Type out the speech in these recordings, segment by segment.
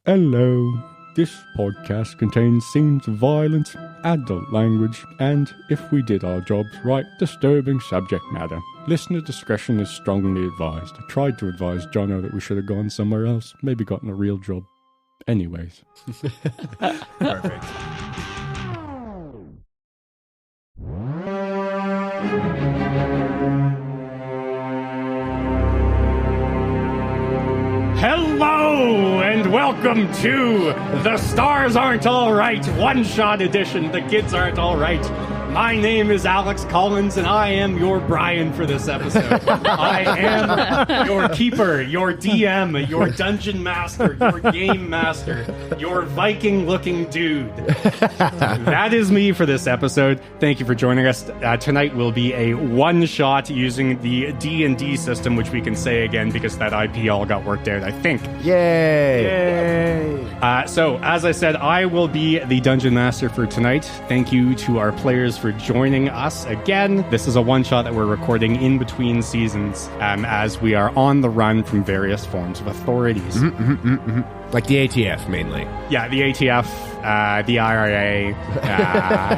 Hello. This podcast contains scenes of violence, adult language, and, if we did our jobs right, disturbing subject matter. Listener discretion is strongly advised. I tried to advise Jono that we should have gone somewhere else, maybe gotten a real job. Anyways. Perfect. Hello and welcome to The Stars Aren't All Right, one-shot edition. The kids aren't all right. My name is Alex Collins, and I am your Brian for this episode. I am your keeper, your DM, your dungeon master, your game master, your Viking-looking dude. That is me for this episode. Thank you for joining us. Tonight will be a one-shot using the D&D system, which we can say again because that IP all got worked out, I think. Yay! So, as I said, I will be the dungeon master for tonight. Thank you to our players for joining us again. This is a one-shot that we're recording in between seasons as we are on the run from various forms of authorities. Like the ATF, mainly. Yeah, the ATF, the IRA,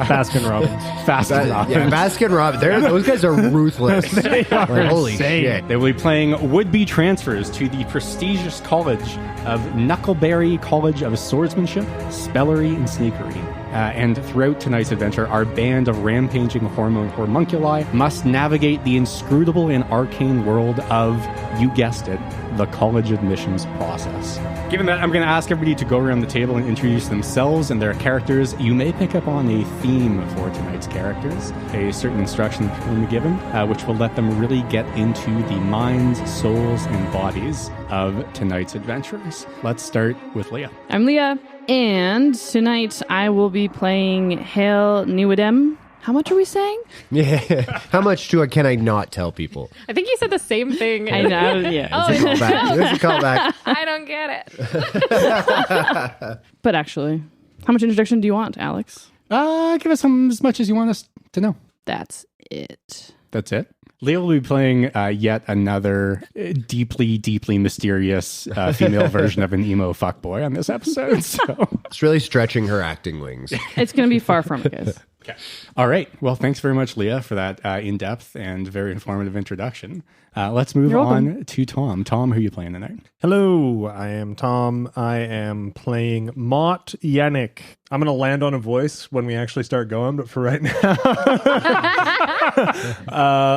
Baskin-Robbins. Yeah, Baskin-Robbins. Those guys are ruthless. They are Like, holy insane. shit. They will be playing would-be transfers to the prestigious college of Knockleberry College of Swordsmanship, Spellerey and Sneakerey. And throughout tonight's adventure, our band of rampaging homunculi must navigate the inscrutable and arcane world of, you guessed it, the college admissions process. Given that, I'm going to ask everybody to go around the table and introduce themselves and their characters. You may pick up on a theme for tonight's characters, a certain instruction that will be given, which will let them really get into the minds, souls, and bodies of tonight's adventurers. Let's start with Leah. I'm Leah, and tonight I will be playing Hael Newidem. How much are we saying? Yeah. How much can I not tell people? I think you said the same thing. I know, yeah. It's a callback. It's a callback. I don't get it. But actually, how much introduction do you want, Alex? Give us as much as you want us to know. That's it. That's it. Leah will be playing yet another deeply, deeply mysterious female version of an emo fuckboy on this episode. So It's really stretching her acting wings. It's going to be far from it, guys. okay. All right. Well, thanks very much, Leah, for that in-depth and very informative introduction. Let's move on to Tom. Tom, who are you playing tonight? Hello, I am Tom. I am playing Mott Yannick. I'm going to land on a voice when we actually start going, but for right now,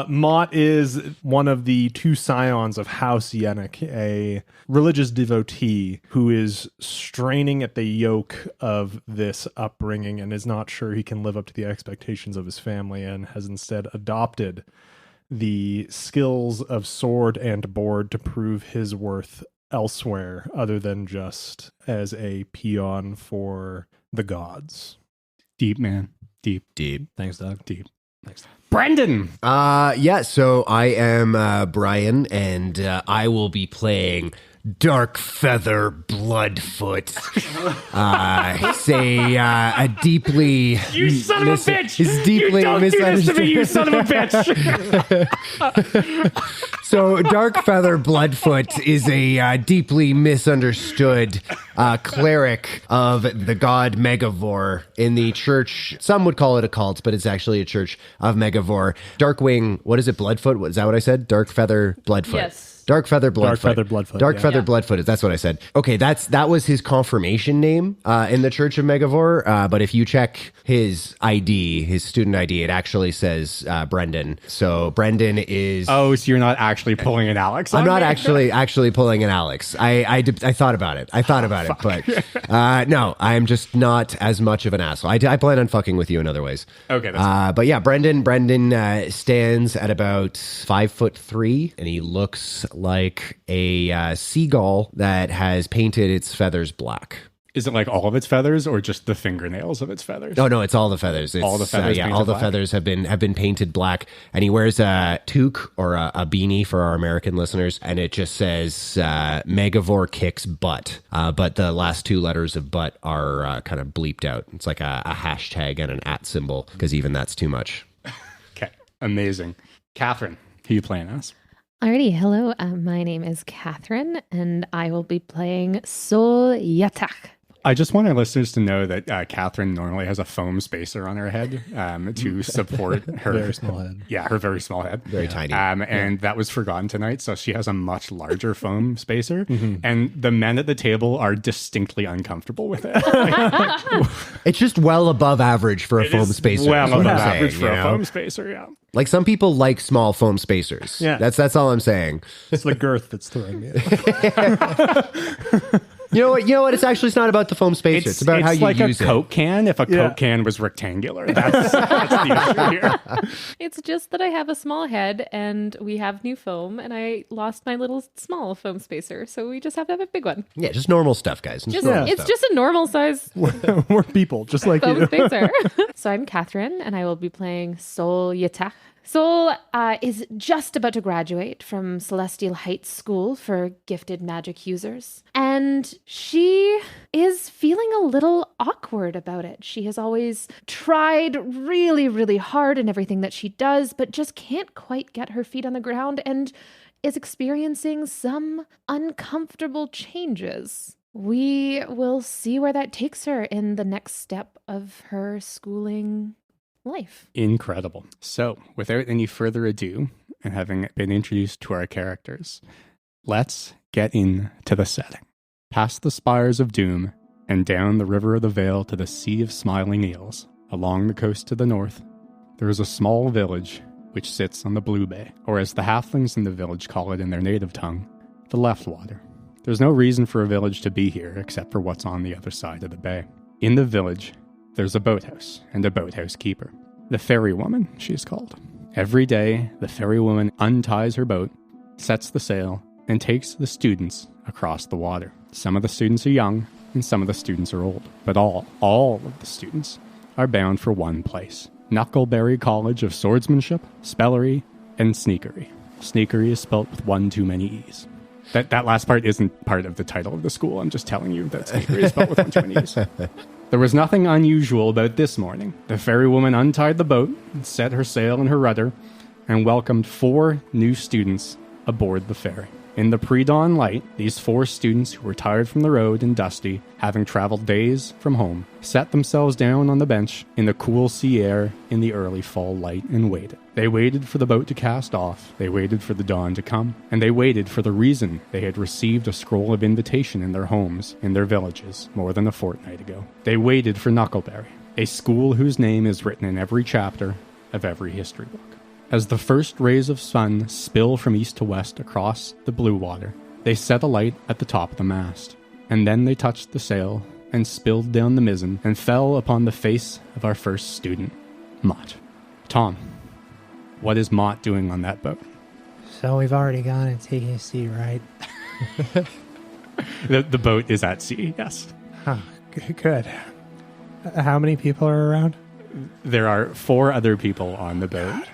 Mott is one of the two scions of House Yannick, a religious devotee who is straining at the yoke of this upbringing and is not sure he can live up to the expectations of his family and has instead adopted the skills of sword and board to prove his worth elsewhere other than just as a peon for the gods. Deep, man. Deep. Thanks, Doug. Deep. Thanks. Brendan! So I am Brian, and I will be playing Dark Feather Bloodfoot. A deeply... You son of a bitch! Is deeply you don't do this to me, you son of a bitch! So Dark Feather Bloodfoot is a deeply misunderstood cleric of the god Megavore in the church. Some would call it a cult, but it's actually a church of Megavore. Darkwing, what is it, Bloodfoot? Is that what I said? Dark Feather Bloodfoot. Yes. Dark Feather Bloodfoot. Dark Feather Bloodfoot. Dark yeah. Feather Bloodfoot. That's what I said. Okay, that was his confirmation name in the Church of Megavore. But if you check his ID, his student ID, it actually says Brendan. So Brendan is... Oh, so you're not actually pulling an Alex on I'm not me? actually pulling an Alex. I thought about it. But no, I'm just not as much of an asshole. I plan on fucking with you in other ways. Okay, that's but yeah, Brendan stands at about 5'3", and he looks like a seagull that has painted its feathers black. Is it like all of its feathers or just the fingernails of its feathers? Oh no, it's all the feathers. It's, all the feathers. Yeah, all the black? feathers have been painted black, and he wears a toque or a beanie for our American listeners, and it just says Megavore kicks butt. But the last two letters of butt are kind of bleeped out. It's like a hashtag and an @ symbol because even that's too much. Okay, amazing. Catherine, who you playing as? Alrighty, hello. My name is Catherine, and I will be playing Sol Yatak. I just want our listeners to know that Catherine normally has a foam spacer on her head to support her Very small head. Yeah, her very small head. Very tiny. And that was forgotten tonight, so she has a much larger foam spacer. And the men at the table are distinctly uncomfortable with it. It's just well above average for a It foam is spacer. well is what above I'm saying, average for you a know? foam spacer, yeah. Like some people like small foam spacers. Yeah. That's all I'm saying. It's the girth that's throwing me. You know what? It's not about the foam spacer. It's about how you like use a it. Coke can if a Coke can was rectangular. That's the issue here. It's just that I have a small head, and we have new foam, and I lost my little small foam spacer, so we just have to have a big one. Yeah, just normal stuff, guys. Just, normal it's stuff. just a normal size We're people, just like foam you. spacer. So I'm Catherine, and I will be playing Sol Yatak. Sol is just about to graduate from Celestial Heights School for Gifted Magic Users. And she is feeling a little awkward about it. She has always tried really, really hard in everything that she does, but just can't quite get her feet on the ground and is experiencing some uncomfortable changes. We will see where that takes her in the next step of her schooling life. Incredible. So, without any further ado, and having been introduced to our characters, let's get into the setting. Past the spires of doom, and down the river of the Vale to the sea of smiling eels, along the coast to the north, there is a small village which sits on the Blue Bay, or as the halflings in the village call it in their native tongue, the Leftwater. There's no reason for a village to be here except for what's on the other side of the bay. In the village, there's a boathouse and a boathouse keeper. The ferry woman, she is called. Every day, the ferry woman unties her boat, sets the sail, and takes the students across the water. Some of the students are young, and some of the students are old. But all of the students are bound for one place. Knockleberry College of Swordsmanship, Spellerey and Sneakery. Sneakery is spelt with one too many E's. That last part isn't part of the title of the school. I'm just telling you that Sneakery is spelled with one too many E's. There was nothing unusual about this morning. The ferry woman untied the boat, set her sail and her rudder, and welcomed 4 new students aboard the ferry. In the pre-dawn light, these 4 students who were tired from the road and dusty, having traveled days from home, sat themselves down on the bench in the cool sea air in the early fall light and waited. They waited for the boat to cast off, they waited for the dawn to come, and they waited for the reason they had received a scroll of invitation in their homes, in their villages, more than a fortnight ago. They waited for Knockleberry, a school whose name is written in every chapter of every history book. As the first rays of sun spill from east to west across the blue water, they set a light at the top of the mast, and then they touched the sail and spilled down the mizzen and fell upon the face of our first student, Mott. Tom, what is Mott doing on that boat? So we've already gone and taken a seat, right? The boat is at sea, yes. Oh, good. How many people are around? There are 4 other people on the boat.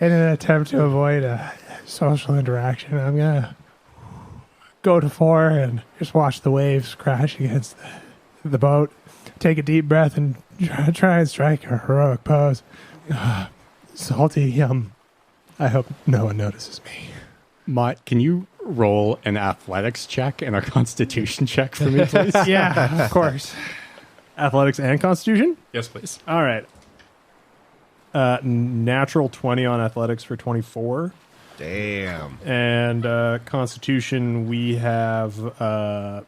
In an attempt to avoid a social interaction, I'm gonna go to 4 and just watch the waves crash against the boat. Take a deep breath and try and strike a heroic pose. Salty, I hope no one notices me. Mott, can you roll an athletics check and a constitution check for me, please? Yeah, of course. Athletics and Constitution? Yes, please. All right. Natural 20 on athletics for 24. Damn. And Constitution, we have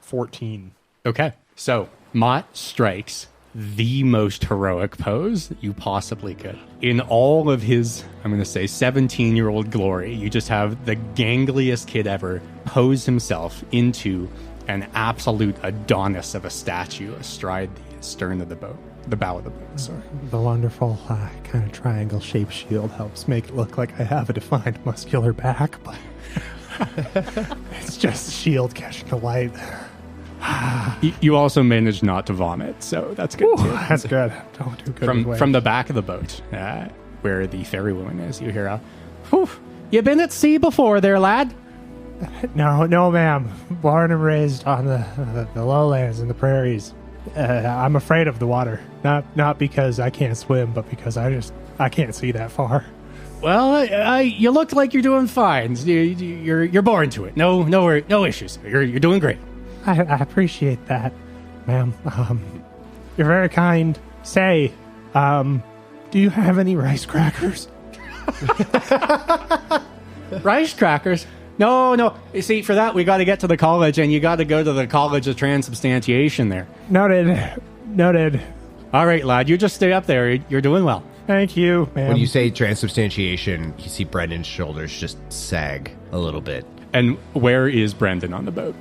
14. Okay. So, Mott strikes the most heroic pose that you possibly could. In all of his, I'm going to say, 17-year-old glory, you just have the gangliest kid ever pose himself into an absolute Adonis of a statue astride the stern of the boat, the bow of the boat, sorry. The wonderful kind of triangle-shaped shield helps make it look like I have a defined muscular back, but it's just the shield catching the light. You also managed not to vomit, so that's good too. That's good. Don't do good From the back of the boat, where the ferry woman is, you hear a, "Whew, you been at sea before there, lad?" No, ma'am. Born and raised on the lowlands and the prairies. I'm afraid of the water. Not because I can't swim, but because I can't see that far. Well, you look like you're doing fine. You're born to it. No issues. You're doing great. I appreciate that, ma'am. You're very kind. Say, do you have any rice crackers? Rice crackers? No. You see, for that, we got to get to the college, and you got to go to the College of Transubstantiation there. Noted. All right, lad, you just stay up there. You're doing well. Thank you, ma'am. When you say transubstantiation, you see Brendan's shoulders just sag a little bit. And where is Brendan on the boat?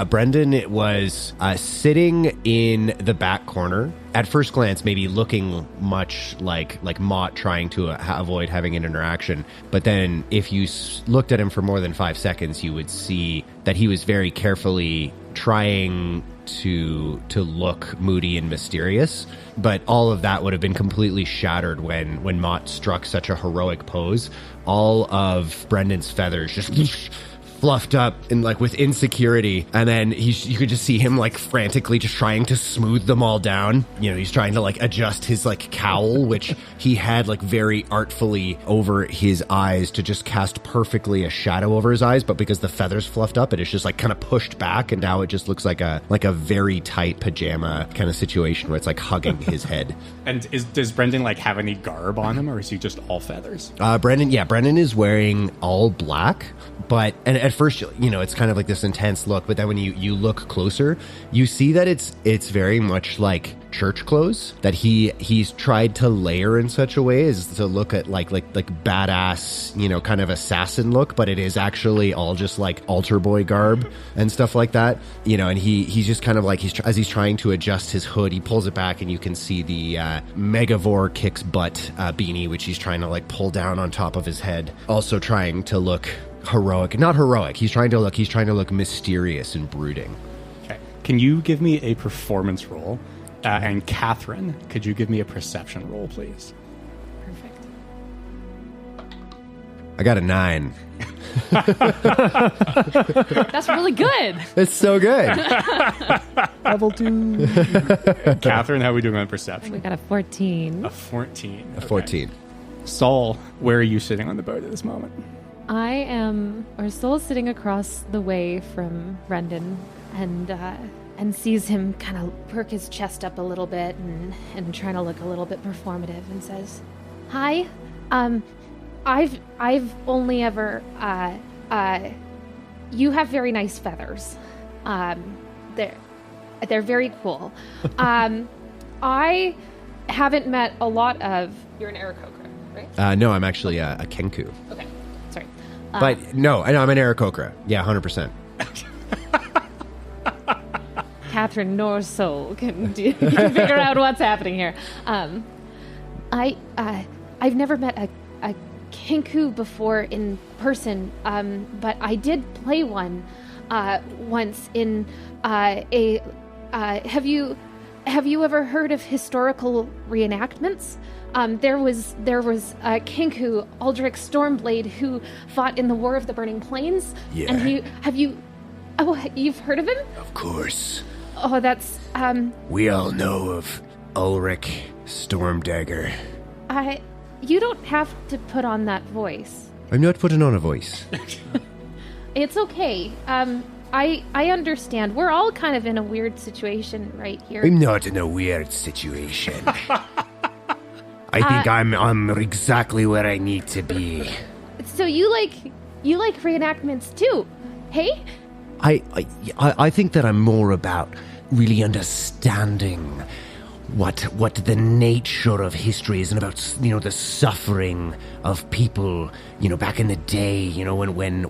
Brendan was sitting in the back corner. At first glance, maybe looking much like Mott trying to avoid having an interaction. But then if you looked at him for more than 5 seconds, you would see that he was very carefully trying to look moody and mysterious. But all of that would have been completely shattered when Mott struck such a heroic pose. All of Brendan's feathers just fluffed up and with insecurity, and then you could just see him frantically just trying to smooth them all down. He's trying to adjust his cowl, which he had very artfully over his eyes to just cast perfectly a shadow over his eyes, but because the feathers fluffed up, it is just kind of pushed back, and now it just looks like a very tight pajama kind of situation where it's hugging his head. And does Brendan have any garb on him, or is he just all feathers? Brendan is wearing all black, but at first, it's kind of this intense look, but then when you look closer, you see that it's very much like church clothes that he's tried to layer in such a way as to look at like badass, kind of assassin look, but it is actually all just altar boy garb and stuff like that, and he's just kind of as he's trying to adjust his hood, he pulls it back and you can see the Megavore kicks butt beanie, which he's trying to pull down on top of his head, also trying to look not heroic. He's trying to look mysterious and brooding. Okay. Can you give me a performance roll? And Catherine, could you give me a perception roll, please? Perfect. I got a 9. That's really good. It's so good. Level 2. Catherine, how are we doing on perception? We got a 14. A 14. A 14. Saul, where are you sitting on the boat at this moment? Saul's sitting across the way from Brendan and sees him kind of perk his chest up a little bit and trying to look a little bit performative and says, "Hi, I've only ever, you have very nice feathers. They're very cool. I haven't met a lot of, you're an Aarakocra, right? No, I'm actually a Kenku. Okay, sorry. But no, I'm an Aarakocra. Yeah, 100%. Catherine nor Soul can figure out what's happening here. I've never met a Kenku before in person, but I did play one once in a. Have you ever heard of historical reenactments? There was a Kenku, Aldrich Stormblade, who fought in the War of the Burning Plains. Yeah. And you've heard of him? Of course. Oh, that's We all know of Ulrich Stormdagger. You don't have to put on that voice. I'm not putting on a voice. It's okay. I understand. We're all kind of in a weird situation right here. I'm not in a weird situation. I think I'm exactly where I need to be. So you like reenactments too, hey? I think that I'm more about really understanding what the nature of history is and about, the suffering of people, back in the day, when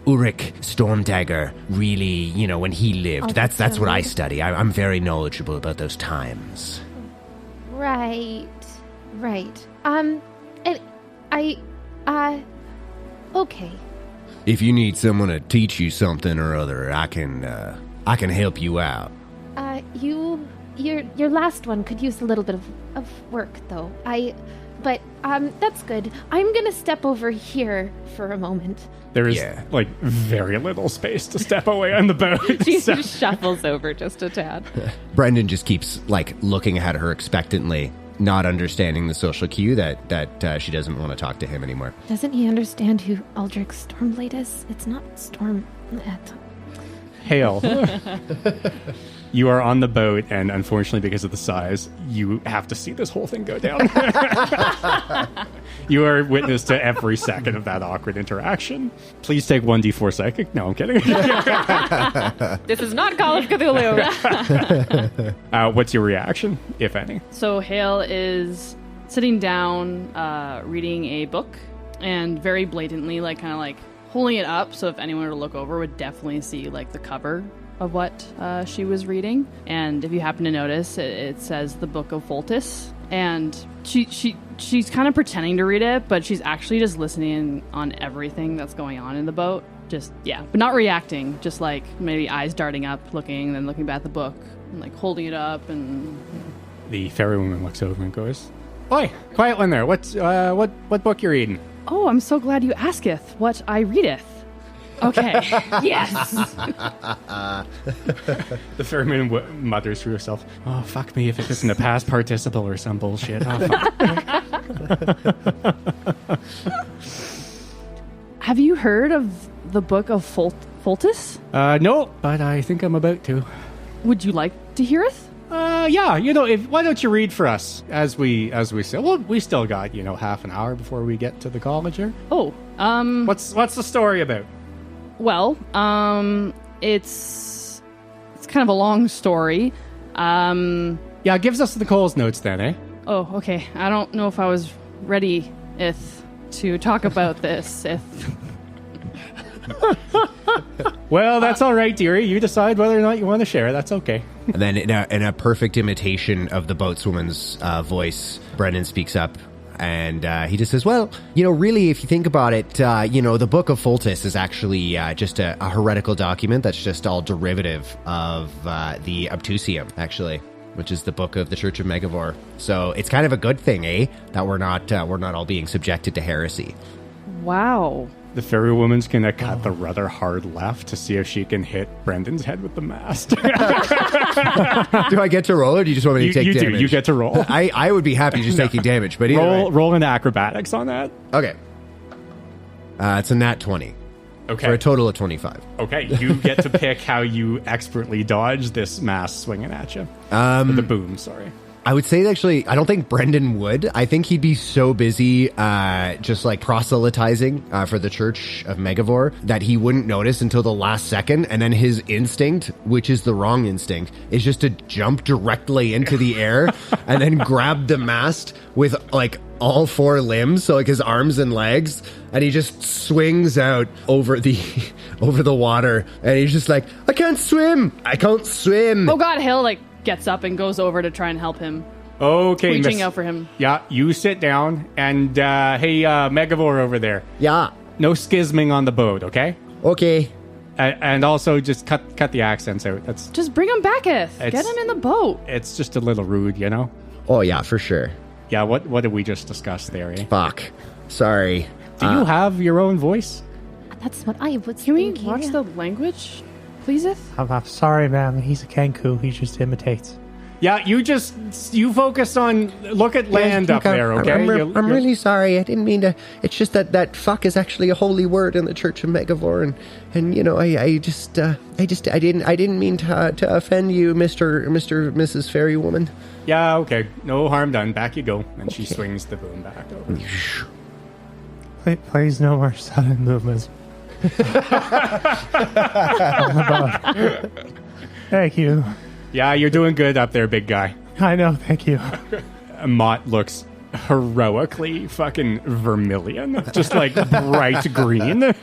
Ulrich Stormdagger really, when he lived. That's what I study. I'm very knowledgeable about those times. Right. And okay. If you need someone to teach you something or other, I can help you out. Your last one could use a little bit of work, though. but that's good. I'm gonna step over here for a moment. There is like very little space to step away on the boat. She just shuffles over just a tad. Brendan just keeps like looking at her expectantly, not understanding the social cue that she doesn't want to talk to him anymore. Doesn't he understand who Aldrich Stormblade is? It's not Storm. Hael. You are on the boat, and unfortunately, because of the size, you have to see this whole thing go down. You are witness to every second of that awkward interaction. Please take 1d4 psychic. No, I'm kidding. This is not Call of Cthulhu. What's your reaction, if any? So Hael is sitting down, reading a book, and very blatantly, like, kind of like holding it up. So if anyone were to look over, would definitely see like the cover of what she was reading. And if you happen to notice, it says the Book of Foltis. And she's kind of pretending to read it, but she's actually just listening on everything that's going on in the boat. Just, yeah, but not reacting. Just like maybe eyes darting up, looking, then looking back at the book, and like holding it up. And The fairy woman looks over and goes, "Oi, quiet one there. What book you reading?" "Oh, I'm so glad you asketh what I readeth." Okay. Yes. The fairy woman mutters to herself, "Oh, fuck me if it isn't a past participle or some bullshit." Oh, fuck. Have you heard of the Book of Foltis? No, but I think I'm about to. Would you like to hear it? Yeah, why don't you read for us as we say? Well, we still got, half an hour before we get to the college here. Oh, What's the story about? well, it's kind of a long story. Yeah, gives us the Coles notes then, eh? Oh, okay. I don't know if I was ready to talk about this. Well, that's all right, dearie. You decide whether or not you want to share. That's okay. And then in a perfect imitation of the boatswoman's voice, Brendan speaks up. And he just says, well, really, if you think about it, the Book of Foltis is actually just a heretical document that's just all derivative of the Obtusium, actually, which is the book of the Church of Megavore. So it's kind of a good thing, that we're not all being subjected to heresy. Wow. The fairy woman's gonna cut the rather hard left to see if she can hit Brendan's head with the mast. Do I get to roll, or do you just want me to take damage? You do. You get to roll. I would be happy just taking damage, but either way. Roll into acrobatics on that. Okay. It's a nat 20. Okay. For a total of 25. Okay, you get to pick how you expertly dodge this mast swinging at you. The boom, sorry. I would say, actually, I don't think Brendan would. I think he'd be so busy just like proselytizing for the Church of Megavore that he wouldn't notice until the last second. And then his instinct, which is the wrong instinct, is just to jump directly into the air and then grab the mast with like all four limbs, so like his arms and legs, and he just swings out over the water, and he's just like, I can't swim. Oh God, Hael gets up and goes over to try and help him. Okay, reaching out for him. Yeah, you sit down, and hey, Megavore over there. Yeah. No schisming on the boat, okay? Okay. And also just cut the accents out. That's just bring him back, Get him in the boat. It's just a little rude, Oh yeah, for sure. Yeah, what did we just discuss there, eh? Fuck. Sorry. Do you have your own voice? That's what I was Can we thinking. watch the language, pleaseth? I'm sorry, ma'am. He's a Kenku. He just imitates. Yeah, you focus on, look at land up there, okay? I'm really sorry. I didn't mean to. It's just that fuck is actually a holy word in the Church of Megavore, and I didn't mean to offend you, Mrs. Fairy Woman. Yeah, okay. No harm done. Back you go. And she swings the boom back over. Please, no more sudden movements. Thank you. Yeah, you're doing good up there, big guy. I know, thank you. Mott looks heroically fucking vermilion. Just like bright green.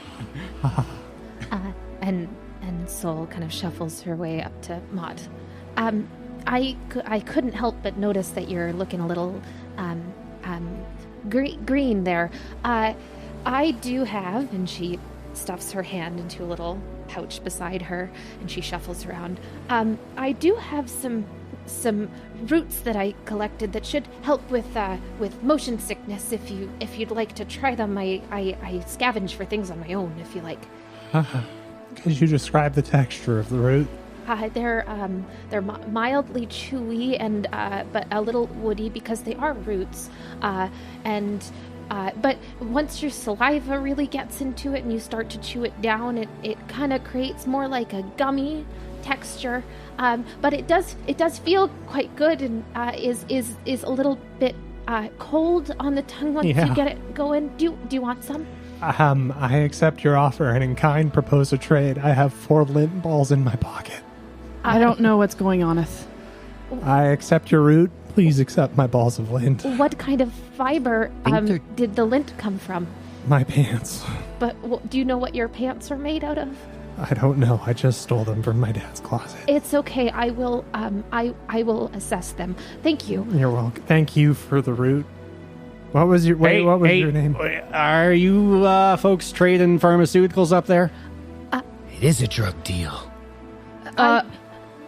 And Sol kind of shuffles her way up to Mott. I couldn't help but notice that you're looking a little green there. I do have, and she stuffs her hand into a little pouch beside her, and she shuffles around. I do have some some roots that I collected that should help with motion sickness. If you'd like to try them, I scavenge for things on my own. If you like. Could you describe the texture of the root? They're mildly chewy and but a little woody because they are roots. But once your saliva really gets into it and you start to chew it down, it kind of creates more like a gummy texture. But it does feel quite good and is a little bit cold on the tongue once you get it going. Do you want some? I accept your offer and in kind propose a trade. I have 4 lint balls in my pocket. I don't know what's going on. I accept your root. Please accept my balls of lint. What kind of fiber did the lint come from? My pants. But do you know what your pants are made out of? I don't know. I just stole them from my dad's closet. It's okay. I will assess them. Thank you. You're welcome. Thank you for the root. What was your your name? Are you folks trading pharmaceuticals up there? It is a drug deal.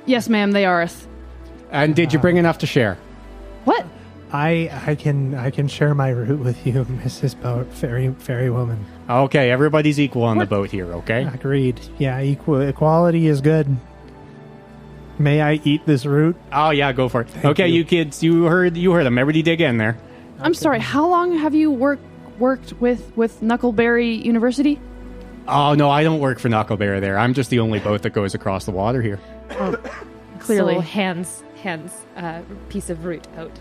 Yes, ma'am, they are. And did you bring enough to share? What? I can share my root with you, Mrs. Boat, fairy woman. Okay, everybody's equal on the boat here, okay? Agreed. Yeah, equality is good. May I eat this root? Oh yeah, go for it. Okay, you kids, you heard them. Everybody dig in there. I'm sorry, how long have you worked with Knockleberry University? Oh no, I don't work for Knockleberry there. I'm just the only boat that goes across the water here. Oh, clearly. So hands piece of root out.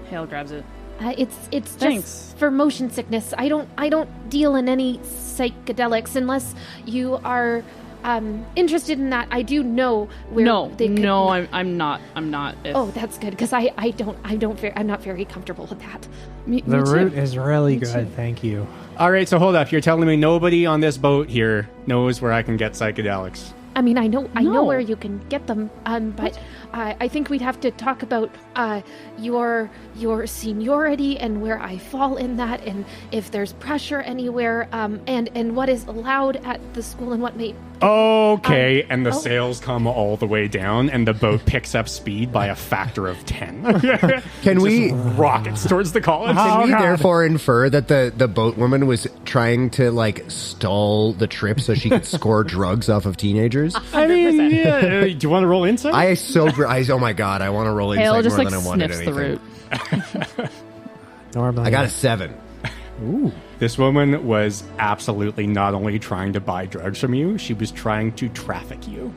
Hael grabs it. It's Thanks. just for motion sickness. I don't deal in any psychedelics unless you are interested in that. I do know where they could... No, I'm not. Oh, that's good because I'm not very comfortable with that. The root is really Me good. too. Thank you. All right, so hold up. You're telling me nobody on this boat here knows where I can get psychedelics? I mean, I know No. where you can get them, but I think we'd have to talk about your seniority and where I fall in that, and if there's pressure anywhere, and what is allowed at the school and what may. Okay, and the sails come all the way down, and the boat picks up speed by a factor of 10. Can we rockets towards the college? Can we God. therefore infer that the boatwoman was trying to like stall the trip so she could score drugs off of teenagers? I mean, yeah. Do you want to roll insight? Oh my god, I want to roll Hael insight just more like than I wanted sniffs anything. the root. Normally, I got a 7. Ooh. This woman was absolutely not only trying to buy drugs from you, she was trying to traffic you.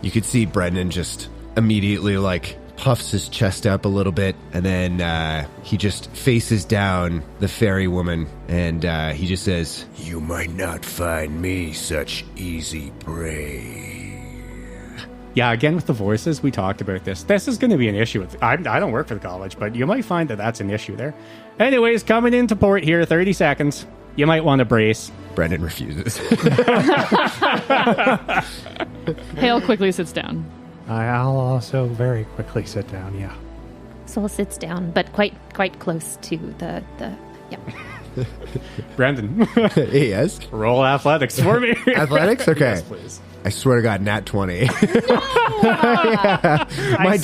You could see Brendan just immediately like puffs his chest up a little bit, and then he just faces down the fairy woman, and he just says, "You might not find me such easy prey." Yeah, again with the voices, we talked about this. This is going to be an issue. I don't work for the college, but you might find that that's an issue there. Anyways, coming into port here, 30 seconds. You might want to brace. Brendan refuses. Hael quickly sits down. I'll also very quickly sit down. Yeah. Soul sits down, but quite close to the yeah. Brendan, Yes. roll athletics for me. Athletics? Okay. Yes, please. I swear to God, nat 20. Yeah. My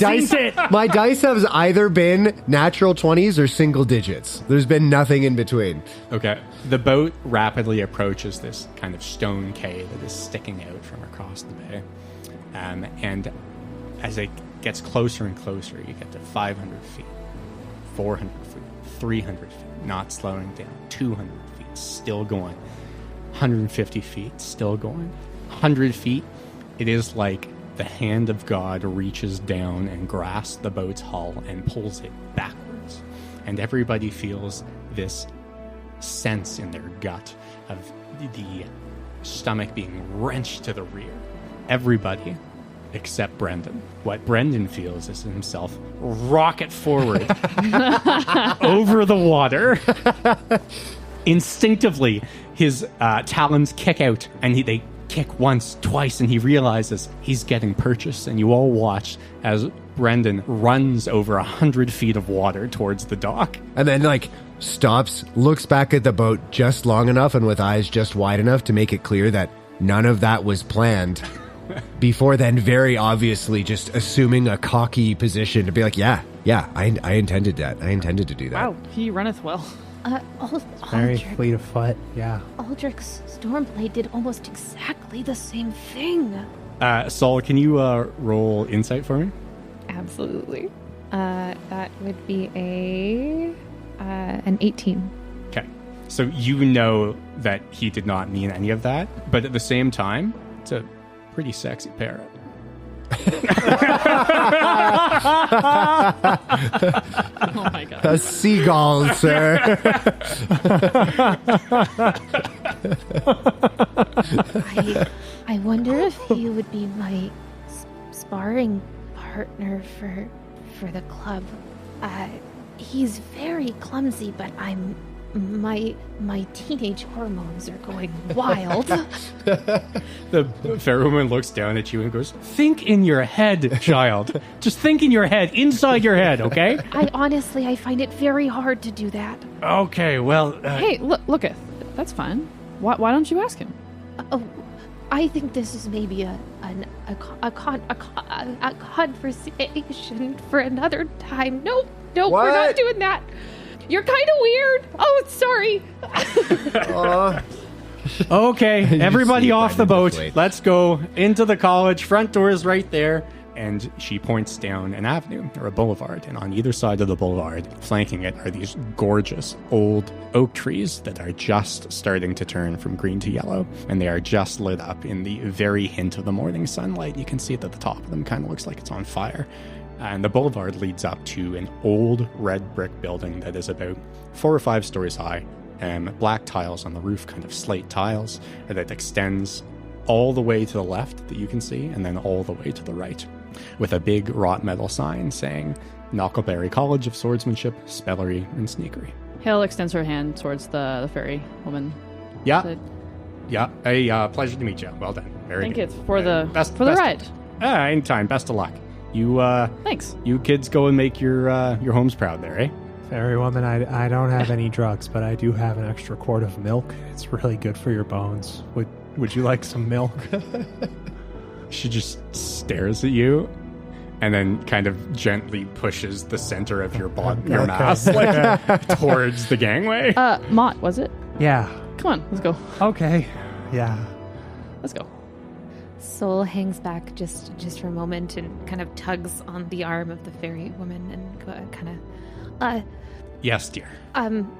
dice have either been natural 20s or single digits. There's been nothing in between. Okay. The boat rapidly approaches this kind of stone quay that is sticking out from across the bay. And as it gets closer and closer, you get to 500 feet, 400 feet, 300 feet, not slowing down, 200 feet, still going, 150 feet, still going, 100 feet. It is like the hand of God reaches down and grasps the boat's hull and pulls it backwards. And everybody feels this sense in their gut of the stomach being wrenched to the rear. Everybody except Brendan. What Brendan feels is himself rocket forward over the water. Instinctively, his talons kick out, and they kick once, twice, and he realizes he's getting purchased. And you all watch as Brendan runs over 100 feet of water towards the dock. And then, like, stops, looks back at the boat just long enough and with eyes just wide enough to make it clear that none of that was planned, Before then, very obviously just assuming a cocky position to be like, yeah, I intended that. I intended to do that. Wow, he runneth well. Very Aldrich, fleet of foot. Yeah. Aldrich's Stormblade did almost exactly the same thing. Saul, can you roll insight for me? Absolutely. That would be an 18. Okay. So you know that he did not mean any of that, but at the same time, it's a pretty sexy parrot. Oh my god. A seagull, sir. I wonder if he would be my sparring partner for the club. He's very clumsy, but my teenage hormones are going wild. The fair woman looks down at you and goes, "Think in your head, child. Just think in your head, inside your head, okay?" I find it very hard to do that. Okay, well... Hey, looketh. That's fine. Why don't you ask him? I think this is maybe a conversation for another time. Nope, we're not What? doing that. You're kind of weird. Oh, sorry. Okay, everybody see off the Brendan boat. this way. Let's go into the college. Front door is right there. And she points down an avenue or a boulevard. And on either side of the boulevard, flanking it, are these gorgeous old oak trees that are just starting to turn from green to yellow. And they are just lit up in the very hint of the morning sunlight. You can see that the top of them kind of looks like it's on fire. And the boulevard leads up to an old red brick building that is about 4 or 5 stories high. Black tiles on the roof, kind of slate tiles, that extends all the way to the left that you can see, and then all the way to the right, with a big wrought metal sign saying Knockleberry College of Swordsmanship, Spellerey and Sneakery. Hael extends her hand towards the fairy woman. Yeah, Said, yeah. A pleasure to meet you. Well done. Very Thank good. you for the Best ride. Anytime. Best of luck. You Thanks. you kids go and make your homes proud there, eh? Fairy woman, I don't have any drugs, but I do have an extra quart of milk. It's really good for your bones. Would you like some milk? She just stares at you and then kind of gently pushes the center of your your mask towards the gangway. Mott, was it? Yeah. Come on, let's go. Okay. Yeah. Let's go. Soul hangs back just for a moment and kind of tugs on the arm of the fairy woman and kind of, Yes, dear.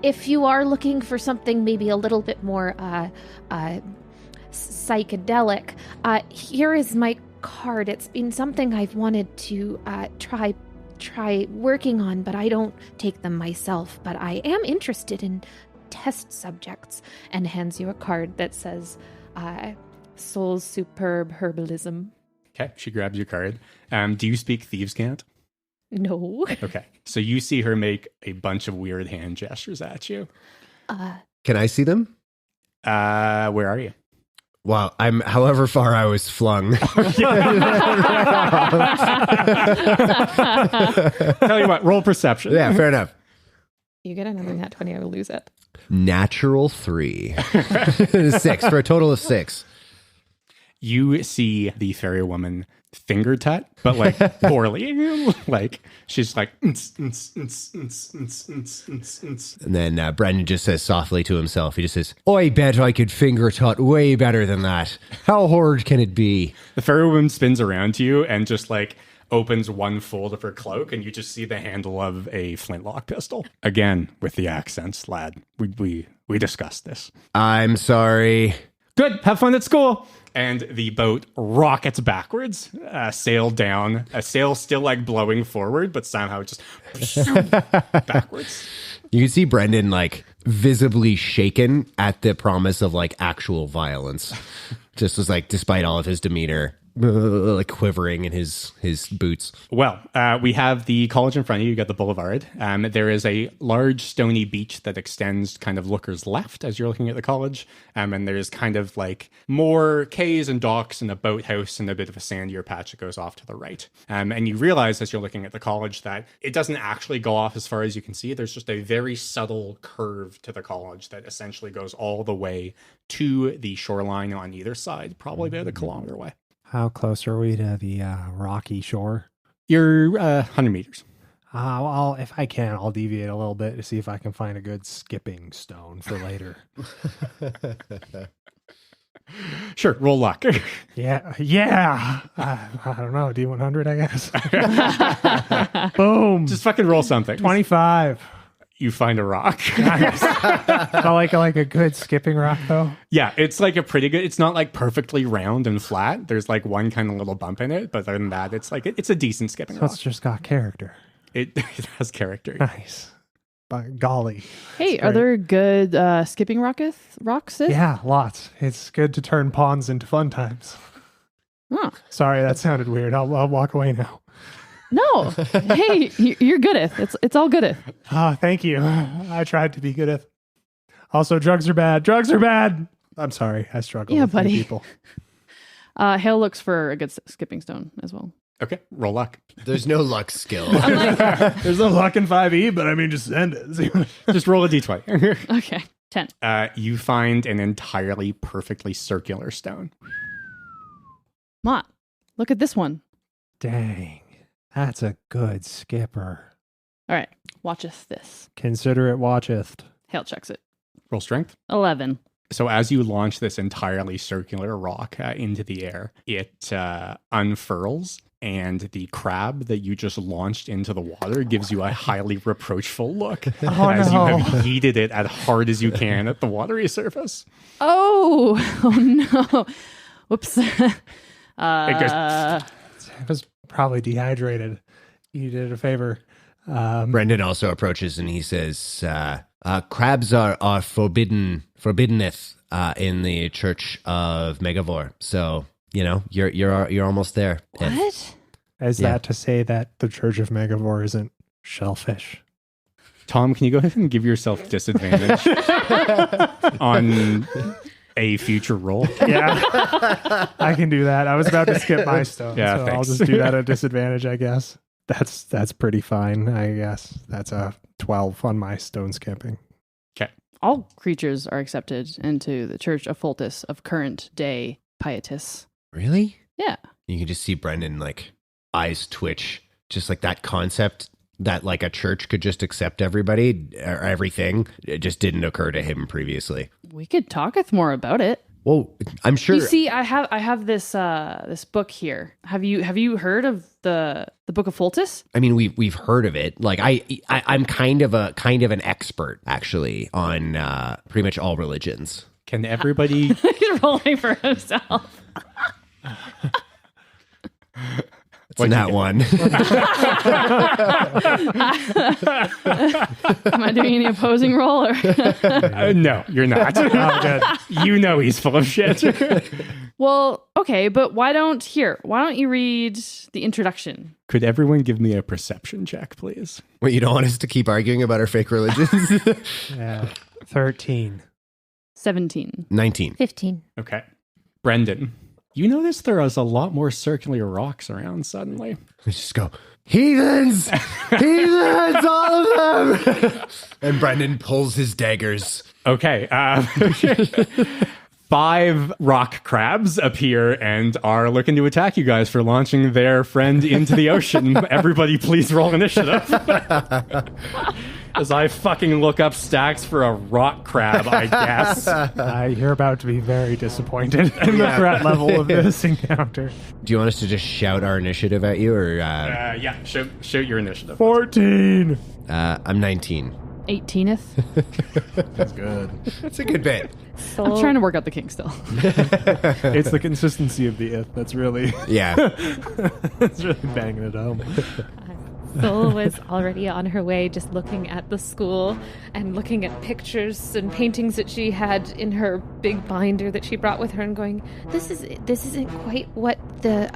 if you are looking for something maybe a little bit more psychedelic, here is my card. It's been something I've wanted to try working on, but I don't take them myself. But I am interested in test subjects, and hands you a card that says Soul's Superb Herbalism. Okay, she grabs your card. Do you speak thieves' cant? No. Okay, so you see her make a bunch of weird hand gestures at you. Can I see them? Where are you? Well, I'm however far I was flung. Tell you what, roll perception. Yeah, fair enough. You get another nat 20, I will lose it. Natural 3. 6 for a total of 6. You see the fairy woman finger tut, but like poorly. Like she's like, And then Brendan just says softly to himself, he just says, I bet I could finger tut way better than that. How hard can it be? the fairy woman spins around to you and just like opens one fold of her cloak, and you just see the handle of a flintlock pistol. Again, with the accents, lad. We discussed this. I'm sorry. Good. Have fun at school. And the boat rockets backwards, sail down, a sail still like blowing forward, but somehow just backwards. You can see Brendan like visibly shaken at the promise of like actual violence. Just was like, despite all of his demeanor, like quivering in his boots. Well, we have the college in front of you. You got the boulevard. There is a large stony beach that extends kind of lookers left as you're looking at the college. And there's kind of like more quays and docks and a boathouse and a bit of a sandier patch that goes off to the right. And you realize as you're looking at the college that it doesn't actually go off as far as you can see. There's just a very subtle curve to the college that essentially goes all the way to the shoreline on either side, probably about a kilometer away. How close are we to the rocky shore? You're 100 meters. Well, if I can, I'll deviate a little bit to see if I can find a good skipping stone for later. Sure, roll luck. Yeah. I don't know. D100, I guess. Boom. Just fucking roll something. 25. You find a rock. Nice. Not like a good skipping rock, though. Yeah, it's like a pretty good. It's not like perfectly round and flat. There's like one kind of little bump in it, but other than that, it's like it's a decent skipping So rock. it's just got character. It has character. Nice. By golly. Hey, That's are great. there good skipping rocks? Yeah, lots. It's good to turn ponds into fun times. Huh. Sorry, that sounded weird. I'll walk away now. No. Hey, you're good at. It's all good at. Thank you. I tried to be good at. Also, drugs are bad. Drugs are bad. I'm sorry. I struggle Yeah, with you buddy. people. Hael looks for a good skipping stone as well. Okay, roll luck. There's no luck skill. There's no luck in 5e, but I mean, just send it. Just roll a d20. Okay, 10. You find an entirely perfectly circular stone. Mott, look at this one. Dang. That's a good skipper. All right, watcheth this. Consider it watcheth. Hael checks it. Roll strength. 11. So as you launch this entirely circular rock into the air, it unfurls, and the crab that you just launched into the water gives you a highly reproachful look as you have yeeted it as hard as you can at the watery surface. Oh no! Whoops. It goes, It was probably dehydrated. You did it a favor. Brendan also approaches and he says, crabs are forbiddeneth in the Church of Megavore. So, you're almost there. And What? Is Yeah. that to say that the Church of Megavore isn't shellfish? Tom, can you go ahead and give yourself disadvantage on a future roll? Yeah, I can do that. I was about to skip my stone, Yeah, so I'll thanks. just do that at disadvantage, I guess. That's pretty fine, I guess. That's a 12 on my stone skipping. Okay. All creatures are accepted into the Church of Fultus of current day pietas. Really? Yeah. You can just see Brendan eyes twitch, just like that concept that like a church could just accept everybody or everything. It just didn't occur to him previously. We could talketh more about it. Well, I'm sure. You see, I have this this book here. Have you heard of the Book of Fultus? I mean, we've heard of it. Like I'm kind of an expert actually on pretty much all religions. Can everybody... He's rolling for himself. What's that one? Am I doing any opposing roll? Or? no, you're not. Oh, good. You know he's full of shit. Well, okay, but why don't you read the introduction? Could everyone give me a perception check, please? Wait, you don't want us to keep arguing about our fake religions? Yeah. 13. 17. 19. 15. Okay. Brendan, you notice there is a lot more circular rocks around suddenly. We just go, heathens! Heathens, all of them! And Brendan pulls his daggers. Okay. 5 rock crabs appear and are looking to attack you guys for launching their friend into the ocean. Everybody please roll initiative. As I fucking look up stacks for a rock crab, I guess. You're about to be very disappointed in the threat level of this encounter. Do you want us to just shout our initiative at you, or Yeah, shoot your initiative. 14. I'm 19. 18th. That's good. That's a good bit. I'm trying to work out the kinks still. It's the consistency of the if that's really, Yeah. it's really banging it home. Sol was already on her way, just looking at the school and looking at pictures and paintings that she had in her big binder that she brought with her, and going, "This isn't quite what the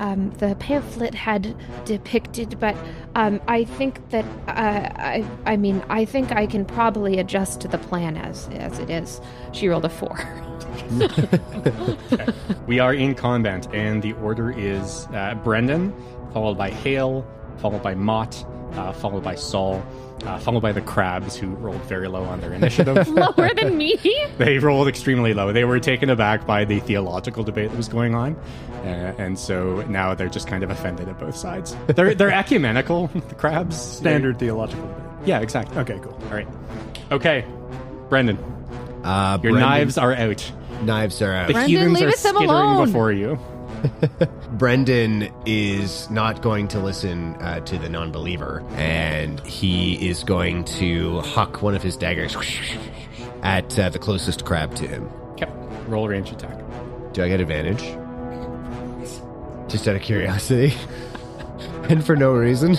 pamphlet had depicted, but I think that I think I can probably adjust to the plan as it is." She rolled a 4. We are in combat, and the order is Brendan, followed by Hael, followed by Mott, followed by Saul, followed by the crabs, who rolled very low on their initiative. Lower than me? They rolled extremely low. They were taken aback by the theological debate that was going on, and so now they're just kind of offended at both sides. They're ecumenical, the crabs. Standard theological debate. Yeah, exactly. Okay, cool. All right. Okay, Brendan, your Brendan, knives are out. Knives are out. The Brendan, heathens are leave them skittering alone. before you. Brendan is not going to listen to the non-believer, and he is going to huck one of his daggers at the closest crab to him. Okay, roll range attack. Do I get advantage? Just out of curiosity. And for no reason.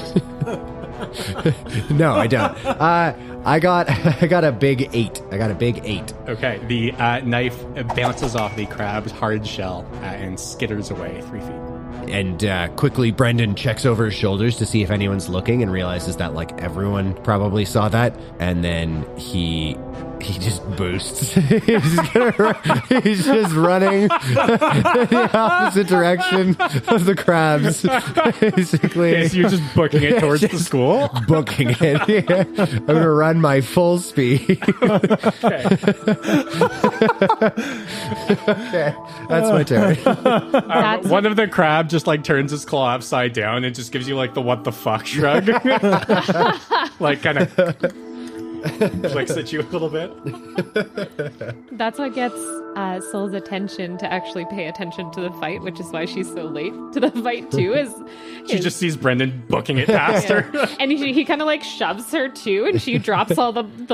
No, I don't. I got a big 8. I got a big 8. Okay, the knife bounces off the crab's hard shell and skitters away 3 feet. And quickly, Brendan checks over his shoulders to see if anyone's looking and realizes that, like, everyone probably saw that. And then he just boosts. He's just running the opposite direction of the crabs. Basically, Okay, so you're just booking it towards the school? booking it. Yeah. I'm going to run my full speed. Okay, that's my turn. One of the crab just like turns his claw upside down and just gives you like the what the fuck shrug. Like kind of flicks at you a little bit. That's what gets Soul's attention to actually pay attention to the fight, which is why she's so late to the fight too. She just sees Brendan booking it past her. And he kind of like shoves her too, and she drops all of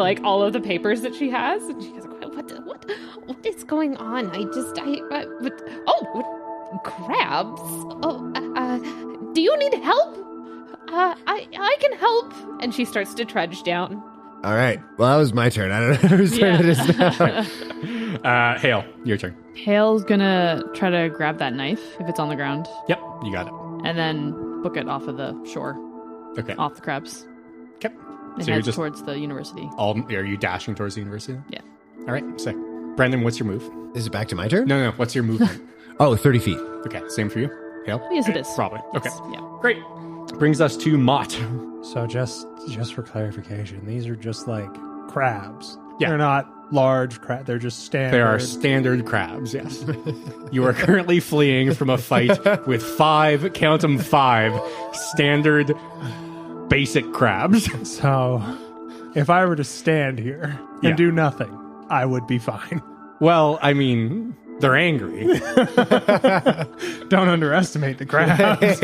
the papers that she has, and she goes, "What is going on? Crabs? Do you need help? I can help." And she starts to trudge down. All right. Well, that was my turn. I don't know whose turn it is now. Hael, your turn. Hael's gonna try to grab that knife if it's on the ground, Yep, you got it. and then book it off of the shore, Okay. off the crabs, Okay. and So you're head just towards the university. are you dashing towards the university? Yeah. All right, sick. Brendan, what's your move? Is it back to my turn? No, what's your movement? Oh, 30 feet. Okay, same for you. Hael? Yes, it is. Probably. Okay. Yes, yeah. Great. Brings us to Mott. So just for clarification, these are just like crabs. Yeah. They're not large crab. They're just standard. They are standard crabs, yes. You are currently fleeing from a fight with 5, count them 5, standard basic crabs. So if I were to stand here Yeah. and do nothing, I would be fine. Well, I mean, they're angry. Don't underestimate the crabs.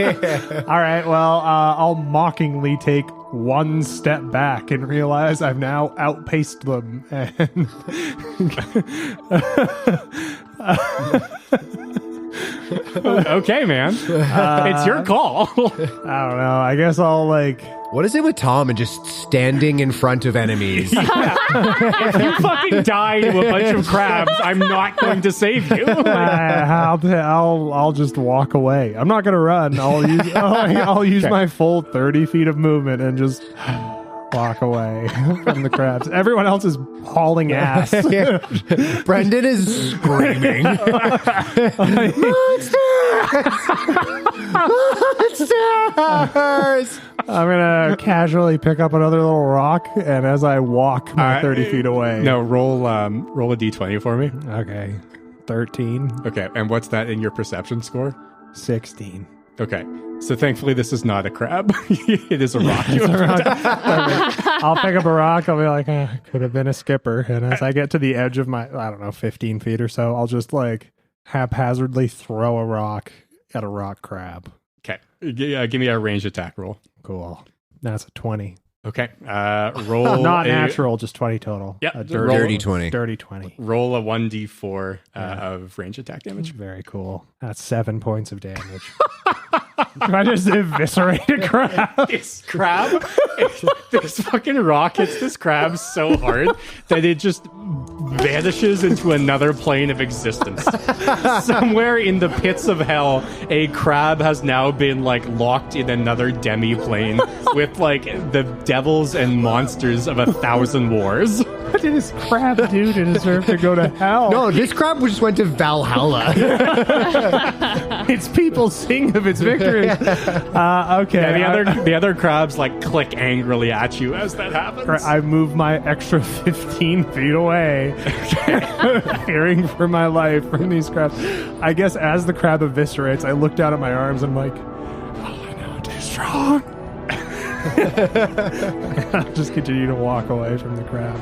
All right, well, I'll mockingly take one step back and realize I've now outpaced them. And Okay, man. It's your call. I don't know. I guess I'll like. What is it with Tom and just standing in front of enemies? If you fucking die to a bunch of crabs, I'm not going to save you. I'll just walk away. I'm not gonna run. I'll use my full 30 feet of movement and just walk away from the crabs. Everyone else is hauling ass. Brendan is screaming. Monsters! I'm gonna casually pick up another little rock, and as I walk my 30 feet away. No, roll a d20 for me. Okay. 13, Okay, and what's that in your perception score? 16. Okay, so thankfully this is not a crab. It is a rock. I'll pick up a rock. I'll be like, could have been a skipper. And as I get to the edge of my, 15 feet or so, I'll just like haphazardly throw a rock at a rock crab. Okay, give me a range attack roll. Cool. That's a 20. Okay, roll Not a, natural, just 20 total. Yep, A dirty 20. Dirty 20. Roll a 1d4 of range attack damage. Very cool. That's 7 points of damage. I just eviscerate a crab. This crab, this fucking rock hits this crab so hard that it just vanishes into another plane of existence. Somewhere in the pits of hell, a crab has now been like locked in another demi-plane with like the devils and monsters of 1,000 wars. did this crab do to deserve to go to hell? No, this crab just went to Valhalla. Its people sing of its victory. Okay. Yeah, the other crabs like click angrily at you as that happens. I move my extra 15 feet away, fearing for my life from these crabs. I guess as the crab eviscerates, I look down at my arms and I'm like, oh, I know, too strong. I'll just continue to walk away from the crab.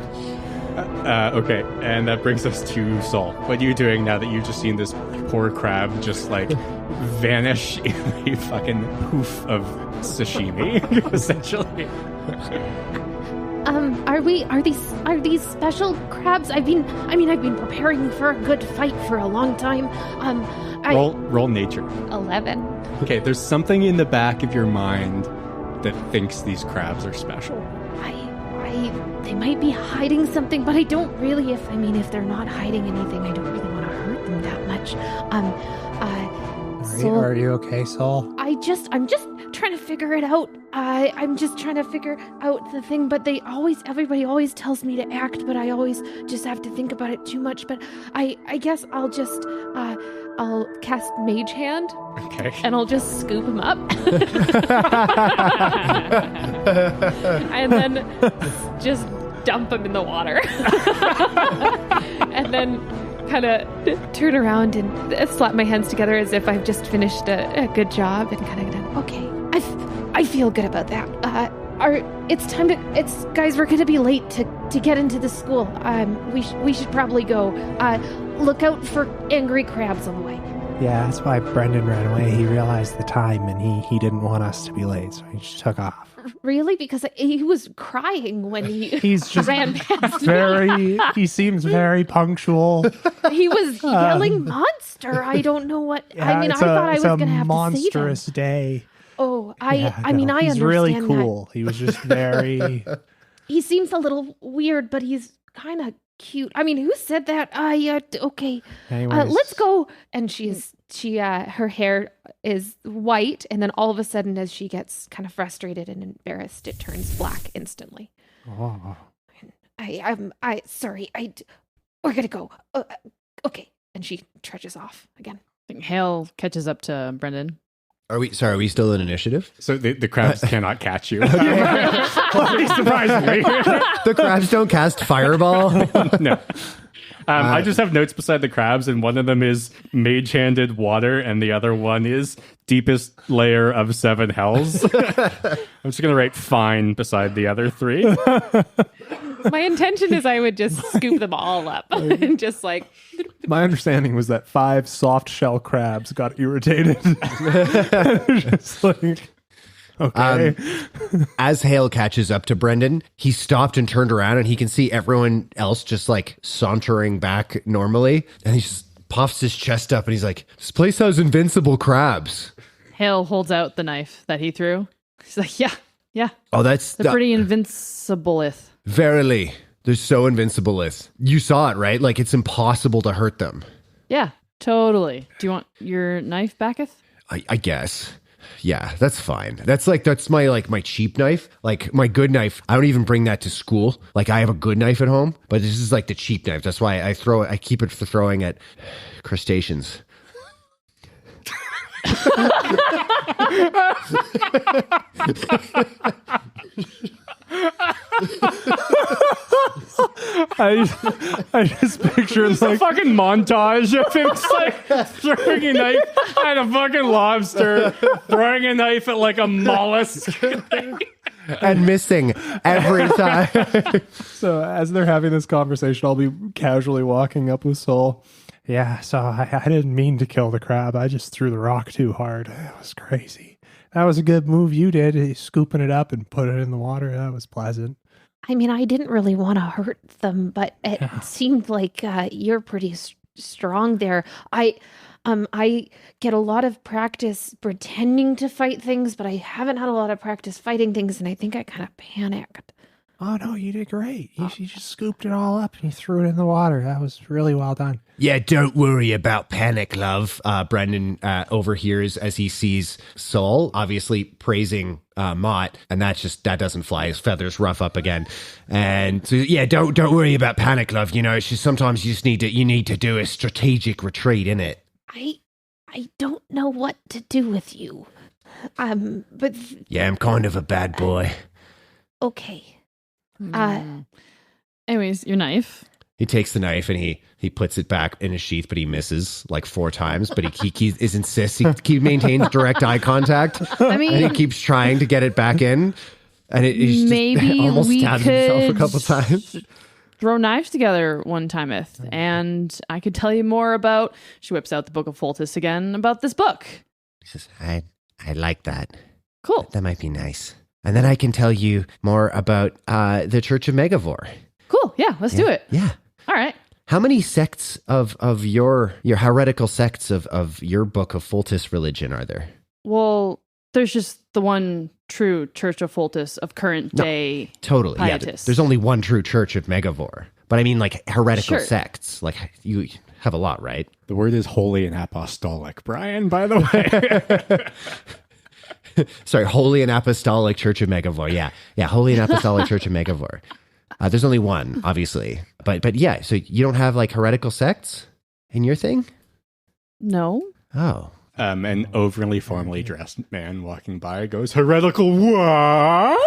Okay, and that brings us to Saul. What are you doing now that you've just seen this poor crab just like vanish in a fucking poof of sashimi, essentially? Are these special crabs? I've been preparing for a good fight for a long time. Roll nature. 11. Okay, there's something in the back of your mind that thinks these crabs are special. They might be hiding something, but I don't really. If they're not hiding anything, I don't really want to hurt them that much. Are you okay, Saul? I'm just trying to figure it out. I'm just trying to figure out the thing, but everybody always tells me to act, but I always just have to think about it too much. But I guess I'll cast Mage Hand. Okay. And I'll just scoop him up. And then just dump him in the water. And then kind of turn around and slap my hands together as if I've just finished a good job and kind of done, okay, I feel good about that. Guys, we're going to be late to get into the school. We should probably go. Look out for angry crabs on the way. Yeah, that's why Brendan ran away. He realized the time and he didn't want us to be late, so he just took off. Really? Because he was crying when he's just ran past me. He seems very punctual. He was yelling monster. I don't know what. Yeah, I thought I was going to have to save him. Monstrous day. Oh, I understand. He's really cool. That. He was just very. He seems a little weird, but he's kind of cute. Who said that? Yeah, okay. Let's go. And her hair is white, and then all of a sudden, as she gets kind of frustrated and embarrassed, it turns black instantly. Oh. We're gonna go. Okay. And she trudges off again. I think Hael catches up to Brendan. Are we still in initiative? So the crabs cannot catch you. Surprisingly. The crabs don't cast fireball? No. I just have notes beside the crabs, and one of them is mage-handed water, and the other one is deepest layer of 7 hells. I'm just going to write fine beside the other 3. My intention is I would just scoop them all up and just like... My understanding was that 5 soft shell crabs got irritated. Just like... Okay. As Hael catches up to Brendan, he stopped and turned around, and he can see everyone else just like sauntering back normally. And he just puffs his chest up and he's like, this place has invincible crabs. Hael holds out the knife that he threw. He's like, yeah. Oh, that's pretty invincible-ith. Verily. They're so invincible-ith. You saw it, right? Like, it's impossible to hurt them. Yeah, totally. Do you want your knife backeth? I guess. Yeah, that's fine. That's my cheap knife. Like my good knife, I don't even bring that to school. Like I have a good knife at home, but this is like the cheap knife. That's why I keep it for throwing at crustaceans. I just picture it's like a fucking montage of him like throwing a knife at a fucking lobster, throwing a knife at like a mollusk, and missing every time. So as they're having this conversation, I'll be casually walking up with Saul. Yeah, so I didn't mean to kill the crab. I just threw the rock too hard. It was crazy. That was a good move you did, scooping it up and put it in the water. That was pleasant. I didn't really want to hurt them, but it seemed like you're pretty strong there. I get a lot of practice pretending to fight things, but I haven't had a lot of practice fighting things, and I think I kind of panicked. Oh, no, you did great. You just scooped it all up and you threw it in the water. That was really well done. Yeah, don't worry about panic, love. Brendan overhears as he sees Sol obviously praising Mott, and that doesn't fly. His feathers rough up again. And so, yeah, don't worry about panic, love. You know, it's just sometimes you need to do a strategic retreat, innit? I don't know what to do with you. But yeah, I'm kind of a bad boy. Okay. Anyways, your knife. He takes the knife and he puts it back in his sheath, but he misses like 4 times. But he insists. He maintains direct eye contact. I mean, and he keeps trying to get it back in. And he's maybe just almost we stabbed himself a could couple times. throw knives together one timeth, and I could tell you more about. She whips out the Book of Foltis again about this book. He says, I like that. Cool. That might be nice. And then I can tell you more about the Church of Megavore. Cool. Yeah, let's do it. Yeah. All right. How many sects of your heretical sects of your Book of Foltis religion are there? Well, there's just the one true Church of Foltis of current day. Totally. Pietists. Yeah. There's only one true Church of Megavore. But I mean, like, heretical Sure. sects. Like, you have a lot, right? The word is holy and apostolic, Brian, by the way. Sorry, Holy and Apostolic Church of Megavore. Yeah, Holy and Apostolic Church of Megavore. There's only one, obviously. But yeah, so you don't have, like, heretical sects in your thing? No. Oh. An overly formally dressed man walking by goes, heretical what?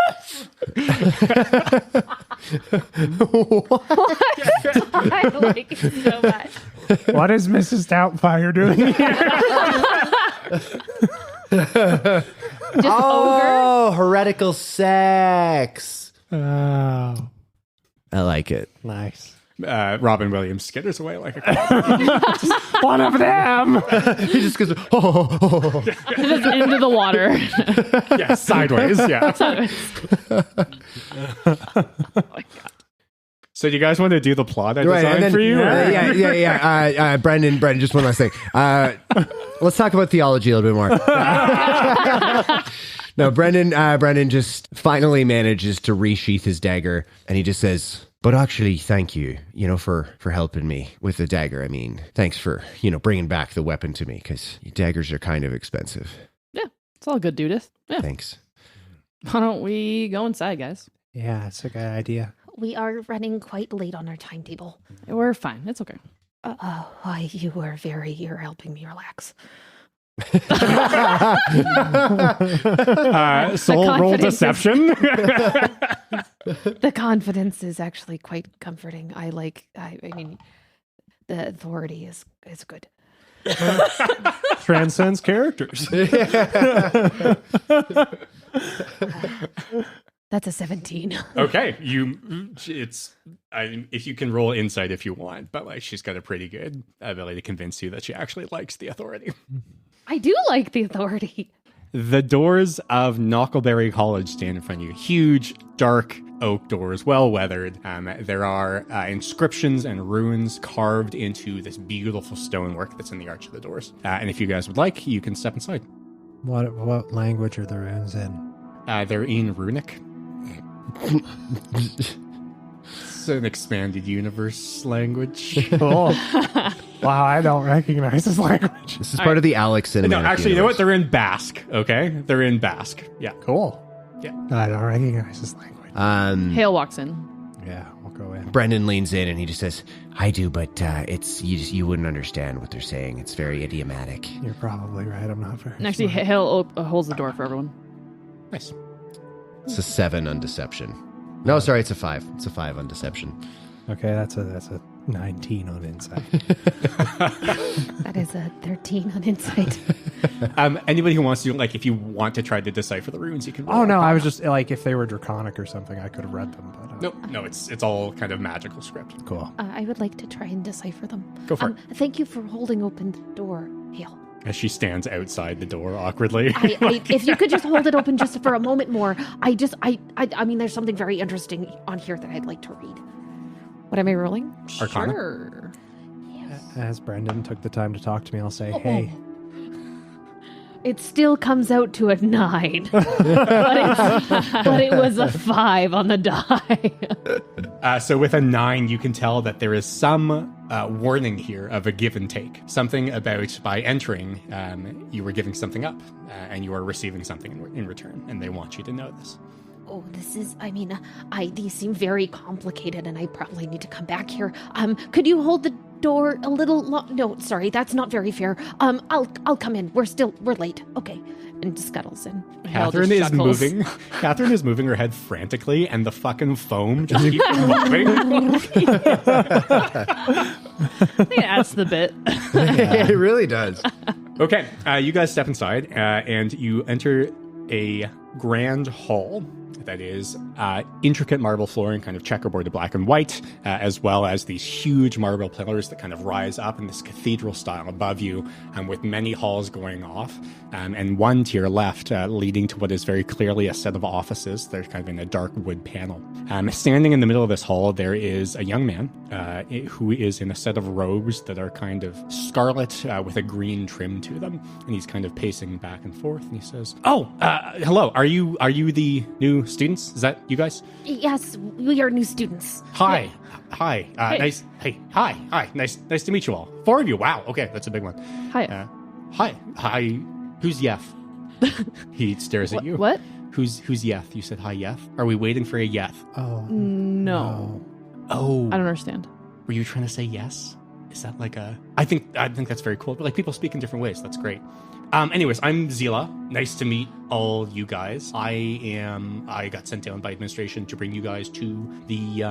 I like it so much. What is Mrs. Doubtfire doing here? Just ogre. Heretical sex. Oh, I like it. nice. Robin Williams skitters away like a cat. One of them. He just goes, oh. Just into the water. Yeah, sideways. Yeah. So do you guys want to do the plot I designed for you? Yeah. Brendan, just one last thing. Let's talk about theology a little bit more. No, Brendan just finally manages to resheath his dagger, and he just says, but actually, thank you, for helping me with the dagger. I mean, thanks for, bringing back the weapon to me, because daggers are kind of expensive. Yeah, it's all good, Judith. Yeah. Thanks. Why don't we go inside, guys? Yeah, it's a good idea. We are running quite late on our timetable. We're fine. It's okay. You're helping me relax. Soul roll deception. The confidence is actually quite comforting. I mean, the authority is good. Transcends characters. That's a 17. Okay, if you can roll insight if you want, but like she's got a pretty good ability to convince you that she actually likes the authority. I do like the authority. The doors of Knockleberry College stand in front of you. Huge, dark oak doors, well weathered. There are inscriptions and runes carved into this beautiful stonework that's in the arch of the doors. And if you guys would like, you can step inside. What language are the runes in? They're in Runic. It's an expanded universe language. Cool. Wow, I don't recognize this language. This is part of the Alex cinematic No, actually, you know what? universe. They're in Basque, okay? They're in Basque. Yeah. Cool. Yeah. I don't recognize this language. Hael walks in. Yeah, we'll go in. Brendan leans in and he just says, I do, but you wouldn't understand what they're saying. It's very idiomatic. You're probably right. I'm not very Actually, smart. Hael holds the door for everyone. Nice. It's a 7 on deception. No, sorry, it's a 5. It's a 5 on deception. Okay, that's a 19 on insight. That is a 13 on insight. Anybody who wants to, like, if you want to try to decipher the runes, you can roll. Oh no, I was just like, if they were draconic or something, I could have read them. But No, it's all kind of magical script. cool. I would like to try and decipher them. Go for it. Thank you for holding open the door, Hael. As she stands outside the door awkwardly. If you could just hold it open just for a moment more, I mean, there's something very interesting on here that I'd like to read. What am I rolling? Arcana. Sure. As Brendan took the time to talk to me, I'll say, hey, It still comes out to a 9. but it was a 5 on the die. So with a 9, you can tell that there is some warning here of a give and take. Something about by entering, you were giving something up, and you are receiving something in return, and they want you to know this. Oh, this is, these seem very complicated and I probably need to come back here. Could you hold the door a little No, sorry, that's not very fair. I'll come in. We're late. Okay. And scuttles in. Catherine is moving. Catherine is moving her head frantically, and the fucking foam just keeps moving. I think it adds to the bit. It really does. Okay, you guys step inside, and you enter a grand hall that is intricate marble flooring, kind of checkerboard to black and white, as well as these huge marble pillars that kind of rise up in this cathedral style above you, with many halls going off, and one to your left leading to what is very clearly a set of offices. They're kind of in a dark wood panel. Standing in the middle of this hall, there is a young man who is in a set of robes that are kind of scarlet with a green trim to them, and he's kind of pacing back and forth, and he says, hello, are you the new students? Is that you guys? Yes, we are new students. Hi. Hi. Nice. Hey. Hi. Nice to meet you all. 4 of you. Wow. Okay, that's a big one. Hi. Hi. Who's Yef? He stares at you. What? Who's Yeth? You said hi, Yeth. Are we waiting for a Yeth? Oh. No. Oh. I don't understand. Were you trying to say yes? Is that like a... I think that's very cool. But like people speak in different ways. That's great. Anyways, I'm Zila. Nice to meet all you guys. I got sent down by administration to bring you guys to the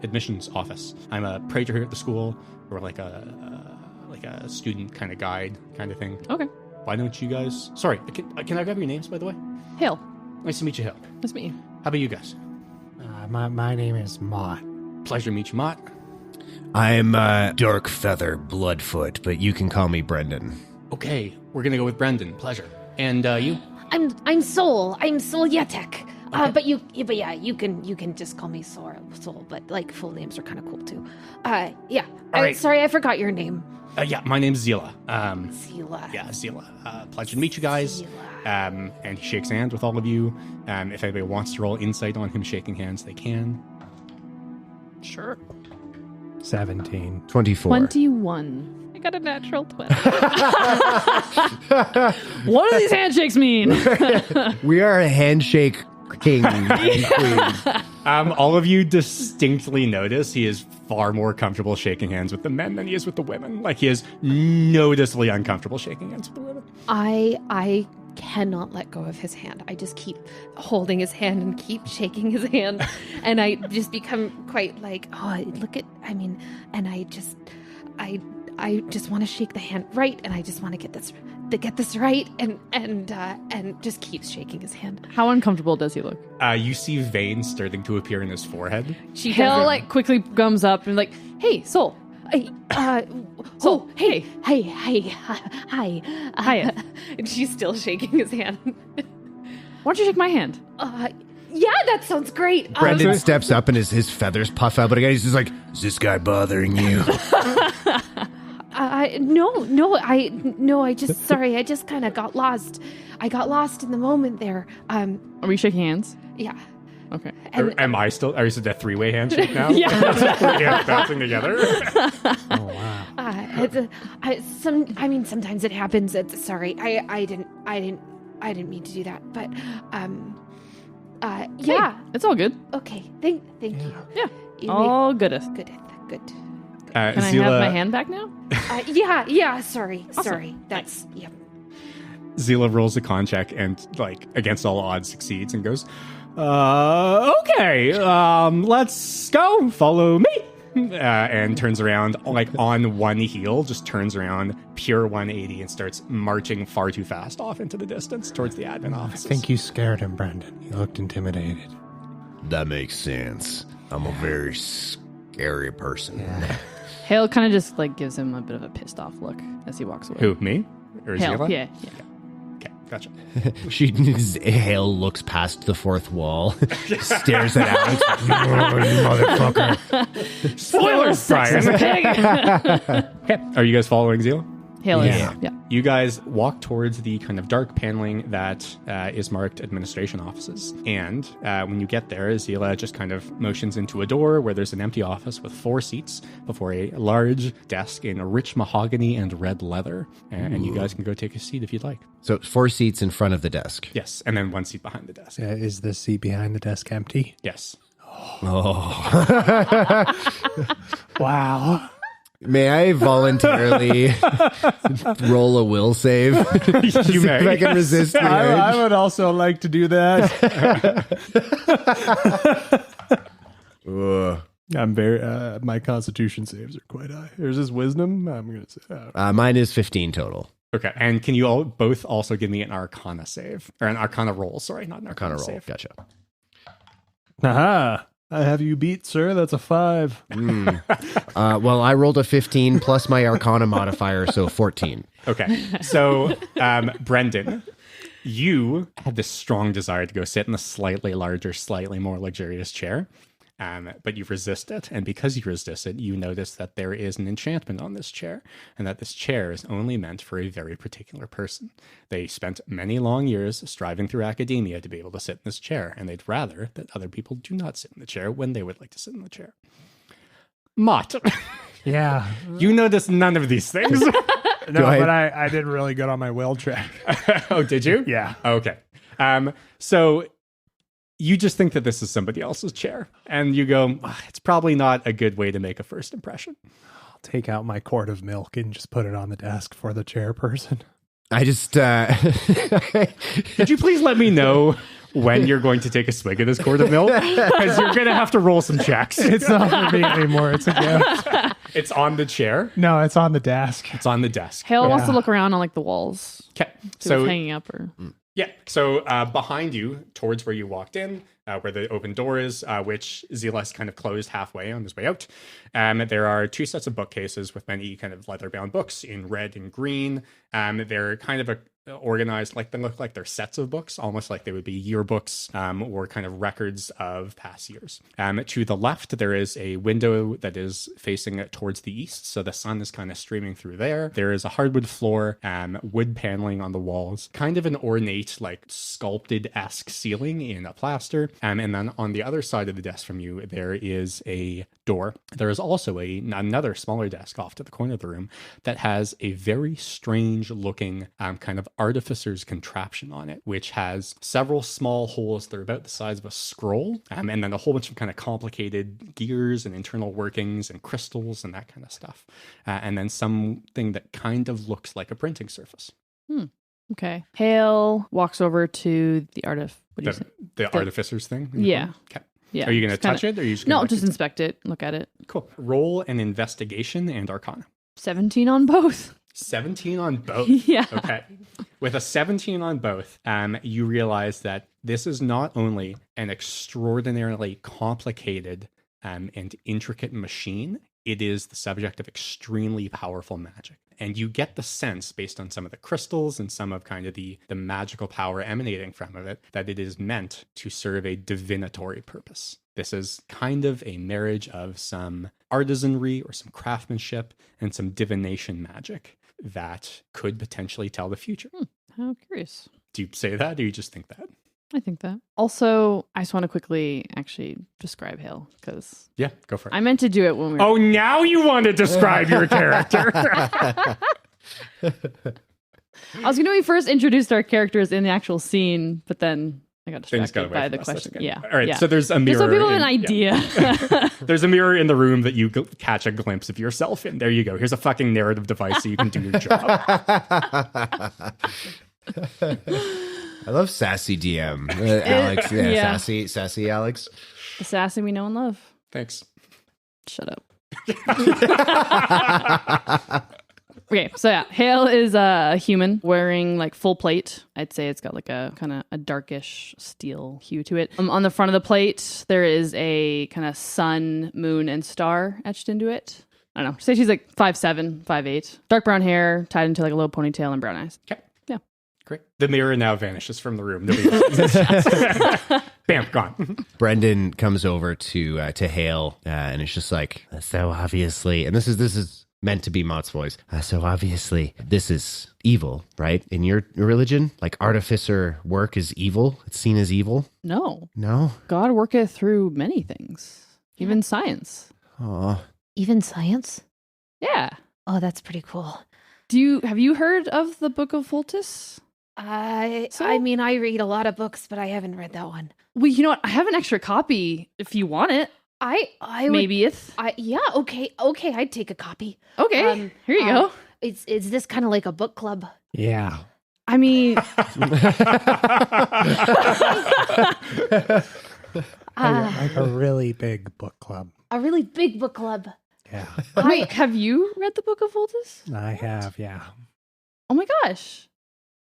admissions office. I'm a praetor here at the school, or like a student kind of guide kind of thing. Okay. Why don't you guys... Sorry, can I grab your names, by the way? Hael. Nice to meet you, Hael. Nice to meet you. How about you guys? My name is Mott. Pleasure to meet you, Mott. I'm Dark Feather Bloodfoot, but you can call me Brendan. Okay, we're gonna go with Brendan. Pleasure. And you? I'm Soul. I'm Soul Yatek. Okay. But you can just call me Soul. But like full names are kind of cool too. Yeah. All right. Sorry, I forgot your name. Yeah, my name's Zila. Zila. Yeah, Zila. Pleasure to meet you guys. Zila. And he shakes hands with all of you. If anybody wants to roll insight on him shaking hands, they can. Sure. 17. 24. 21. I got a natural 20. What do these handshakes mean? We are a handshake king and queen. All of you distinctly notice he is far more comfortable shaking hands with the men than he is with the women. Like, he is noticeably uncomfortable shaking hands with the women. I cannot let go of his hand. I just keep holding his hand and keep shaking his hand. And I just become quite like, and I just want to shake the hand right, and I just want to get this right, and just keeps shaking his hand. How uncomfortable does he look? You see veins starting to appear in his forehead. Hael like quickly gums up and like, hey, Soul. Soul, hey. Hi. And she's still shaking his hand. Why don't you shake my hand? Yeah, that sounds great. Brendan steps up and his feathers puff out, but again, he's just like, is this guy bothering you? I just kind of got lost. I got lost in the moment there. Are we shaking hands? Yeah. Okay. Am I still... Are you a three-way handshake now? Yeah. Yeah, bouncing together. Oh, wow. Sometimes it happens. I didn't mean to do that, but yeah. Hey, it's all good. Okay. Thank you. Yeah. You All goodeth. Good. Can I have my hand back now? Yeah. Sorry. Awesome. Sorry. That's yeah. Zila rolls a con check and, like, against all odds, succeeds and goes, okay, let's go. Follow me. And turns around, like, on one heel, just turns around, pure 180, and starts marching far too fast off into the distance towards the admin offices. I think you scared him, Brendan. You looked intimidated. That makes sense. I'm a very scary person. Yeah. Hael kind of just like gives him a bit of a pissed off look as he walks away. Who, me? Or Hael, Zila? yeah. Okay, gotcha. Hael looks past the fourth wall, stares at Alex. You motherfucker. Spoilers, Brian. Pig. Okay, are you guys following Zila? Hael Yeah. is. Yeah. You guys walk towards the kind of dark paneling that is marked administration offices. And when you get there, Zila just kind of motions into a door where there's an empty office with 4 seats before a large desk in rich mahogany and red leather. And you guys can go take a seat if you'd like. So 4 seats in front of the desk. Yes, and then 1 seat behind the desk. Is the seat behind the desk empty? Yes. Wow. May I voluntarily roll a will save? You See if I can resist the urge. would also like to do that. Ugh. I'm very. My Constitution saves are quite high. There's his wisdom. I'm gonna say. Mine is 15 total. Okay, and can you all both also give me an Arcana save? Or an Arcana roll, sorry, not an Arcana, Arcana roll. save. Gotcha. Aha! I have you beat, sir. That's a 5. Well, I rolled a 15 plus my Arcana modifier, so 14. Okay, so Brendan, you had this strong desire to go sit in a slightly larger, slightly more luxurious chair, but you resist it. And because you resist it, you notice that there is an enchantment on this chair, and that this chair is only meant for a very particular person. They spent many long years striving through academia to be able to sit in this chair, and they'd rather that other people do not sit in the chair when they would like to sit in the chair. Mott, Yeah. you notice none of these things. No, ahead. but I did really good on my will check. Oh, did you? Yeah. Okay. So you just think that this is somebody else's chair, and you go, it's probably not a good way to make a first impression. I'll take out my quart of milk and just put it on the desk for the chairperson. I just... Could you please let me know when you're going to take a swig of this quart of milk? Because you're going to have to roll some checks. It's not for me anymore. It's a gift. It's on the chair. No, it's on the desk. It's on the desk. Hael wants to Yeah. look around on like the walls. Okay. So So it's hanging up or yeah. So behind you, towards where you walked in, where the open door is, which Zelas kind of closed halfway on his way out, there are 2 sets of bookcases with many kind of leather-bound books in red and green. They're kind of organized like they look like they're sets of books, almost like they would be yearbooks or kind of records of past years. To the left, there is a window that is facing towards the east, so the sun is kind of streaming through there. There is a hardwood floor, wood paneling on the walls, kind of an ornate, like sculpted-esque ceiling in a plaster. And then on the other side of the desk from you, there is a door. There is also another smaller desk off to the corner of the room that has a very strange looking kind of artificer's contraption on it, which has several small holes that are about the size of a scroll, and then a whole bunch of kind of complicated gears and internal workings and crystals and that kind of stuff. And then something that kind of looks like a printing surface. okay. Hael walks over to the The artificer's thing? Yeah. Okay. Yeah. Are you going to just touch kinda- it? Or are you just No, gonna just inspect it, look at it. Cool. Roll an investigation and arcana. 17 on both. 17 on both. Yeah. Okay. With a 17 on both, you realize that this is not only an extraordinarily complicated and intricate machine, it is the subject of extremely powerful magic. And you get the sense, based on some of the crystals and some of kind of the magical power emanating from it, that it is meant to serve a divinatory purpose. This is kind of a marriage of some artisanry or some craftsmanship and some divination magic that could potentially tell the future. How curious. Do you say that, or you just think that? I think that. Also, I just want to quickly actually describe Hael because Yeah, go for it. I meant to do it when we were. Oh, now you want to describe your character. I was going to first introduced our characters in the actual scene, but then I got Things got distracted away by from the us. That's question. okay. Yeah. All right, yeah. so there's a mirror. Just so people have an in- yeah. idea. There's a mirror in the room that you catch a glimpse of yourself in. There you go. Here's a fucking narrative device so you can do your job. I love sassy DM. Alex, yeah. sassy Alex. The sassy we know and love. Thanks. Shut up. Okay, so yeah, Hael is a human wearing like full plate. I'd say it's got like a kind of a darkish steel hue to it. On the front of the plate, there is a kind of sun, moon, and star etched into it. I don't know. Say she's like 5'7", 5'8". Dark brown hair, tied into like a low ponytail and brown eyes. Okay. Yeah. Great. The mirror now vanishes from the room. Nobody Bam, gone. Brendan comes over to Hael, and it's just like, so obviously, and this is meant to be Mott's voice. So obviously, this is evil, right? In your religion, like artificer work is evil. It's seen as evil. No. No. God worketh through many things, even science. Oh, Even science? Yeah. Oh, that's pretty cool. Have you heard of the Book of Fultus? I So- mean, I read a lot of books, but I haven't read that one. Well, you know what? I have an extra copy if you want it. I would, Maybe it's yeah, okay, I'd take a copy. okay. Here you go. Is this kind of like a book club? Yeah. I mean, Like a really big book club. A really big book club. Yeah. wait, have you read the Book of Fultus? I have, yeah. Oh my gosh!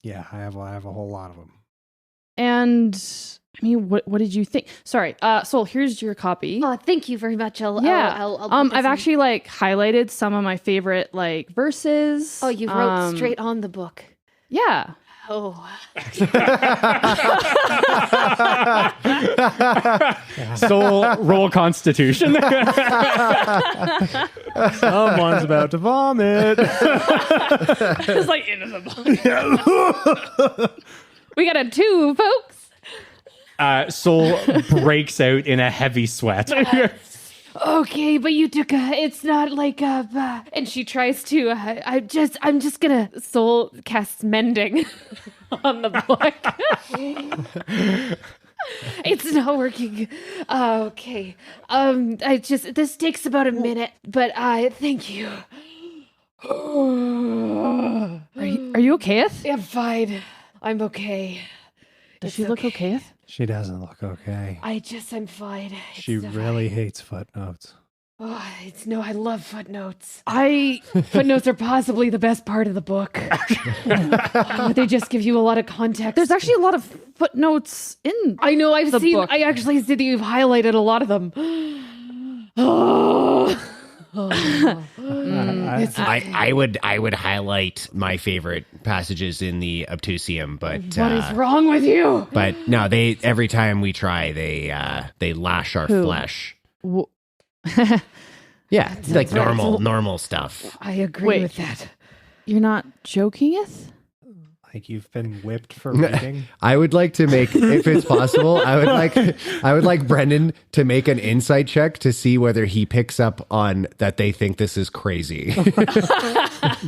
Yeah, I have a whole lot of them. And I mean, what did you think? Sorry, Sol. Here's your copy. Oh, thank you very much. I'll put this I've in. actually like highlighted some of my favorite like verses. Oh, you wrote straight on the book. Yeah. Oh. Soul roll Constitution. Someone's about to vomit. It's like into the book. We got a 2, folks. Soul breaks out in a heavy sweat. Okay, but you took it's not like and she tries to I'm just gonna Soul casts mending on the book. It's not working. Okay. This takes about a minute, but thank you. Are you okay? I'm fine. I'm okay. Does she look okay? She doesn't look okay. I'm fine. She really hates footnotes. Oh, I love footnotes. Footnotes are possibly the best part of the book. They just give you a lot of context. There's actually a lot of footnotes in. I know, the book. I actually see that you've highlighted a lot of them. I would highlight my favorite passages in the Obtusium, but What is wrong with you? but no, they every time we try, they lash our flesh. Yeah, like normal stuff. I agree Wait. with that. You're not joking? Like you've been whipped for reading. I would like to make, if it's possible, I would like Brendan to make an insight check to see whether he picks up on that they think this is crazy.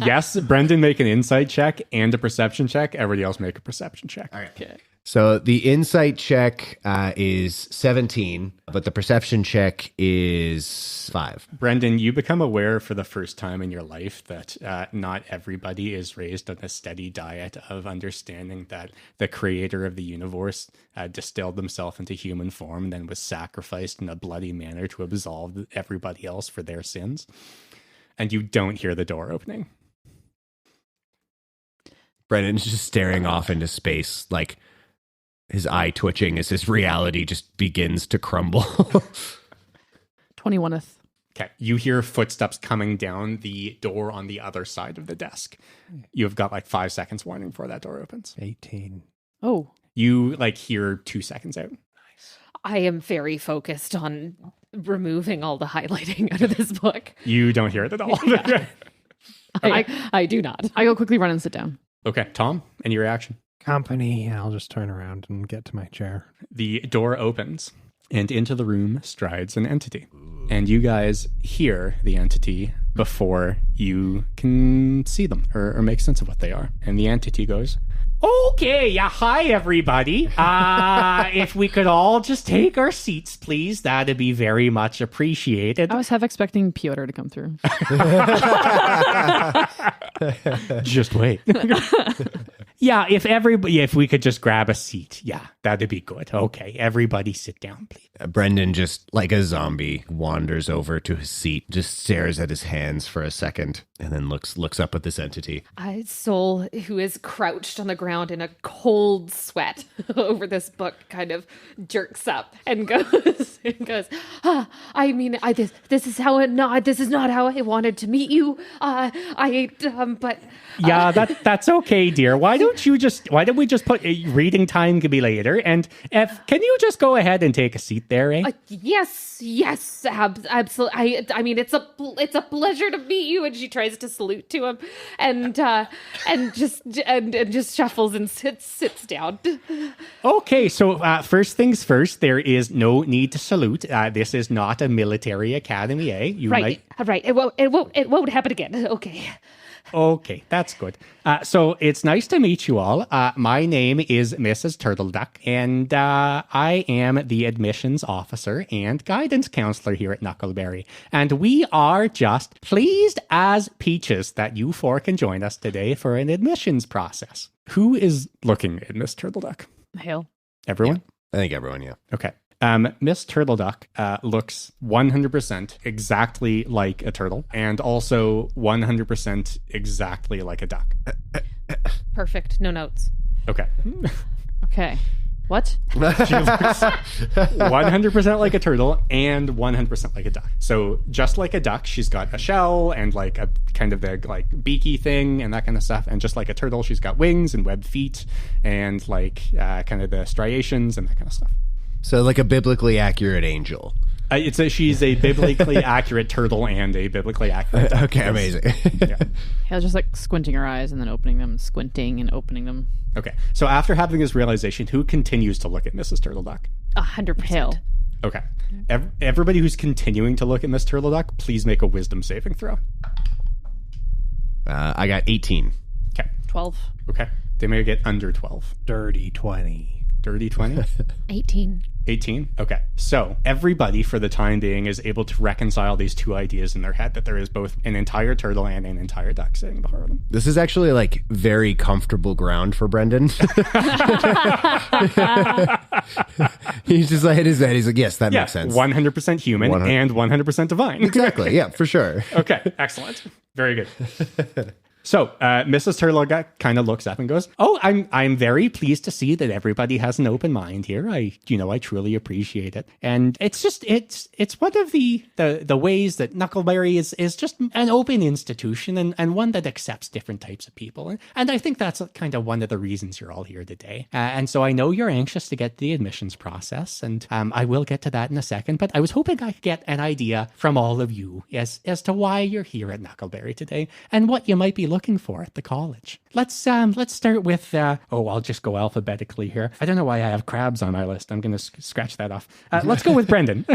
Yes, Brendan make an insight check and a perception check. Everybody else make a perception check. All right. Okay. So the insight check is 17, but the perception check is 5. Brendan, you become aware for the first time in your life that not everybody is raised on a steady diet of understanding that the creator of the universe distilled himself into human form and then was sacrificed in a bloody manner to absolve everybody else for their sins. And you don't hear the door opening. Brendan's just staring off into space, like his eye twitching as his reality just begins to crumble. 21th. Okay, you hear footsteps coming down the door on the other side of the desk. You've got like 5 seconds warning before that door opens. 18. Oh. You like hear 2 seconds out. I am very focused on removing all the highlighting out of this book. You don't hear it at all. I do not. I go quickly run and sit down. Okay, Tom, any reaction? Company. I'll just turn around and get to my chair. The door opens, and into the room strides an entity. And you guys hear the entity before you can see them or make sense of what they are. And the entity goes, "Okay, hi everybody. If we could all just take our seats, please, that'd be very much appreciated." I was half expecting Piotr to come through. Just wait. Yeah, if we could just grab a seat. Yeah, that'd be good. Okay, everybody sit down, please. Brendan, just like a zombie, wanders over to his seat, just stares at his hands for a second, and then looks up at this entity. Soul, who is crouched on the ground in a cold sweat over this book, kind of jerks up and goes, this is not how I wanted to meet you. But Yeah, that's okay, dear. Why why don't we just put reading time could be later? And can you just go ahead and take a seat there, eh? Yes, absolutely. I mean, it's a pleasure to meet you. And she tries to salute to him, and just shuffles and sits down. Okay, so first things first, there is no need to salute. This is not a military academy, eh? Right. It won't happen again. Okay. Okay, that's good. So it's nice to meet you all. My name is Mrs. Turtleduck, and I am the admissions officer and guidance counselor here at Knockleberry. And we are just pleased as peaches that you four can join us today for an admissions process. Who is looking at Miss Turtleduck? Hael. Everyone? I think everyone, yeah. Okay. Miss Turtleduck looks 100% exactly like a turtle and also 100% exactly like a duck. Perfect. No notes. Okay. Okay. What? She looks 100% like a turtle and 100% like a duck. So just like a duck, she's got a shell and like a kind of the like beaky thing and that kind of stuff. And just like a turtle, she's got wings and webbed feet and like kind of the striations and that kind of stuff. So like a biblically accurate angel. She's a biblically accurate turtle and a biblically accurate duck. Okay, amazing. Yeah. Hael's just like squinting her eyes and then opening them, squinting and opening them. Okay. So after having this realization, who continues to look at Mrs. Turtleduck? 100%. Hael. Okay. Everybody who's continuing to look at Miss Turtleduck, please make a wisdom saving throw. I got 18. Okay. 12. Okay. They may get under 12. Dirty 20. Dirty 20? 18. 18? Okay. So everybody, for the time being, is able to reconcile these two ideas in their head, that there is both an entire turtle and an entire duck sitting behind them. This is actually like very comfortable ground for Brendan. He's just like, hit his head. He's like, yes, that makes sense. 100% human 100. and 100% divine. Exactly. Yeah, for sure. Okay. Excellent. Very good. So, Mrs. Turtleduck kind of looks up and goes, "Oh, I'm very pleased to see that everybody has an open mind here. I truly appreciate it. And it's one of the ways that Knockleberry is just an open institution and one that accepts different types of people. And I think that's kind of one of the reasons you're all here today. And so I know you're anxious to get the admissions process, and I will get to that in a second. But I was hoping I could get an idea from all of you as to why you're here at Knockleberry today and what you might be looking for at the college. Let's start with I'll just go alphabetically here. I don't know why I have crabs on my list. I'm going to scratch that off. Let's go with Brendan.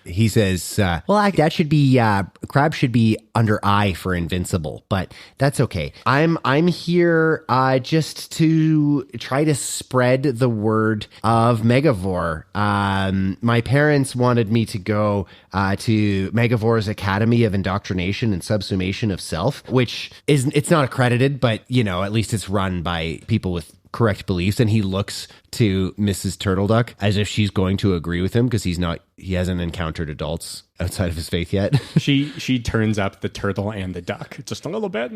He says, that should be, crab should be under I for invincible, but that's okay. I'm here just to try to spread the word of Megavore. My parents wanted me to go to Megavore's Academy of Indoctrination and Subsumation of Self, which it's not accredited, but, at least it's run by people with correct beliefs. And he looks to Mrs. Turtleduck as if she's going to agree with him because he hasn't encountered adults outside of his faith yet. She turns up the turtle and the duck just a little bit.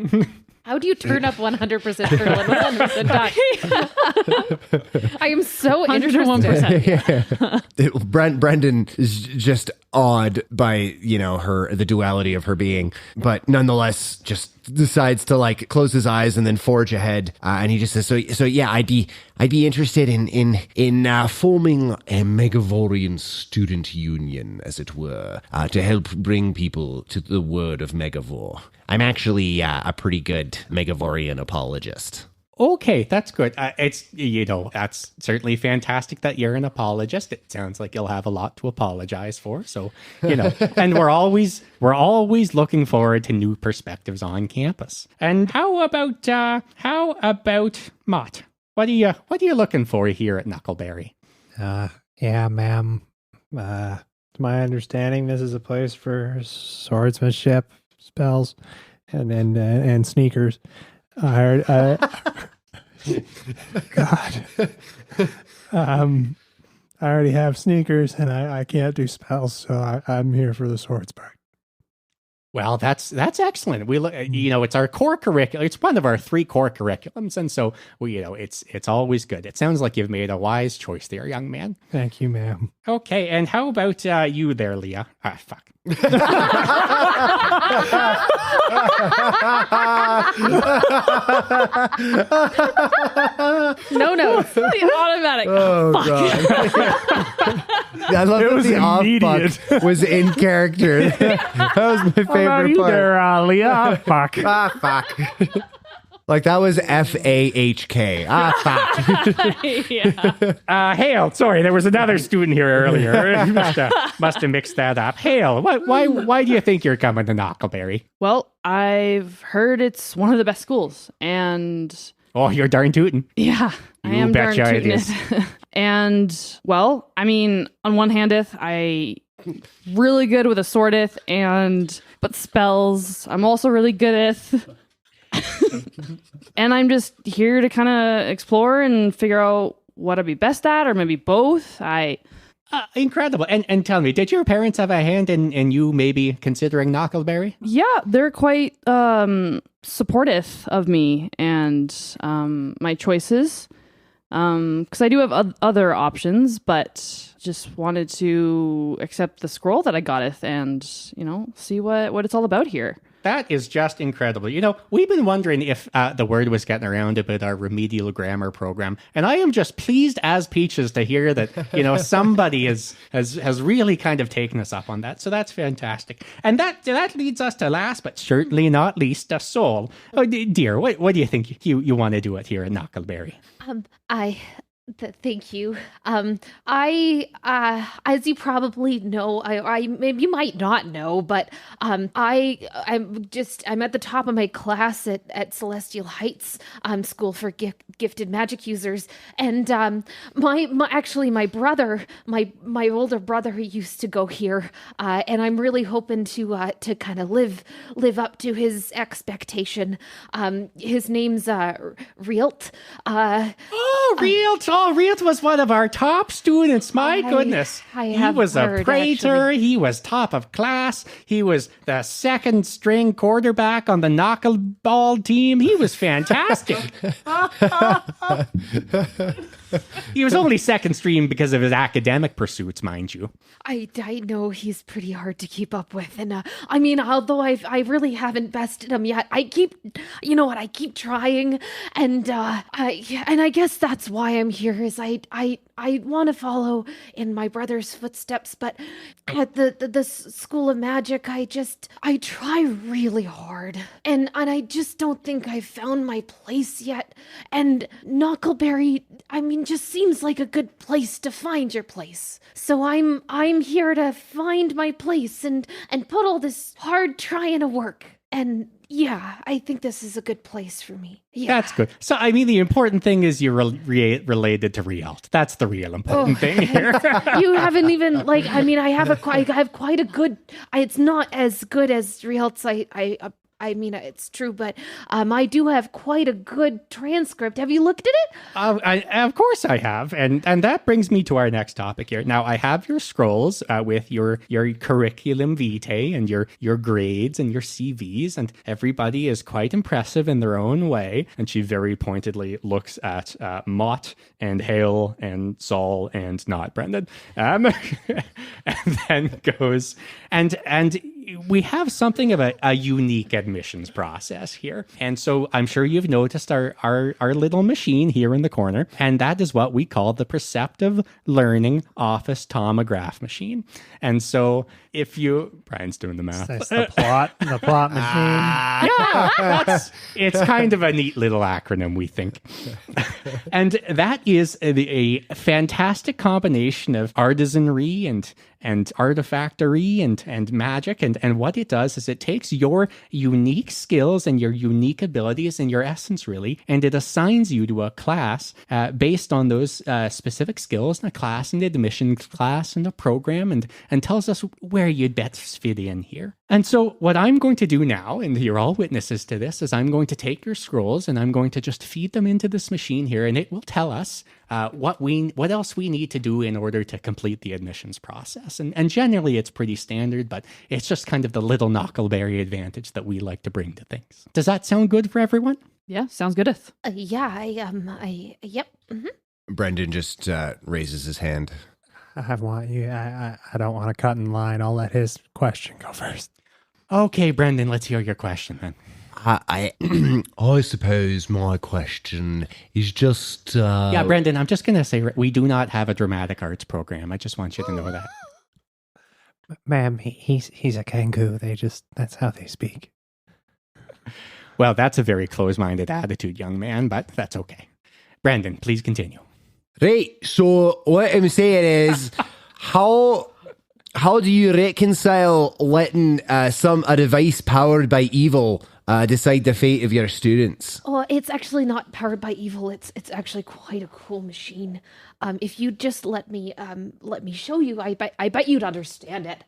How do you turn up 100% turtle and 100% duck? I am so interested. 101%. Brendan is just awed by, the duality of her being, but nonetheless just decides to like close his eyes and then forge ahead. And he just says, so yeah, I'd be interested in forming a Megavorian student union, as it were, to help bring people to the word of Megavore. I'm actually a pretty good Megavorian apologist. Okay, that's good. That's certainly fantastic that you're an apologist. It sounds like you'll have a lot to apologize for. So, and we're always looking forward to new perspectives on campus. And how about Mott? What are you looking for here at Knockleberry? Yeah, ma'am. To my understanding, this is a place for swordsmanship, spells, and sneakers. I heard, God. I already have sneakers and I can't do spells, so I'm here for the swords part. Well, that's excellent. We look, it's our core curriculum. It's one of our 3 core curriculums, and so it's always good. It sounds like you've made a wise choice there, young man. Thank you, ma'am. Okay, and how about you there, Leah? Ah, fuck. No notes. The automatic. Oh, Fuck. God. I love that the off immediate. fuck was in character. That was my favorite part. Leah? Fuck. Ah, fuck. Like that was FAHK. Ah, fuck. Yeah. Hael, sorry, there was another student here earlier. must have mixed that up. Hael, why do you think you're coming to Knockleberry? Well, I've heard it's one of the best schools, and Oh, you're darn tootin'. yeah, I You am darn betcha it tootin' is. it. And well, I mean, on one handeth, I really good with a swordeth, but spells I'm also really good at. And I'm just here to kind of explore and figure out what I'd be best at, or maybe both. Incredible. And tell me, did your parents have a hand in you maybe considering Knockleberry? Yeah, they're quite supportive of me and my choices. Because I do have other options, but just wanted to accept the scroll that I got it and, see what it's all about here. That is just incredible. We've been wondering if the word was getting around about our remedial grammar program, and I am just pleased as peaches to hear that somebody has really kind of taken us up on that. So that's fantastic, and that leads us to last but certainly not least, a soul. Oh, dear, what do you think you want to do it here at Knockleberry? Thank you. As you probably know, maybe you might not know, but I'm at the top of my class at Celestial Heights School for Gifted Magic Users, and my brother, my older brother, who used to go here, and I'm really hoping to kind of live up to his expectation. His name's Reelt. Reelt! Oh, Reelt was one of our top students. My goodness. He was a praetor. Actually. He was top of class. He was the second string quarterback on the knuckleball team. He was fantastic. He was only second string because of his academic pursuits, mind you. I know he's pretty hard to keep up with, and although I really haven't bested him yet, I keep trying, and I guess that's why I'm here. Is I want to follow in my brother's footsteps, but at the School of Magic, I try really hard, and I just don't think I've found my place yet. And Knockleberry, just seems like a good place to find your place. So I'm here to find my place and put all this hard trying to work. And yeah, I think this is a good place for me. Yeah. That's good. So, the important thing is you're related to Rialt. That's the real important thing here. You haven't even, I have quite a good, it's not as good as Rialt's, it's true, but I do have quite a good transcript. Have you looked at it? Of course I have. And that brings me to our next topic here. Now, I have your scrolls with your curriculum vitae and your grades and your CVs, and everybody is quite impressive in their own way. And she very pointedly looks at Mott and Hael and Saul and not Brendan. And then goes, and we have something of a unique admissions process here. And so I'm sure you've noticed our little machine here in the corner, and that is what we call the Perceptive Learning Office Tomograph Machine. And so Brian's doing the math. That's the plot machine. Yeah, it's kind of a neat little acronym, we think. And that is a fantastic combination of artisanry and artifactory and magic. And what it does is it takes your unique skills and your unique abilities and your essence, really, and it assigns you to a class based on those specific skills, and a class and admission class and a program, and tells us where you'd best fit in here. And so what I'm going to do now, and you're all witnesses to this, is I'm going to take your scrolls and I'm going to just feed them into this machine here, and it will tell us what else we need to do in order to complete the admissions process. And generally it's pretty standard, but it's just kind of the little Knockleberry advantage that we like to bring to things. Does that sound good for everyone? Yeah, sounds goodeth. Yep. Mm-hmm. Brendan just raises his hand. I don't want to cut in line. I'll let his question go first. Okay, Brendan, let's hear your question then. I suppose my question is just... Yeah, Brendan, I'm just going to say we do not have a dramatic arts program. I just want you to know that. Ma'am, he's a Kangu. That's how they speak. Well, that's a very close-minded attitude, young man, but that's okay. Brendan, please continue. Right, so what I'm saying is, how do you reconcile letting a device powered by evil decide the fate of your students? Oh, it's actually not powered by evil. It's actually quite a cool machine. If you just let me show you, I bet you'd understand it.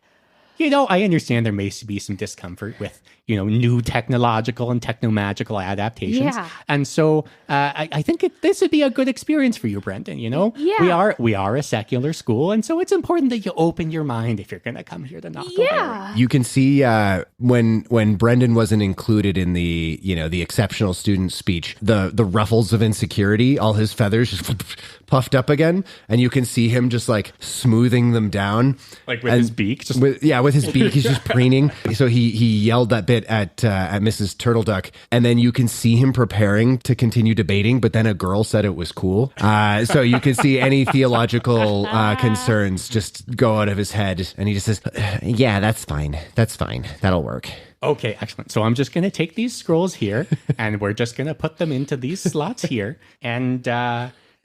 You know, I understand there may be some discomfort with, new technological and technomagical adaptations. Yeah. And so I think this would be a good experience for you, Brendan, Yeah. We are a secular school, and so it's important that you open your mind if you're going to come here to Knockleberry. Yeah. You can see when Brendan wasn't included in the exceptional student speech, the ruffles of insecurity, all his feathers just puffed up again, and you can see him just like smoothing them down, Like with his beak? With his beak, he's just preening. So he yelled that bit at Mrs. Turtleduck, and then you can see him preparing to continue debating, but then a girl said it was cool. So you can see any theological concerns just go out of his head, and he just says, yeah, that's fine. That'll work. Okay, excellent. So I'm just going to take these scrolls here, and we're just going to put them into these slots here, and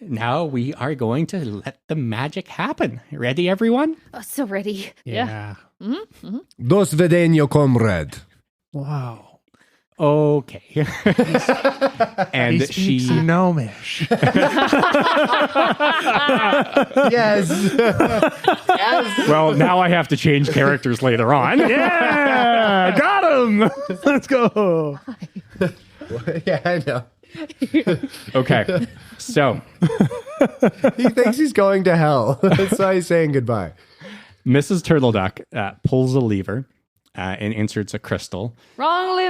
now we are going to let the magic happen. Ready, everyone? Oh, so ready. Yeah. Dos vedenio, comrade. Wow. Okay. And He speaks Gnomish. Yes. Well, now I have to change characters later on. Yeah, got him. Let's go. Yeah, I know. Okay. So, He thinks he's going to hell. That's why he's saying goodbye. Mrs. Turtleduck pulls a lever and inserts a crystal. Wrong lever!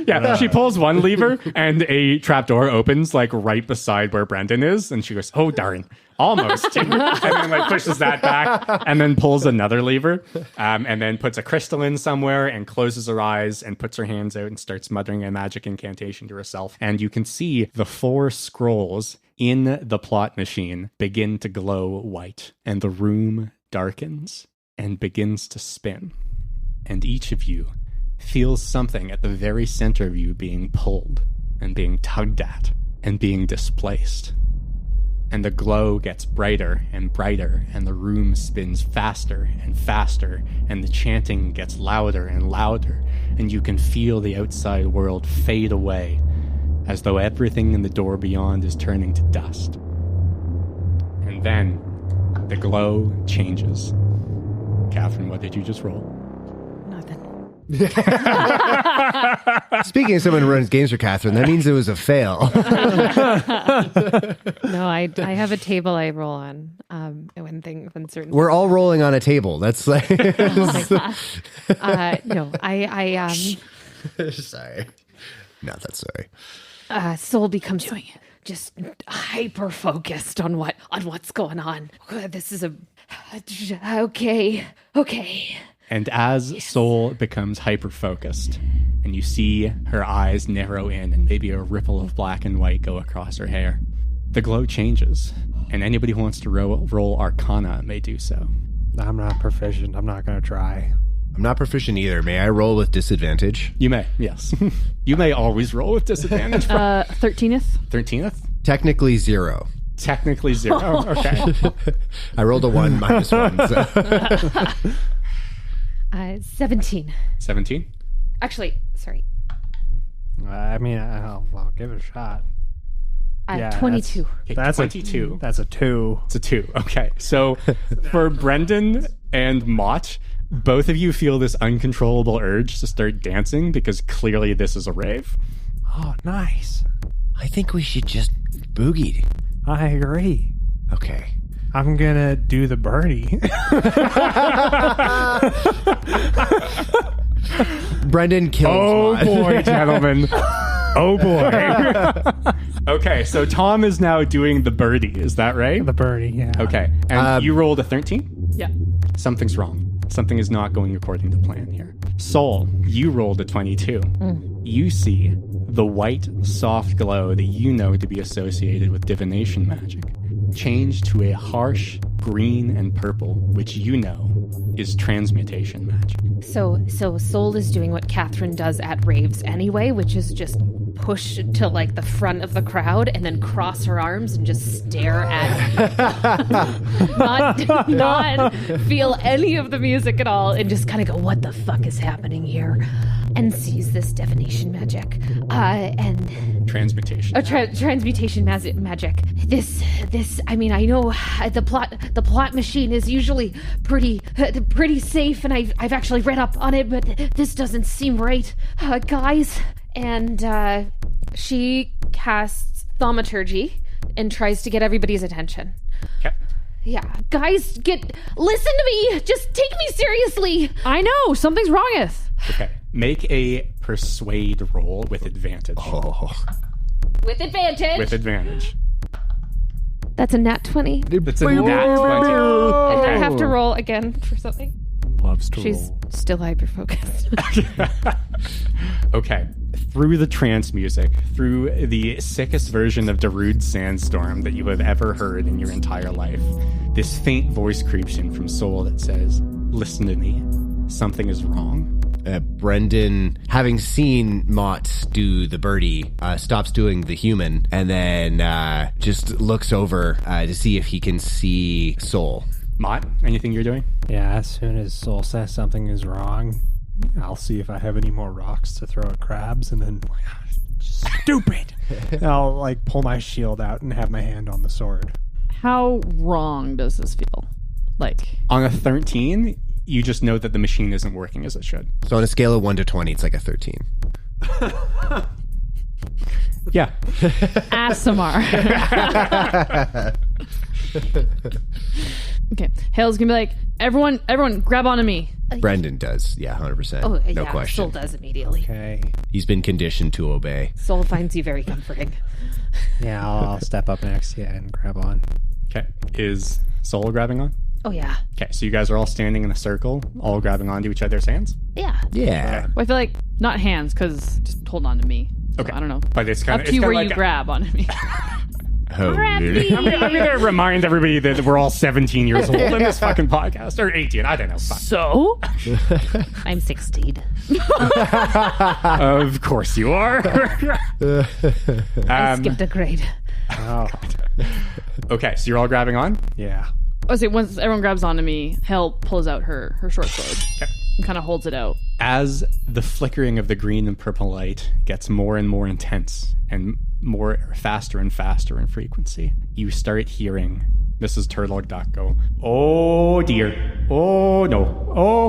Yeah, she pulls one lever and a trapdoor opens like right beside where Brendan is. And she goes, oh, darn, almost. And then like pushes that back and then pulls another lever and then puts a crystal in somewhere and closes her eyes and puts her hands out and starts muttering a magic incantation to herself. And you can see the 4 scrolls in the plot machine begin to glow white, and the room darkens and begins to spin. And each of you feels something at the very center of you being pulled and being tugged at and being displaced. And the glow gets brighter and brighter, and the room spins faster and faster, and the chanting gets louder and louder, and you can feel the outside world fade away as though everything in the door beyond is turning to dust. And then the glow changes. Catherine, what did you just roll? Nothing. Speaking of someone who runs games for Catherine, that means it was a fail. No, I have a table I roll on when certain. We're all rolling on a table. That's like. No, I Sorry. Not that sorry. Soul becomes just hyper focused on what's going on. This is okay. And as Soul becomes hyper-focused, and you see her eyes narrow in and maybe a ripple of black and white go across her hair, the glow changes, and anybody who wants to roll Arcana may do so. I'm not proficient. I'm not going to try. I'm not proficient either. May I roll with disadvantage? You may, yes. You may always roll with disadvantage. 13th. 13th? Technically 0. Technically 0. Okay. I rolled a 1 minus 1. So. 17. 17? Actually, sorry. I mean, I'll give it a shot. 22. Okay, That's 22. That's a 2. It's a 2. Okay. So for Brendan and Mott, both of you feel this uncontrollable urge to start dancing because clearly this is a rave. Oh, nice. I think we should just boogie. I agree. Okay. I'm gonna do the birdie. Brendan kills Mott. boy, gentlemen. Oh boy. Okay, so Tom is now doing the birdie. Is that right? The birdie, yeah. Okay. And you rolled a 13? Yeah. Something's wrong. Something is not going according to plan here. Soul, you rolled a 22. You see the white, soft glow that you know to be associated with divination magic change to a harsh green and purple, which you know is transmutation magic. So Soul is doing what Catherine does at raves anyway, which is just push to like the front of the crowd and then cross her arms and just stare at not feel any of the music at all and just kind of go, what the fuck is happening here? And sees this divination magic and Transmutation. transmutation magic. This. I mean, I know the plot machine is usually pretty safe, and I've actually read up on it, but this doesn't seem right, guys. And she casts thaumaturgy and tries to get everybody's attention. Okay. Yeah, guys, listen to me. Just take me seriously. I know something's wrongeth. Okay. Make a persuade roll with advantage. With advantage. With advantage. That's a nat 20. It's a nat 20. And I have to roll again for something. Loves to She's roll. still hyper-focused. Okay. Through the trance music, through the sickest version of Darude Sandstorm that you have ever heard in your entire life, this faint voice creeps in from Soul that says, listen to me. Something is wrong. Brendan, having seen Mott do the birdie, stops doing the human and then just looks over to see if he can see Soul. Mott, anything you're doing? Yeah, as soon as Soul says something is wrong, I'll see if I have any more rocks to throw at crabs, and then, stupid! And I'll, like, pull my shield out and have my hand on the sword. How wrong does this feel? Like, On a 13, you just know that the machine isn't working as it should. So on a scale of 1 to 20, it's like a 13. Yeah. ASMR. Okay, Hael's gonna be like, everyone, grab onto me. Brendan does, yeah, 100%. Oh, no yeah, question. Soul does immediately. Okay. He's been conditioned to obey. Soul finds you very comforting. Yeah, I'll step up next to you and grab on. Okay. Is Soul grabbing on? Oh, yeah. Okay, so you guys are all standing in a circle, all grabbing onto each other's hands? Yeah. Yeah. Well, I feel like not hands, because just hold on to me. So, Okay. I don't know. But it's kind Up of to you where like you grab onto me. Oh, I'm gonna remind everybody that we're all 17 years old in this fucking podcast. Or 18, I don't know. Fuck. So? I'm 16. Of course you are. I skipped a grade. Oh, Okay, so you're all grabbing on? yeah. Oh, so once everyone grabs onto me, Hael pulls out her short sword Okay. and kind of holds it out. As the flickering of the green and purple light gets more and more intense and more faster and faster in frequency, you start hearing Mrs. Turtle Duck go, oh dear, oh no,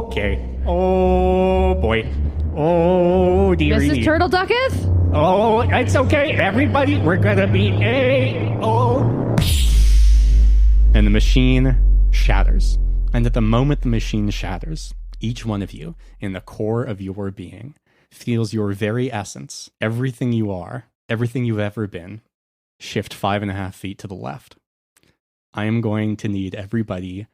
okay, oh boy, oh dear. Mrs. Turtle Ducketh? Oh, it's okay, everybody, we're gonna be And the machine shatters. And at the moment the machine shatters, each one of you, in the core of your being, feels your very essence, everything you are, everything you've ever been, shift 5.5 feet to the left. I am going to need everybody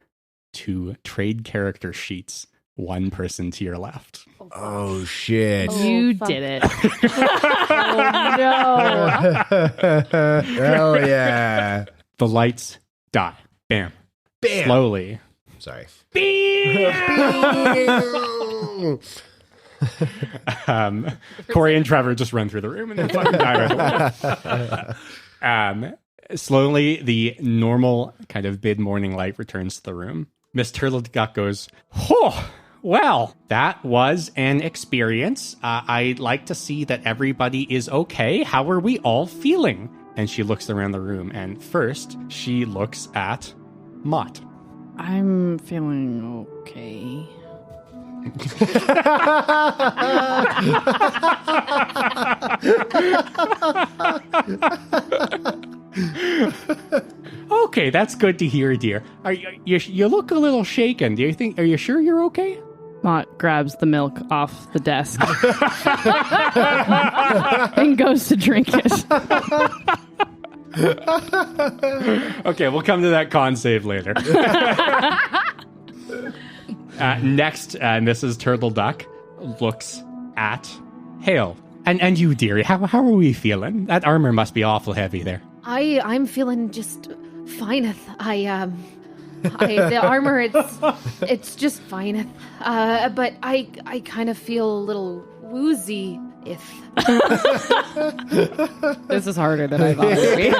to trade character sheets, one person to your left. Oh, shit. You fuck. did it. Oh, no. Oh, yeah. The lights die. Bam. Bam. Slowly. Sorry. Corey and Trevor just run through the room and then fucking die right away. Slowly, the normal kind of mid-morning light returns to the room. Miss Turtle Duck goes, oh, well, that was an experience. I'd like to see that everybody is okay. How are we all feeling? And she looks around the room, and first, she looks at Mott. I'm feeling okay. Okay, that's good to hear, dear. You look a little shaken. Are you sure you're okay? Mott grabs the milk off the desk and goes to drink it. Okay, we'll come to that con save later. Next, Mrs. Turtle Duck looks at Hael. And you, dearie, how are we feeling? That armor must be awful heavy there. I'm feeling just fineth. The armor, it's just fineth. But I kind of feel a little woozy. This is harder than I thought it would be.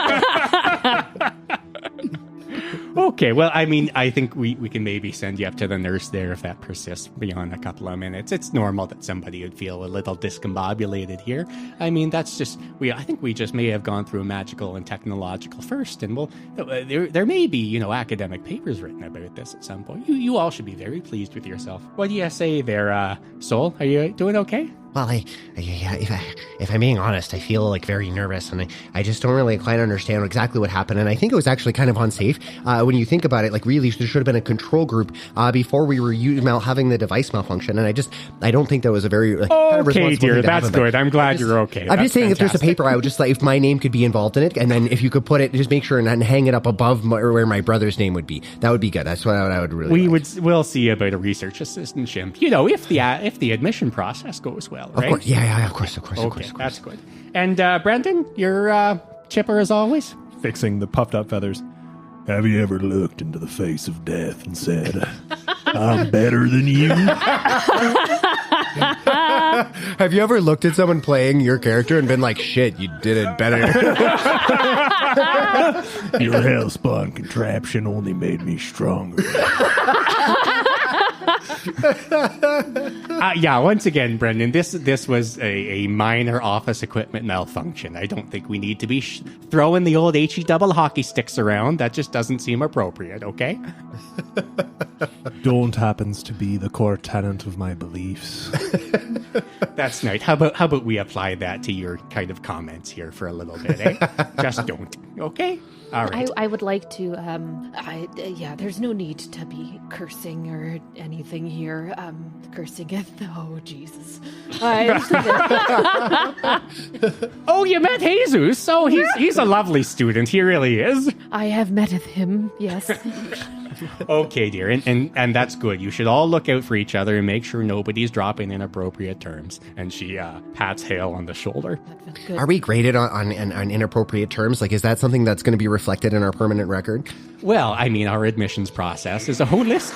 Okay, well, I mean, I think we can maybe send you up to the nurse there if that persists beyond a couple of minutes. It's normal that somebody would feel a little discombobulated here. I mean, that's just, I think we just may have gone through magical and technological first, and there may be, academic papers written about this at some point. You all should be very pleased with yourself. What do you say there, Soul? Are you doing okay? Well, if I'm being honest, I feel like very nervous, and I just don't really quite understand exactly what happened. And I think it was actually kind of unsafe when you think about it. Like, really, there should have been a control group before we were having the device malfunction. And I don't think that was a very kind of responsible dear, thing to that's happen. good. I'm glad you're okay. I'm just saying, fantastic. if there's a paper, I would just if my name could be involved in it, and then if you could put it, just make sure and hang it up above where my brother's name would be. That would be good. That's what I would really. We'll see about a research assistantship. If the admission process goes well, right? Of course, yeah, of course. Okay, that's good. And Brendan, you're chipper as always. Fixing the puffed up feathers. Have you ever looked into the face of death and said, I'm better than you? Have you ever looked at someone playing your character and been like, shit, you did it better? Your hellspawn contraption only made me stronger. Once again, Brendan, this was a minor office equipment malfunction. I don't think we need to be throwing the old HE double hockey sticks around. That just doesn't seem appropriate, okay? Don't happens to be the core tenet of my beliefs. That's nice. How about we apply that to your kind of comments here for a little bit, eh? Just don't, okay? All right. I would like to, there's no need to be cursing or anything here. Cursing it, oh, Jesus. Oh, you met Jesus? Oh, he's a lovely student. He really is. I have met him, yes. Okay, dear, and that's good. You should all look out for each other and make sure nobody's dropping inappropriate terms. And she pats Hael on the shoulder. Good. Are we graded on inappropriate terms? Like, is that something that's going to be reflected in our permanent record? Well, I mean, our admissions process is a whole list.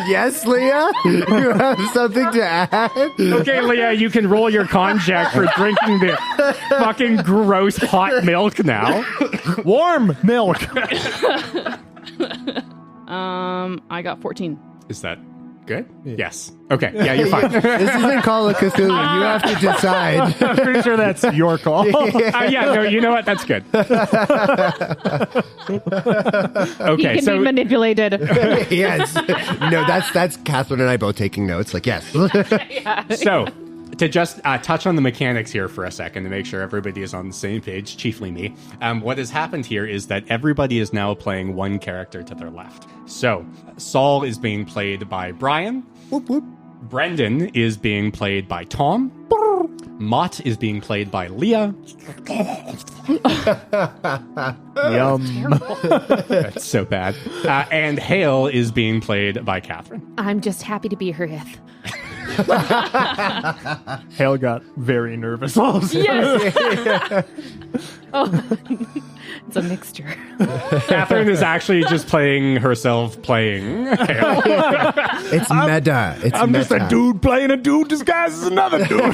Yes, Leah? You have something to add? Okay, Leah, you can roll your con check for drinking the fucking gross hot milk now. Warm milk! I got 14. Is that good? Yeah. Yes. Okay. Yeah, you're fine. This isn't Call of Cthulhu. You have to decide. I'm pretty sure that's your call. No, you know what? That's good. Okay, He can be manipulated. Yes. No, that's Catherine and I both taking notes. Like, yes. So, to just touch on the mechanics here for a second to make sure everybody is on the same page, chiefly me, what has happened here is that everybody is now playing one character to their left. So, Saul is being played by Brian. Whoop, whoop. Brendan is being played by Tom. Mott is being played by Leah. Yum. That's so bad. And Hael is being played by Catherine. I'm just happy to be her with. Hael got very nervous also. Yes. It's a mixture. Catherine is actually just playing herself playing Hael. It's meta. I'm just a dude playing a dude disguised as another dude.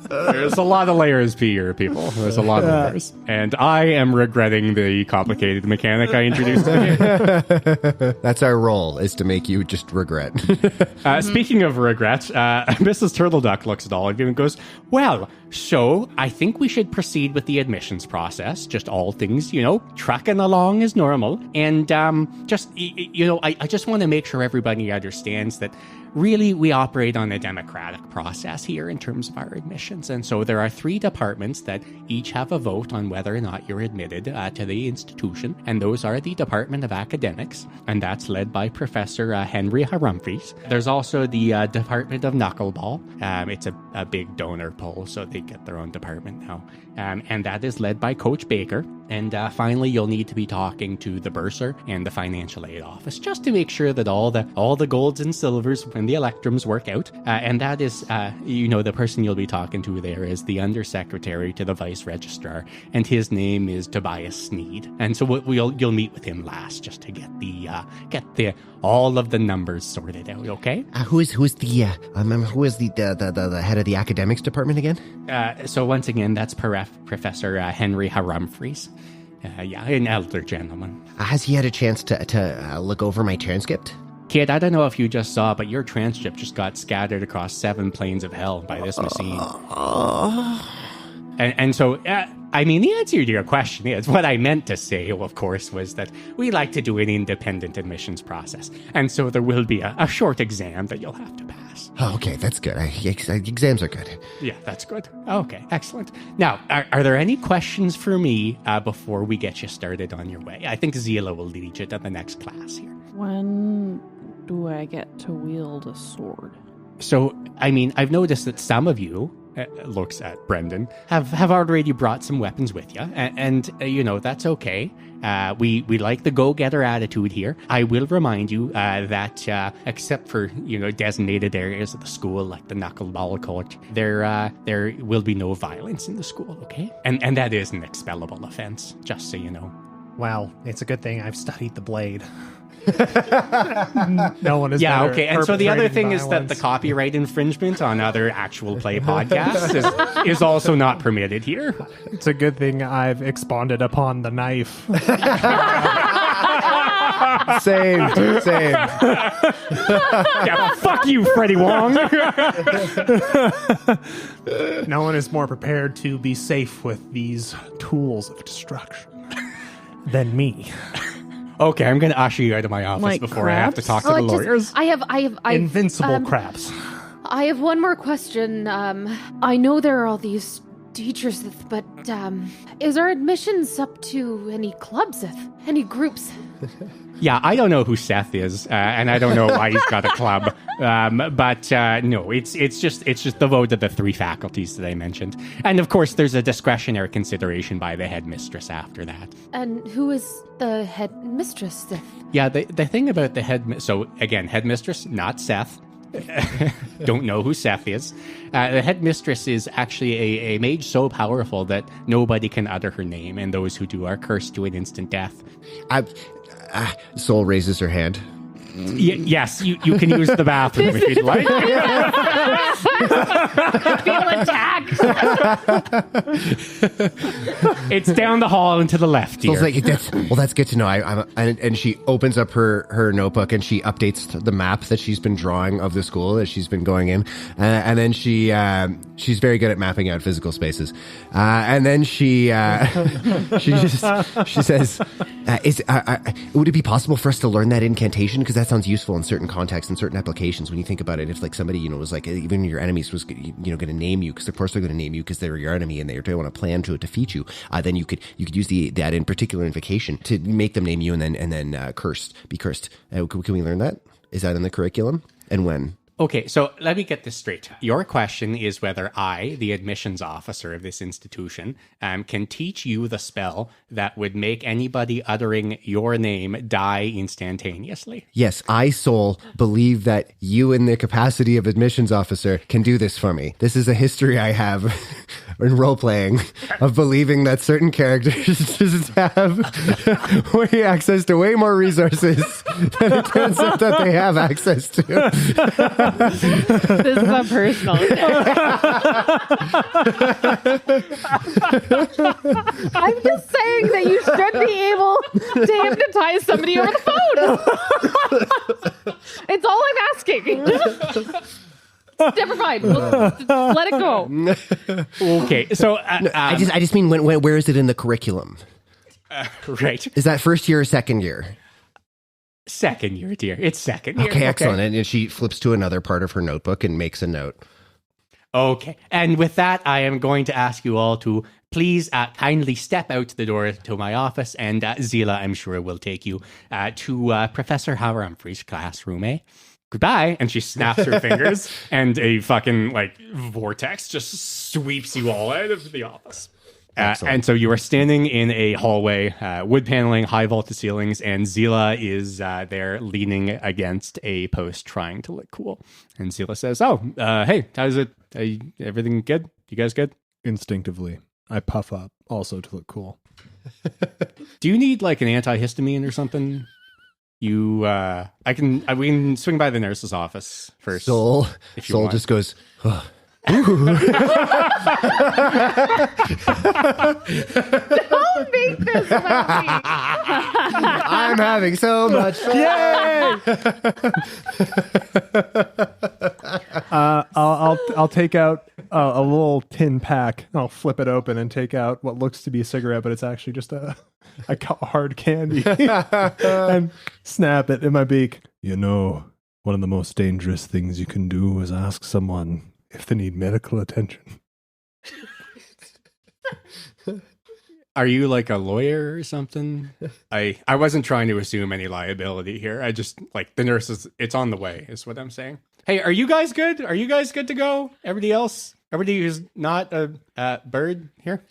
There's a lot of layers here, people. There's a lot of layers. And I am regretting the complicated mechanic I introduced to the game. That's our role, is to make you just regret. Speaking of regrets, Mrs. Turtleduck looks at all of you and goes, well, So I think we should proceed with the admissions process. Just all things, trucking along as normal. And I just want to make sure everybody understands that really we operate on a democratic process here in terms of our admissions. And so there are 3 departments that each have a vote on whether or not you're admitted to the institution. And those are the Department of Academics, and that's led by Professor Henry Humphreys. There's also the Department of Knuckleball. It's a big donor poll, so they get their own department now. And that is led by Coach Baker. And finally, you'll need to be talking to the bursar and the financial aid office just to make sure that all the golds and silvers and the electrums work out. And that is, the person you'll be talking to there is the undersecretary to the vice registrar, and his name is Tobias Sneed. And so you'll meet with him last just to get all of the numbers sorted out. Okay. Who is the head of the academics department again? So once again, that's Professor Henry Humphreys. An elder gentleman. Has he had a chance to look over my transcript? Kid, I don't know if you just saw, but your transcript just got scattered across 7 planes of hell by this machine. And so, the answer to your question is, what I meant to say, of course, was that we like to do an independent admissions process. And so there will be a short exam that you'll have to pass. Oh, okay, that's good. Exams are good. Yeah, that's good. Okay, excellent. Now, are there any questions for me before we get you started on your way? I think Zila will lead you to the next class here. When do I get to wield a sword? So, I've noticed that some of you, looks at Brendan, have already brought some weapons with you, and that's okay. We like the go-getter attitude here. I will remind you that except for designated areas of the school like the knuckleball court, there will be no violence in the school. Okay, and that is an expellable offense, just so you know. Well, it's a good thing I've studied the blade. No one is. Yeah, okay. And so the other thing is that the copyright infringement on other actual play podcasts is also not permitted here. It's a good thing I've expounded upon the knife. Same. Yeah, fuck you, Freddie Wong. No one is more prepared to be safe with these tools of destruction than me. Okay, I'm going to usher you out of my office Like before crabs? I have to talk to the lawyers. I have Invincible crabs. I have one more question. I know there are all these teachers, but is our admissions up to any clubs, any groups? Yeah, I don't know who Seth is, and I don't know why he's got a club. But no, it's just the vote of the 3 faculties that I mentioned, and of course there's a discretionary consideration by the headmistress after that. And who is the headmistress? Yeah, the thing about the headmistress, not Seth. Don't know who Seth is. The headmistress is actually a mage so powerful that nobody can utter her name, and those who do are cursed to an instant death. Soul raises her hand. Yes, you can use the bathroom if you'd like. Feel attacked. It's down the hall and to the left here. Soul's like, that's good to know. And she opens up her notebook and she updates the map that she's been drawing of the school that she's been going in. And then she's very good at mapping out physical spaces. And then she says, would it be possible for us to learn that incantation? Because that sounds useful in certain contexts and certain applications. When you think about it, if like somebody, was like, even your enemies was, going to name you, because of course they're going to name you because they're your enemy and they want to plan to defeat you. Then you could use that in particular invocation to make them name you and then be cursed. Can we learn that? Is that in the curriculum? And when? Okay, so let me get this straight. Your question is whether I, the admissions officer of this institution, can teach you the spell that would make anybody uttering your name die instantaneously. Yes, I, Soul, believe that you in the capacity of admissions officer can do this for me. This is a history I have in role-playing of believing that certain characters just have way access to way more resources than it turns out that they have access to. This is a personal attack. I'm just saying that you should be able to hypnotize somebody over the phone. It's all I'm asking. Never mind. Let it go. Okay, so I just mean where is it in the curriculum? right, Is that first year or second year? second year, dear. It's second year. Okay, excellent. And she flips to another part of her notebook and makes a note. Okay, and with that, I am going to ask you all to please kindly step out the door to my office, and Zila, I'm sure, will take you to Professor Humphrey's classroom, eh? Goodbye. And she snaps her fingers, and a fucking, like, vortex just sweeps you all out of the office. And so you are standing in a hallway, wood paneling, high vaulted ceilings, and Zila is there leaning against a post trying to look cool. And Zila says, hey, how's it? Everything good? You guys good? Instinctively, I puff up also to look cool. Do you need like an antihistamine or something? We can swing by the nurse's office first. Soul want. just goes, oh. Don't make this about me. I'm having so much fun. Yay! I'll take out a little tin pack. I'll flip it open and take out what looks to be a cigarette, but it's actually just a hard candy, and snap it in my beak. You know, one of the most dangerous things you can do is ask someone if they need medical attention. Are you like a lawyer or something? I wasn't trying to assume any liability here. I just, like, the nurse it's on the way is what I'm saying. Hey, are you guys good? Are you guys good to go? Everybody else? Everybody who's not a bird here?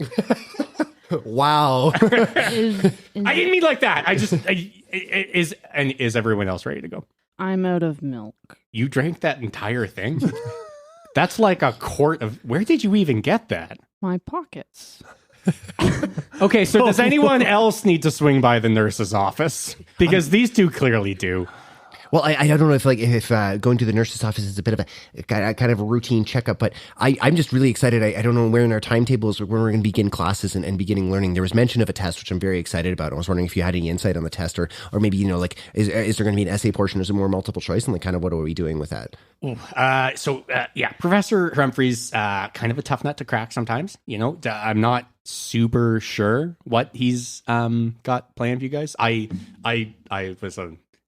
Wow. I didn't mean like that. Is everyone else ready to go? I'm out of milk. You drank that entire thing? That's like a quart of... Where did you even get that? My pockets. Okay, so does anyone else need to swing by the nurse's office? Because these two clearly do. Well, I don't know if going to the nurse's office is a bit of a kind of a routine checkup, but I'm just really excited. I don't know where in our timetables when we're going to begin classes and beginning learning. There was mention of a test, which I'm very excited about. I was wondering if you had any insight on the test, or maybe, you know, like, is there going to be an essay portion? Is it more multiple choice? And like, kind of what are we doing with that? Yeah, Professor Humphrey's kind of a tough nut to crack sometimes. You know, I'm not super sure what he's got planned for you guys.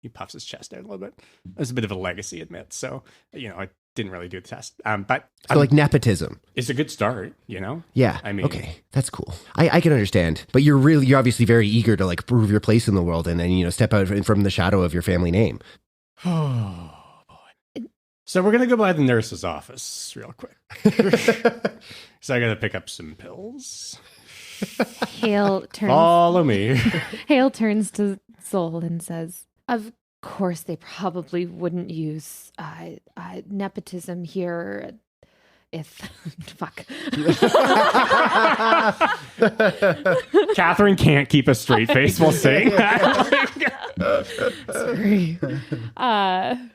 He puffs his chest out a little bit. There's a bit of a legacy, admit. So, you know, I didn't really do the test. But So like nepotism. It's a good start, you know? Yeah. I mean, okay, that's cool. I can understand. But you're obviously very eager to like prove your place in the world and then, you know, step out from the shadow of your family name. Oh, boy. So we're going to go by the nurse's office real quick. So I got to pick up some pills. Hael turns. Follow me. Hael turns to Soul and says, "Of course, they probably wouldn't use nepotism here. If fuck." Catherine can't keep a straight face while saying that. Sorry. I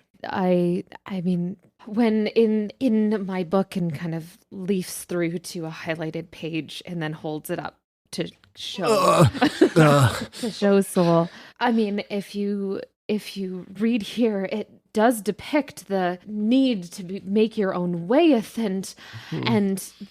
mean, when in my book and kind of leafs through to a highlighted page and then holds it up to show to show Soul. I mean, if you read here, it does depict the need to make your own wayeth and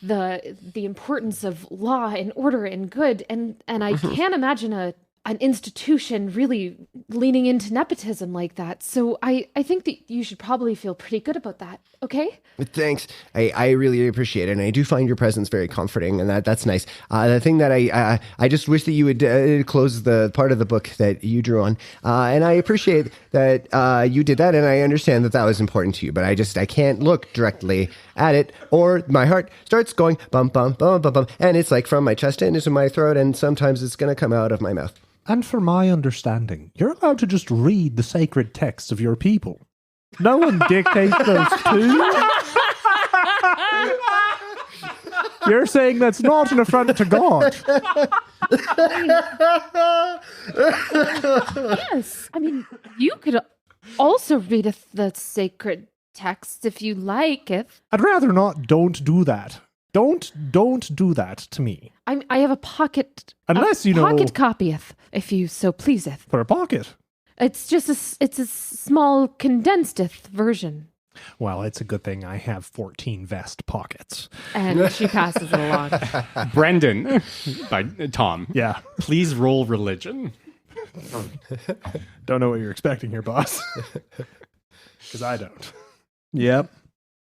the importance of law and order and good and I can't imagine an institution really leaning into nepotism like that. So I think that you should probably feel pretty good about that. Okay? Thanks. I really appreciate it. And I do find your presence very comforting, and that's nice. The thing that I just wish that you would close the part of the book that you drew on. And I appreciate that you did that, and I understand that was important to you, but I can't look directly at it, or my heart starts going bum, bum, bum, bum, bum, and it's like from my chest into my throat, and sometimes it's going to come out of my mouth. And for my understanding, you're allowed to just read the sacred texts of your people. No one dictates those to you. You're saying that's not an affront to God. Yes. I mean, you could also read the sacred texts if you like. I'd rather not. Don't do that. Don't do that to me. I have a pocket. Unless you know. Pocket copyeth, if you so pleaseth. For a pocket. It's just it's a small condensed version. Well, it's a good thing I have 14 vest pockets. And she passes it along. Brendan, by Tom. Yeah. Please roll religion. Don't know what you're expecting here, boss. Because I don't. Yep.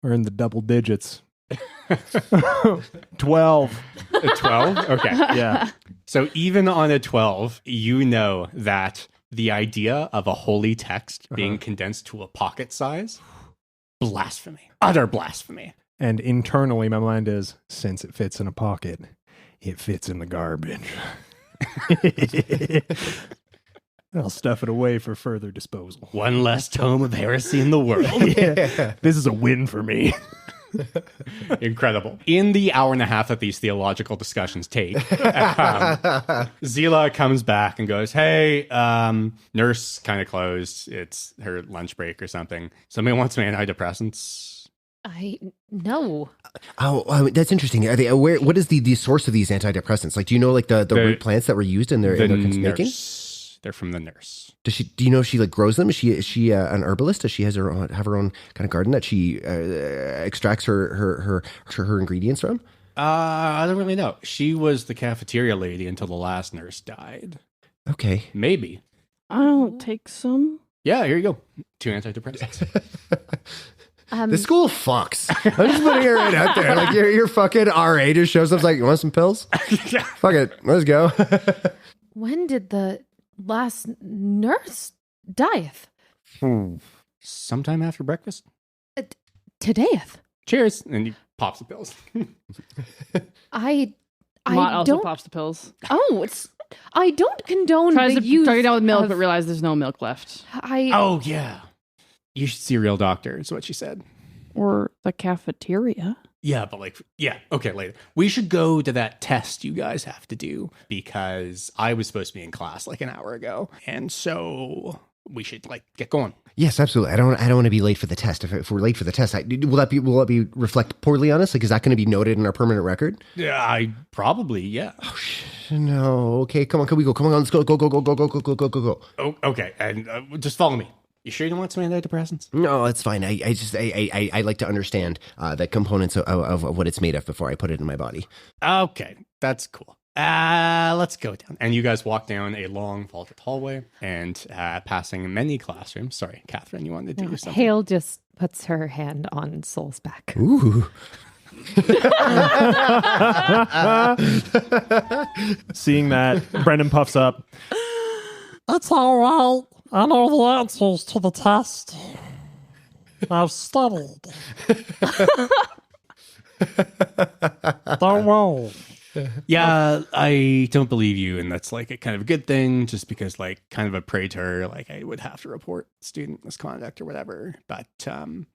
We're in the double digits. 12. A 12? Okay. Yeah. So even on a 12, you know that the idea of a holy text being condensed to a pocket size, blasphemy. Utter blasphemy. And internally, my mind is, since it fits in a pocket, it fits in the garbage. I'll stuff it away for further disposal. One less tome of heresy in the world. Yeah. This is a win for me. Incredible. In the hour and a half that these theological discussions take, Zila comes back and goes, hey, nurse kind of closed. It's her lunch break or something. Somebody wants some antidepressants. No. Oh, that's interesting. Are they aware? What is the source of these antidepressants? Like, do you know like the root plants that were used in their making? They're from the nurse. Does she? Do you know if she like grows them? Is she an herbalist? Does she have her own kind of garden that she extracts her ingredients from? I don't really know. She was the cafeteria lady until the last nurse died. Okay, Maybe. I'll take some. Yeah, here you go. 2 antidepressants. the school fucks. I'm just putting it right out there. Like your fucking RA just shows up like, you want some pills? Fuck it, let's go. When did the last nurse dieth? Sometime after breakfast. Todayeth. Cheers. And he pops the pills. I Mott also don't. pops the pills. Oh, I don't condone Tries the to use drug it down with milk, of- but realizes there's no milk left. Oh, yeah. You should see a real doctor, is what she said. Or the cafeteria. Yeah, but okay, later. We should go to that test you guys have to do because I was supposed to be in class like an hour ago. And so we should get going. Yes, absolutely. I don't want to be late for the test. If we're late for the test, will that be reflect poorly on us? Like, is that going to be noted in our permanent record? Yeah, I probably, yeah. Oh shit, no. Okay, come on, can we go? Come on, let's go. Go. Oh, okay, and just follow me. You sure you don't want some antidepressants? No, it's fine. I like to understand the components of what it's made of before I put it in my body. Okay, that's cool. Let's go down. And you guys walk down a long vaulted hallway and passing many classrooms. Sorry, Catherine, you wanted to do something? Hael just puts her hand on Soul's back. Ooh. Seeing that, Brendan puffs up. That's all right. I know the answers to the test. I've studied. Don't worry. Yeah, I don't believe you, and that's a kind of a good thing, just because kind of a praetor, I would have to report student misconduct or whatever. But I'm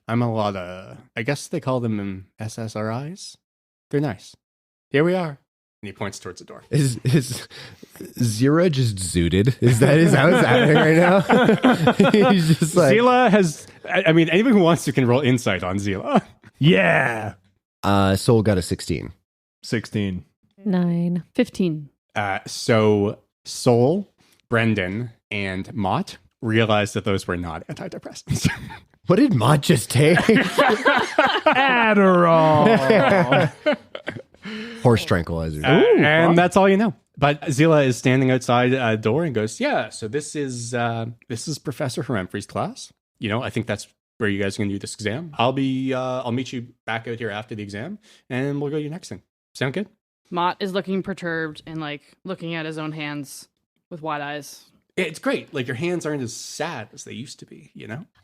a lot of, I guess they call them SSRIs. They're nice. Here we are. And he points towards the door. Is Zira just zooted? Is that what's happening right now? He's just like Zila has, I mean, anyone who wants to can roll insight on Zila. Yeah. Soul got a 16. 16. 9. 15. So Soul, Brendan, and Mott realized that those were not antidepressants. What did Mott just take? Adderall. Horse tranquilizer. And that's all you know. But Zila is standing outside a door and goes, yeah, so this is Professor Humphrey's class. I think that's where you guys are going to do this exam. I'll meet you back out here after the exam, and we'll go to your next thing. Sound good? Mott is looking perturbed and looking at his own hands with wide eyes. It's great. Your hands aren't as sad as they used to be,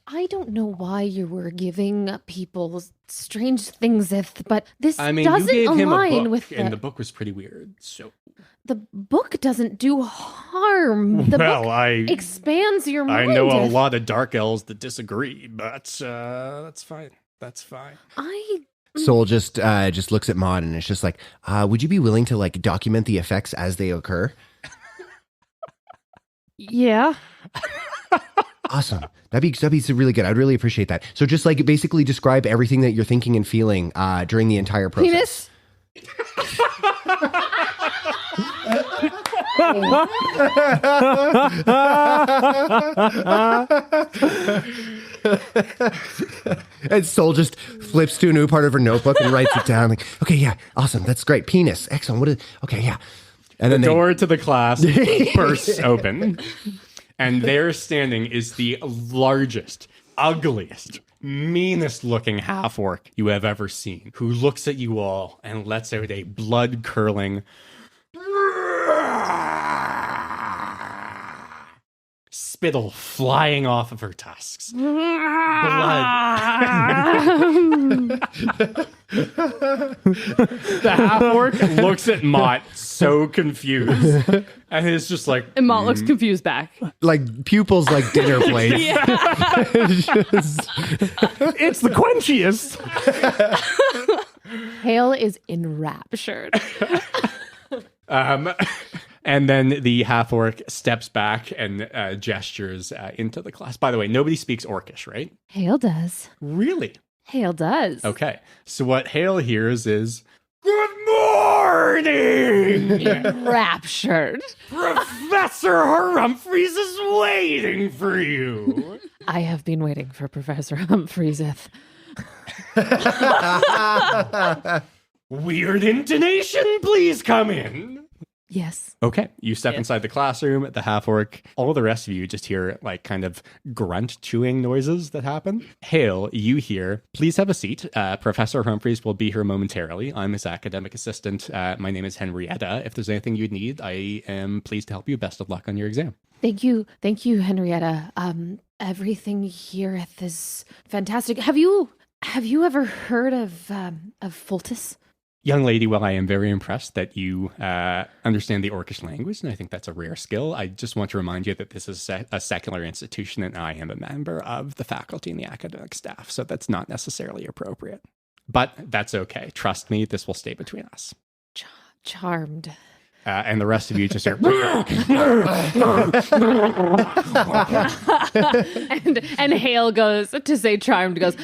I don't know why you were giving people strange things, but this I mean, doesn't you gave him a align book, with and the book was pretty weird, so... The book doesn't do harm. The book expands your mind. I know a lot of dark elves that disagree, but that's fine. That's fine. Soul just looks at Maud and it's just like, would you be willing to document the effects as they occur? Yeah. Awesome. That'd be really good. I'd really appreciate that. So just basically describe everything that you're thinking and feeling during the entire process. Penis. And Soul just flips to a new part of her notebook and writes it down. Like, okay, yeah, awesome, that's great. Penis, excellent. What is? Okay, yeah. And then The door to the class bursts open, and there standing is the largest, ugliest, meanest looking half orc you have ever seen, who looks at you all and lets out a blood curdling spittle flying off of her tusks. Blood. The half orc looks at Mott so confused and is just like, And Mott looks confused back. like pupils like dinner plates. It's the quenchiest. Hael is enraptured. and then the half orc steps back and gestures into the class. By the way, nobody speaks Orcish, right? Hael does. Really? Hael does. Okay. So what Hael hears is, "Good morning! Enraptured. Professor Humphreys is waiting for you." I have been waiting for Professor Humphreyseth. Weird intonation, please come in. Yes. Okay, you step inside the classroom, the half-orc, all the rest of you just hear like kind of grunt chewing noises that happen. Hael, you hear, "Please have a seat. Professor Humphreys will be here momentarily. I'm his academic assistant. My name is Henrietta. If there's anything you'd need, I am pleased to help you. Best of luck on your exam." Thank you, Henrietta. Everything here is fantastic. Have you ever heard of Fultus? Young lady, well, I am very impressed that you understand the Orcish language, and I think that's a rare skill. I just want to remind you that this is a secular institution, and I am a member of the faculty and the academic staff, so that's not necessarily appropriate. But that's okay. Trust me, this will stay between us. Charmed. And the rest of you just hear... and Hael goes, to say charmed, goes...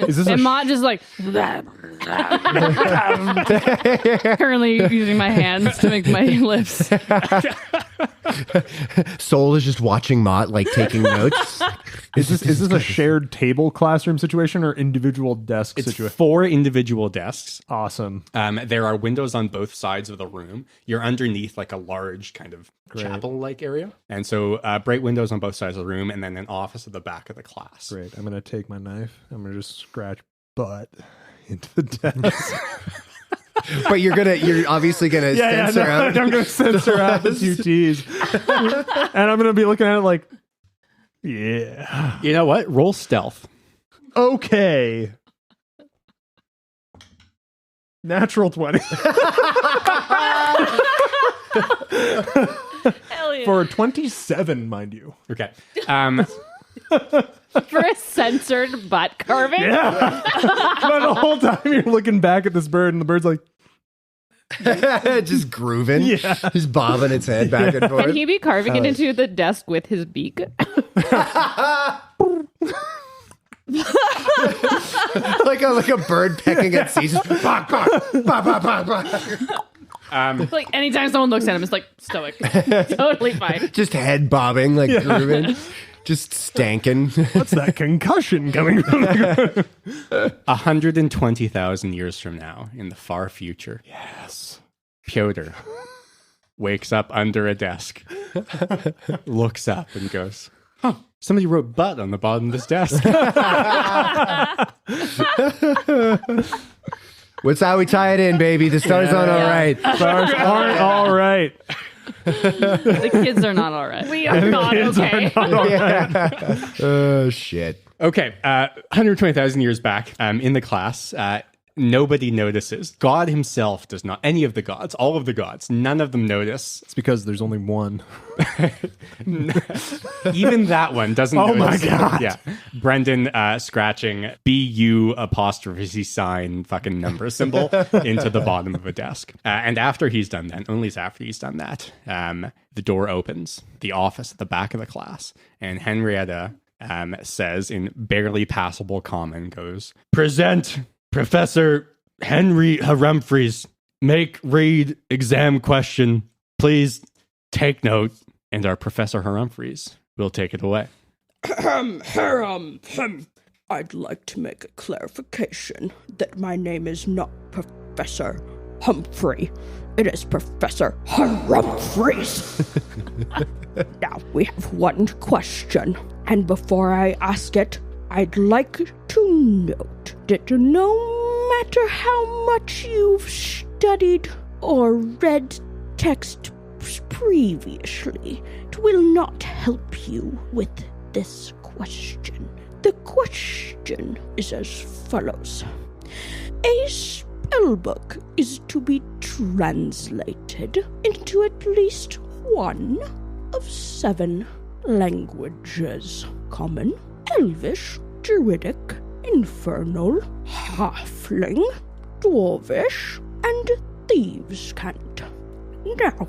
Is this And Mott just like... currently using my hands to make my lips. Soul is just watching Mott, like taking notes. Is this a shared table classroom situation or individual desk It's situation? 4 individual desks. Awesome. There are windows on both sides of the room. You're underneath like a large kind of chapel-like area. And so bright windows on both sides of the room, and then an office at the back of the class. Great. I'm going to take my knife. I'm going to just scratch butt into the desk. But you're obviously gonna censor out. I'm going to censor out the 2 T's. And I'm going to be looking at it like, yeah. You know what? Roll stealth. Okay. Natural 20. Hell yeah. For 27, mind you. Okay. For a censored butt carving? Yeah. But the whole time you're looking back at this bird, and the bird's like, Just grooving. Yeah. Just bobbing its head back and forth. Can he be carving it into the desk with his beak? like a bird pecking at seasons. Like anytime someone looks at him, it's like stoic. Totally fine. Just head bobbing, like grooving. Just stanking. what's that concussion coming from? 120,000 years from now, in the far future, Yes. Piotr wakes up under a desk, looks up and goes, "Huh, somebody wrote butt on the bottom of this desk." What's how we tie it in, baby? The stars aren't all right. Stars aren't all right. The kids are not all right. We are not okay. Oh, shit. Okay, 120,000 years back, in the class, nobody notices. God himself does not. Any of the gods, all of the gods, none of them notice. It's because there's only one. Even that one doesn't Oh notice. my God. Yeah. Brendan scratching BU' sign fucking number symbol into the bottom of a desk. And after he's done that, only after he's done that, the door opens, the office at the back of the class, and Henrietta says in barely passable common, goes, "Present Professor Henry Humphreys, make, read, exam question. Please take note. And our Professor Humphreys will take it away. I'd like to make a clarification that my name is not Professor Humphrey. It is Professor Humphreys. Now, we have one question, and before I ask it, I'd like to note that no matter how much you've studied or read text previously, it will not help you with this question. The question is as follows. A spellbook is to be translated into at least one of 7 languages: Common, Elvish, Druidic, Infernal, Halfling, Dwarvish, and Thieves' Cant. Now,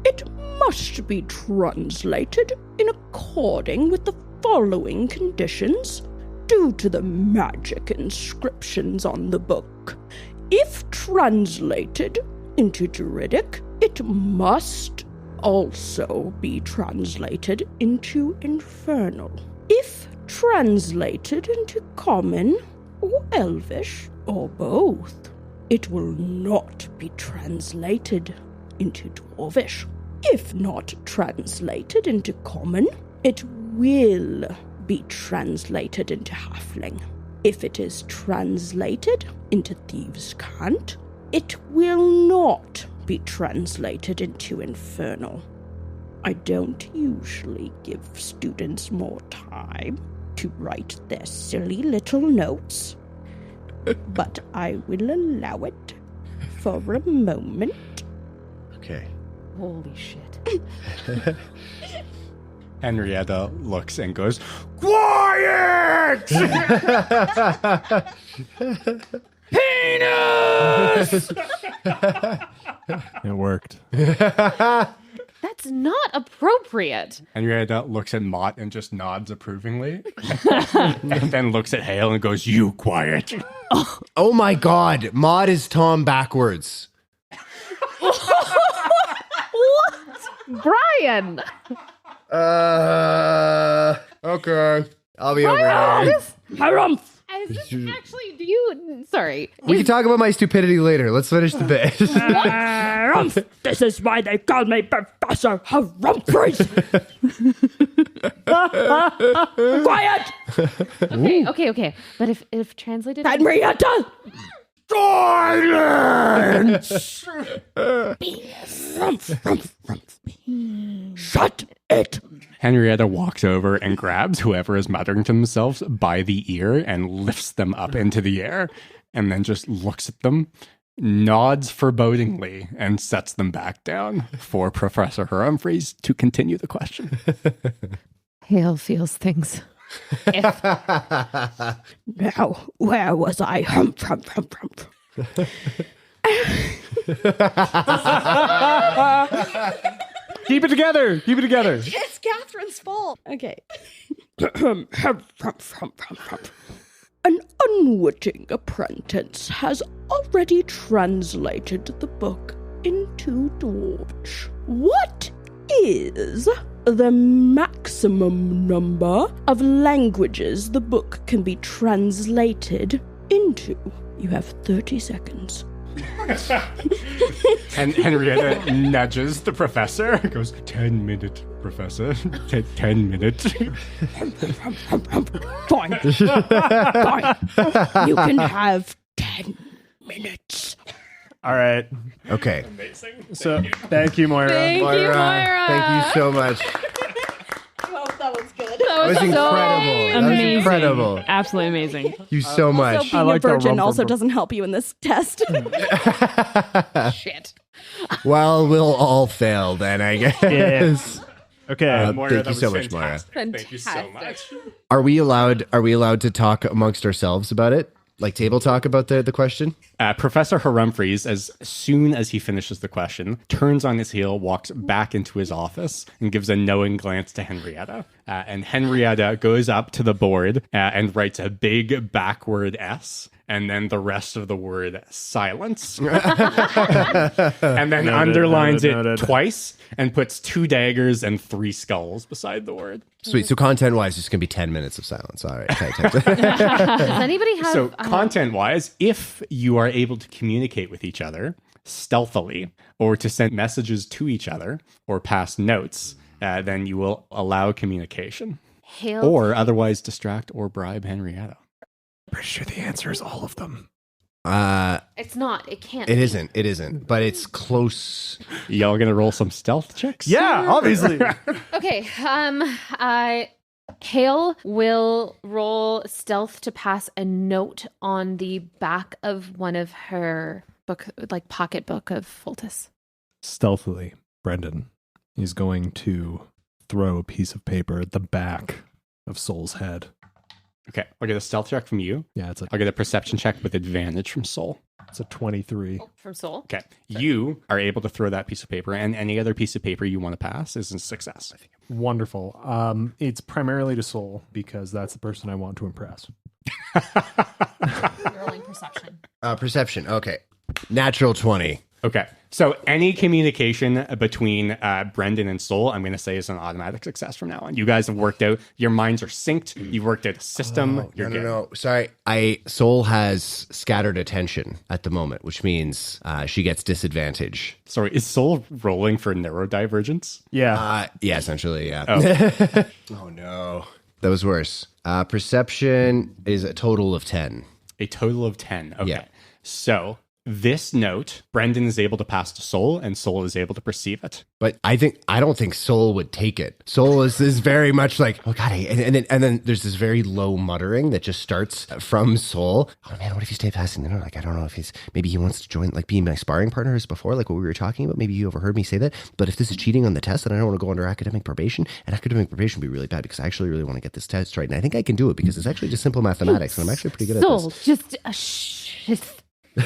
it must be translated in according with the following conditions due to the magic inscriptions on the book. If translated into Druidic, it must also be translated into Infernal. If translated into Common or Elvish, or both, it will not be translated into Dwarvish. If not translated into Common, it will be translated into Halfling. If it is translated into Thieves' Cant, it will not be translated into Infernal. I don't usually give students more time to write their silly little notes, but I will allow it for a moment. Okay. Holy shit. Henrietta looks and goes, "Quiet!" Penis! It worked. That's not appropriate. Henrietta looks at Mott and just nods approvingly. And then looks at Hael and goes, "You quiet." Oh my God. Maud is Tom backwards. Brian! Okay. I'll be over here. Actually, do you... Sorry. We can talk about my stupidity later. Let's finish the bit. This is why they call me Professor Humphreys. Quiet! Okay. But if translated... Henrietta! Silence! Shut it! Henrietta walks over and grabs whoever is muttering to themselves by the ear and lifts them up into the air, and then just looks at them, nods forebodingly, and sets them back down for Professor Humphreys to continue the question. Hael feels things. Now, where was I? Hump. Keep it together. It's Catherine's fault. Okay. An unwitting apprentice has already translated the book into Dwarvish. What is the maximum number of languages the book can be translated into? You have 30 seconds. And Henrietta nudges the professor and goes, 10 minute, professor. 10 minutes. Fine. You can have 10 minutes. All right. Okay. So thank you, Moira. Thank you, Moira. Thank you so much. That was good. That was That was incredible. That was Amazing. incredible. Absolutely amazing. Thank you so much. Being like a that virgin rumble also rumble. doesn't help you in this test. Shit. Well, we'll all fail then, I guess. Okay. Moira, thank that you so was much, Moira. fantastic. Thank you so much. Are we allowed to talk amongst ourselves about it? Like table talk about the question? Professor Humphreys, as soon as he finishes the question, turns on his heel, walks back into his office, and gives a knowing glance to Henrietta. And Henrietta goes up to the board and writes a big backward S and then the rest of the word silence. And then underlines it twice and puts 2 daggers and 3 skulls beside the word. Sweet. So content-wise, it's going to be 10 minutes of silence. All right. Does anybody have... So content-wise, if you are able to communicate with each other stealthily or to send messages to each other or pass notes, then you will allow communication. Hael Or otherwise distract or bribe Henrietta. Pretty sure the answer is all of them. It's not. It can't. It be. isn't. It isn't. But it's close. Y'all gonna roll some stealth checks? Yeah, obviously. Okay. Hael will roll stealth to pass a note on the back of one of her pocketbook of Fultus. Stealthily, Brendan is going to throw a piece of paper at the back of Soul's head. Okay, I'll get a stealth check from you. Yeah, I'll get a perception check with advantage from Soul. it's a 23. From Soul. Okay, you are able to throw that piece of paper, and any other piece of paper you want to pass is a success. I think. Wonderful. It's primarily to Soul because that's the person I want to impress. Rolling perception. Perception. Okay. Natural 20. Okay, so any communication between Brendan and Soul, I'm going to say is an automatic success from now on. You guys have worked out, your minds are synced, you've worked out a system, you're good. No. Sorry. Soul has scattered attention at the moment, which means she gets disadvantage. Sorry, is Soul rolling for neurodivergence? Yeah. Yeah, essentially, yeah. Oh. Oh, no. That was worse. Perception is a total of 10. A total of 10. Okay, Yeah. So this note, Brendan is able to pass to Soul, and Soul is able to perceive it. But I don't think Soul would take it. Soul is very much like, oh God, and then there's this very low muttering that just starts from Soul. Oh man, what if you stay passing the note? Like, I don't know if maybe he wants to join, like be my sparring partner as before, like what we were talking about. Maybe you overheard me say that. But if this is cheating on the test, then I don't want to go under academic probation. And academic probation would be really bad because I actually really want to get this test right. And I think I can do it because it's actually just simple mathematics, and I'm actually pretty good at Soul, this. just And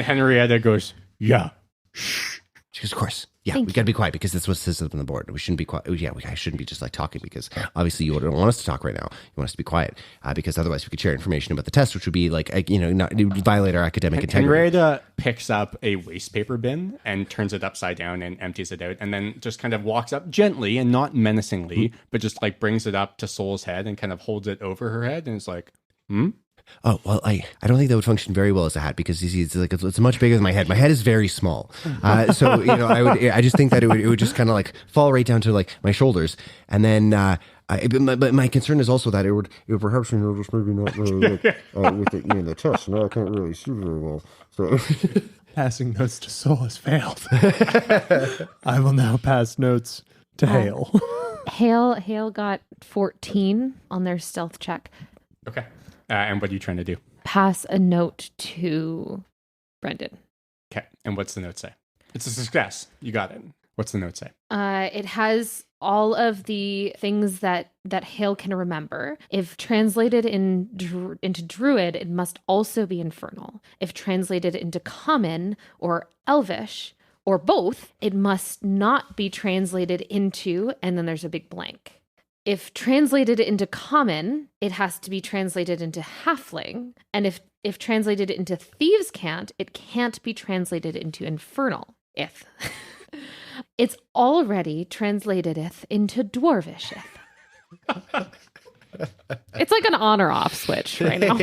Henrietta goes, yeah. She goes, of course. Yeah, Thank we got to be quiet because that's what says up on the board. We shouldn't be quiet. Yeah, I shouldn't be just like talking because obviously you don't want us to talk right now. You want us to be quiet because otherwise we could share information about the test, which would be like, it would violate our academic integrity. Henrietta picks up a waste paper bin and turns it upside down and empties it out, and then just kind of walks up gently and not menacingly, but just like brings it up to Soul's head and kind of holds it over her head and is like, Oh, well, I don't think that would function very well as a hat because you see, it's much bigger than my head. My head is very small. So, I just think that it would just kind of like fall right down to like my shoulders. And then, but my concern is also that it would perhaps, just maybe not really with the test. No, I can't really see very well. So Passing notes to Soul has failed. I will now pass notes to Hael. Hael got 14 on their stealth check. okay. And what are you trying to do? Pass a note to Brendan. Okay. And what's the note say? It's a success. You got it. What's the note say? It has all of the things that Hael can remember. If translated into Druid, it must also be infernal. If translated into Common or Elvish, or both, it must not be translated into, and then there's a big blank. If translated into Common, it has to be translated into Halfling. And if translated into Thieves' Cant, it can't be translated into Infernal. It's already translatedeth into Dwarvisheth. It's like an on or off switch right now.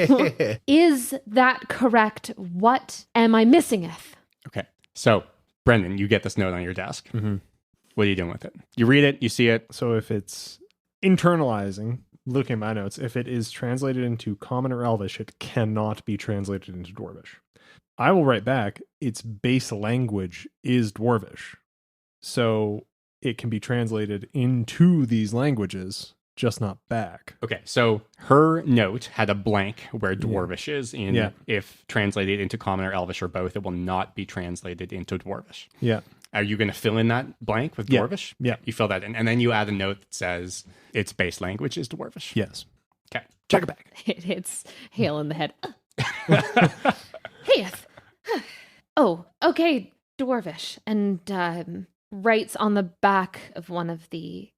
Is that correct? What am I missingeth? Okay. So, Brendan, you get this note on your desk. Mm-hmm. What are you doing with it? You read it, you see it. So if it's internalizing, looking at my notes, if it is translated into Common or Elvish, it cannot be translated into Dwarvish. I will write back, its base language is Dwarvish. So it can be translated into these languages, just not back. Okay, so her note had a blank where Dwarvish is. If translated into Common or Elvish or both, it will not be translated into Dwarvish. Yeah. Are you going to fill in that blank with Dwarvish? Yeah. You fill that in. And then you add a note that says its base language is Dwarvish. Yes. Okay. Check it back. It hits Hael in the head. Hey. Oh, okay, Dwarvish. And writes on the back of one of the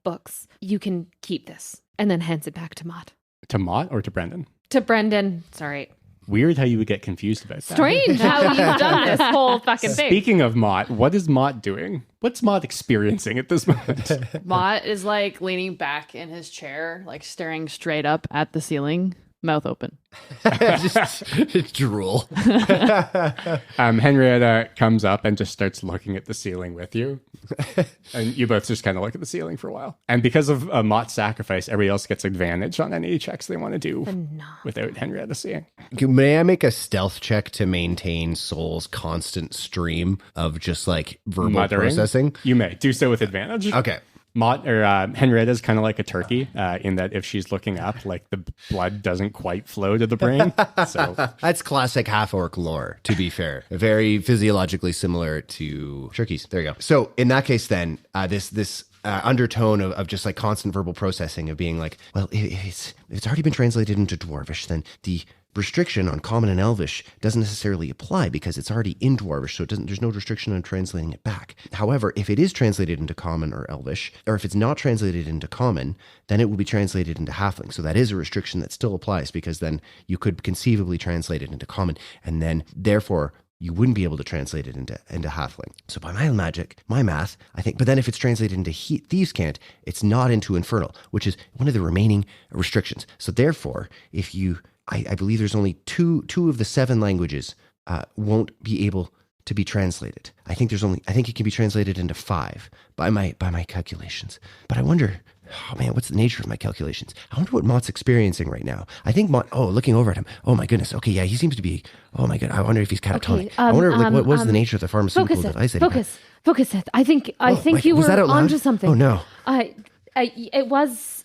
books, you can keep this. And then hands it back to Mott. To Mott or to Brendan? To Brendan. Sorry. Weird how you would get confused about that. Strange how you've done this whole fucking thing. Speaking of Mott, what is Mott doing? What's Mott experiencing at this moment? Mott is like leaning back in his chair, like staring straight up at the ceiling, mouth open. Just drool. Henrietta comes up and just starts looking at the ceiling with you. And you both just kind of look at the ceiling for a while. And because of Mott's sacrifice, everybody else gets advantage on any checks they want to do without Henrietta seeing. May I make a stealth check to maintain Soul's constant stream of just like verbal Muttering. processing? You may. Do so with advantage. Okay. Mott or Henrietta's kind of like a turkey in that if she's looking up, like the blood doesn't quite flow to the brain. So That's classic half-orc lore, to be fair. Very physiologically similar to turkeys. There you go. So in that case then, this undertone of just like constant verbal processing of being like, well, if it's already been translated into Dwarvish, then the restriction on Common and Elvish doesn't necessarily apply because it's already in Dwarvish, so there's no restriction on translating it back. However, if it is translated into Common or Elvish, or if it's not translated into Common, then it will be translated into Halfling. So that is a restriction that still applies because then you could conceivably translate it into Common, and then therefore you wouldn't be able to translate it into Halfling. So by my magic, my math, I think, but then if it's translated into Thieves' Cant, it's not into Infernal, which is one of the remaining restrictions. So therefore, if you... I believe there's only two of the 7 languages won't be able to be translated. I think it can be translated into 5 by my calculations. But I wonder, oh man, what's the nature of my calculations? I wonder what Mott's experiencing right now. I think Mott, looking over at him, oh my goodness, okay, yeah, he seems to be, oh my god, I wonder if he's catatonic. Okay, I wonder what was the nature of the pharmaceutical device that he had. Focus, Seth. I think you was were that out loud? onto something. Oh no. It was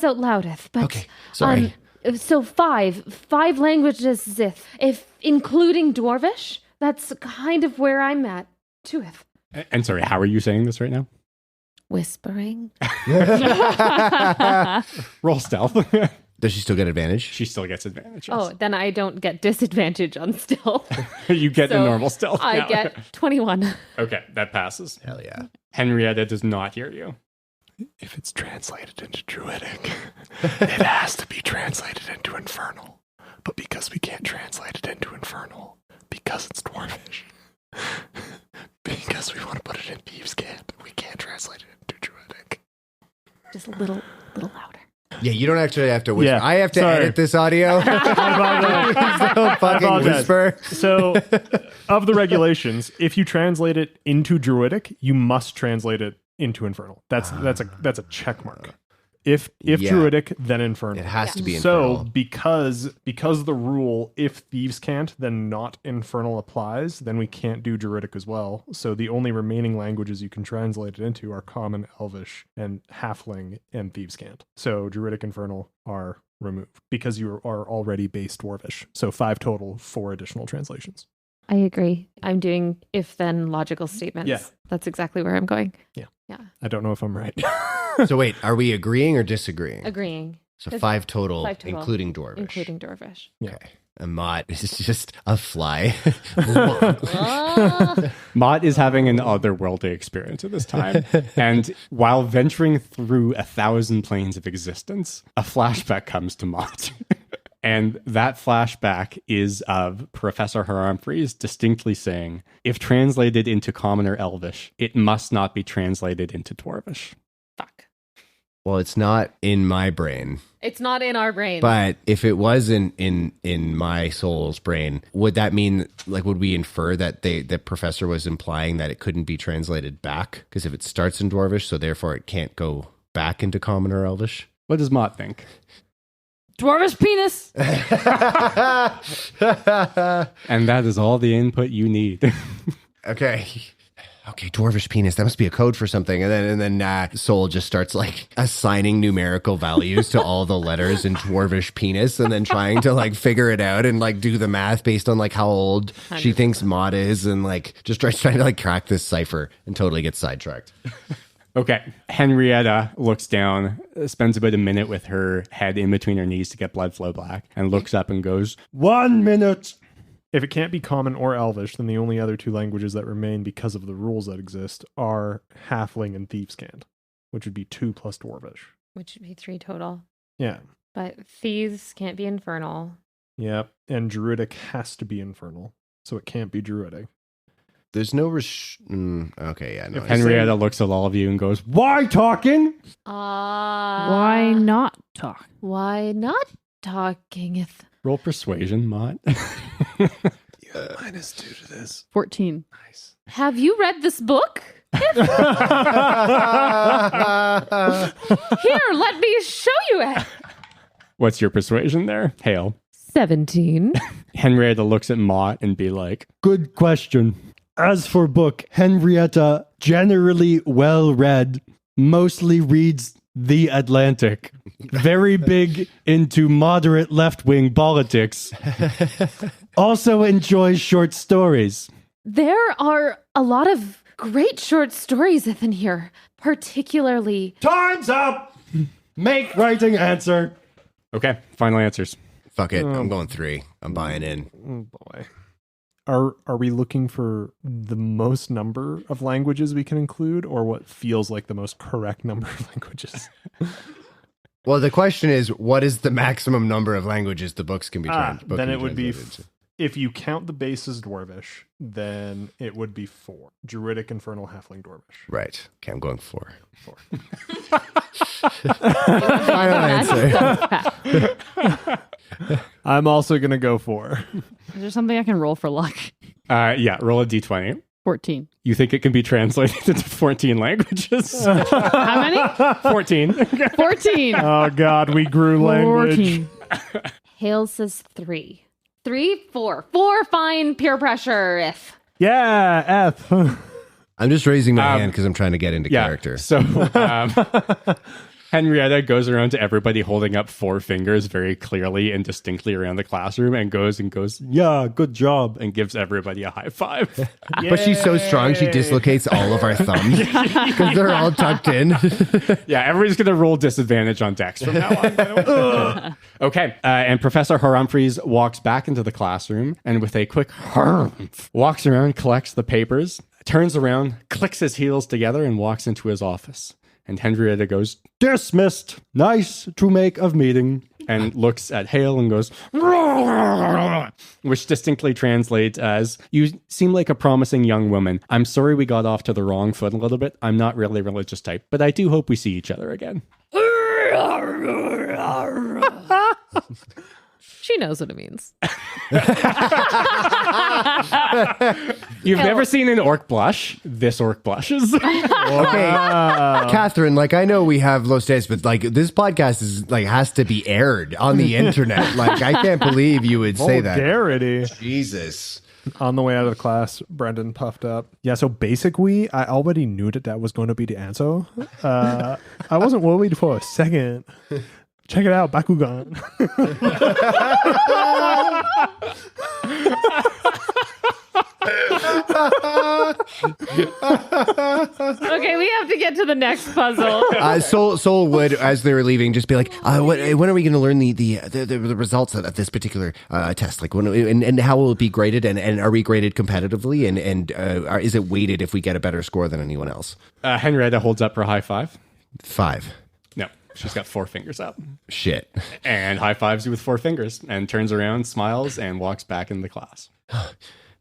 out loudeth, but Okay, sorry. So five languages, if including Dwarvish, that's kind of where I'm at, tooth. And sorry, how are you saying this right now? Whispering. Roll stealth. Does she still get advantage? She still gets advantage. Yes. Oh, then I don't get disadvantage on stealth. You get the So normal stealth. I now. get 21. Okay, that passes. Hell yeah. Henrietta does not hear you. If it's translated into Druidic, it has to be translated into Infernal. But because we can't translate it into Infernal, because it's Dwarvish, because we want to put it in Thieves' Cant, we can't translate it into Druidic. Just a little louder. Yeah, you don't actually have to whisper. Yeah, I have to sorry. edit this audio. Don't fucking apologize. whisper. So, of the regulations, if you translate it into Druidic, you must translate it into Infernal. That's a check mark. If Yeah. Druidic, then Infernal. It has to be So infernal. because the rule, if Thieves Can't, then not Infernal applies, then we can't do Druidic as well. So the only remaining languages you can translate it into are Common, Elvish, and Halfling, and Thieves Can't. So Druidic, Infernal are removed because you are already base Dwarvish. So 5 total, 4 additional translations. I agree. I'm doing if-then logical statements. Yeah. That's exactly where I'm going. Yeah. Yeah. I don't know if I'm right. So wait, are we agreeing or disagreeing? Agreeing. So 5 total, 5 total, including Dwarvish. Including Dwarvish. Yeah. A Mott is just a fly. Mott is having an otherworldly experience at this time. And while venturing through 1,000 planes of existence, a flashback comes to Mott. And that flashback is of Professor Humphreys distinctly saying, if translated into Common or Elvish, it must not be translated into Dwarvish. Fuck. Well, it's not in my brain. It's not in our brain. But if it was in my soul's brain, would that mean, like, would we infer that the professor was implying that it couldn't be translated back? Because if it starts in Dwarvish, so therefore it can't go back into Common or Elvish? What does Mott think? Dwarvish penis. And that is all the input you need. Okay, Dwarvish penis. That must be a code for something. And then Soul just starts like assigning numerical values to all the letters in Dwarvish penis, and then trying to like figure it out and like do the math based on like how old she thinks Mott is, and like just trying to like crack this cipher, and totally gets sidetracked. Okay. Henrietta looks down, spends about a minute with her head in between her knees to get blood flow back, and looks up and goes, 1 minute. If it can't be Common or Elvish, then the only other 2 languages that remain because of the rules that exist are Halfling and Thieves' Cant, which would be 2 plus Dwarvish. Which would be 3 total. Yeah. But thieves can't be infernal. Yep. And druidic has to be infernal. So it can't be druidic. There's no okay, yeah, no. If Henrietta looks at all of you and goes, "Why talking?" Why not talk? Why not talkingeth? Roll persuasion, Mott. Minus 2 to this. 14. Nice. Have you read this book? Here, let me show you it. What's your persuasion there? Hael. 17. Henrietta looks at Mott and be like, "Good question. As for book, Henrietta, generally well read, mostly reads The Atlantic. Very big into moderate left-wing politics. Also enjoys short stories." There are a lot of great short stories in here, particularly... Time's up! Make writing answer. Okay, final answers. Fuck it. I'm going 3. I'm buying in. Oh boy. Are we looking for the most number of languages we can include, or what feels like the most correct number of languages? Well, the question is, what is the maximum number of languages the books can be translated? Then it would be, if you count the base as Dwarvish, then it would be 4. Druidic, Infernal, Halfling, Dwarvish. Right. Okay, I'm going 4. 4. Final answer. I'm also going to go 4. Is there something I can roll for luck? Yeah, roll a d20. 14. You think it can be translated into 14 languages? How many? 14. 14. Oh, God, we grew language. 14. Hael says 3. 3, 4. 4 fine peer pressure if. Yeah, F. I'm just raising my hand because I'm trying to get into character. So Henrietta goes around to everybody holding up 4 fingers very clearly and distinctly around the classroom and goes, "Yeah, good job," and gives everybody a high five. But she's so strong, she dislocates all of our thumbs because they're all tucked in. Yeah, everybody's going to roll disadvantage on Dex from now on. Okay, and Professor Humphreys walks back into the classroom and with a quick harumph, walks around, collects the papers, turns around, clicks his heels together, and walks into his office. And Henrietta goes, "Dismissed. Nice to make of meeting." And looks at Hael and goes, which distinctly translates as, "You seem like a promising young woman. I'm sorry we got off to the wrong foot a little bit. I'm not really a religious type, but I do hope we see each other again." She knows what it means. You've never seen an orc blush. This orc blushes. Okay, Catherine, like, I know we have low stakes, but like, this podcast is like has to be aired on the internet. Like, I can't believe you would say that. Vulgarity. Jesus. On the way out of the class, Brendan puffed up. Yeah, so basically, I already knew that was going to be the answer. I wasn't worried for a second. Check it out, Bakugan. Okay, we have to get to the next puzzle. Soul would, as they were leaving, just be like, when are we going to learn the results of this particular test? Like, and how will it be graded? And are we graded competitively? And is it weighted if we get a better score than anyone else? Henrietta holds up her high five. 5. No, she's got 4 fingers up. Shit. And high fives you with 4 fingers and turns around, smiles, and walks back into the class.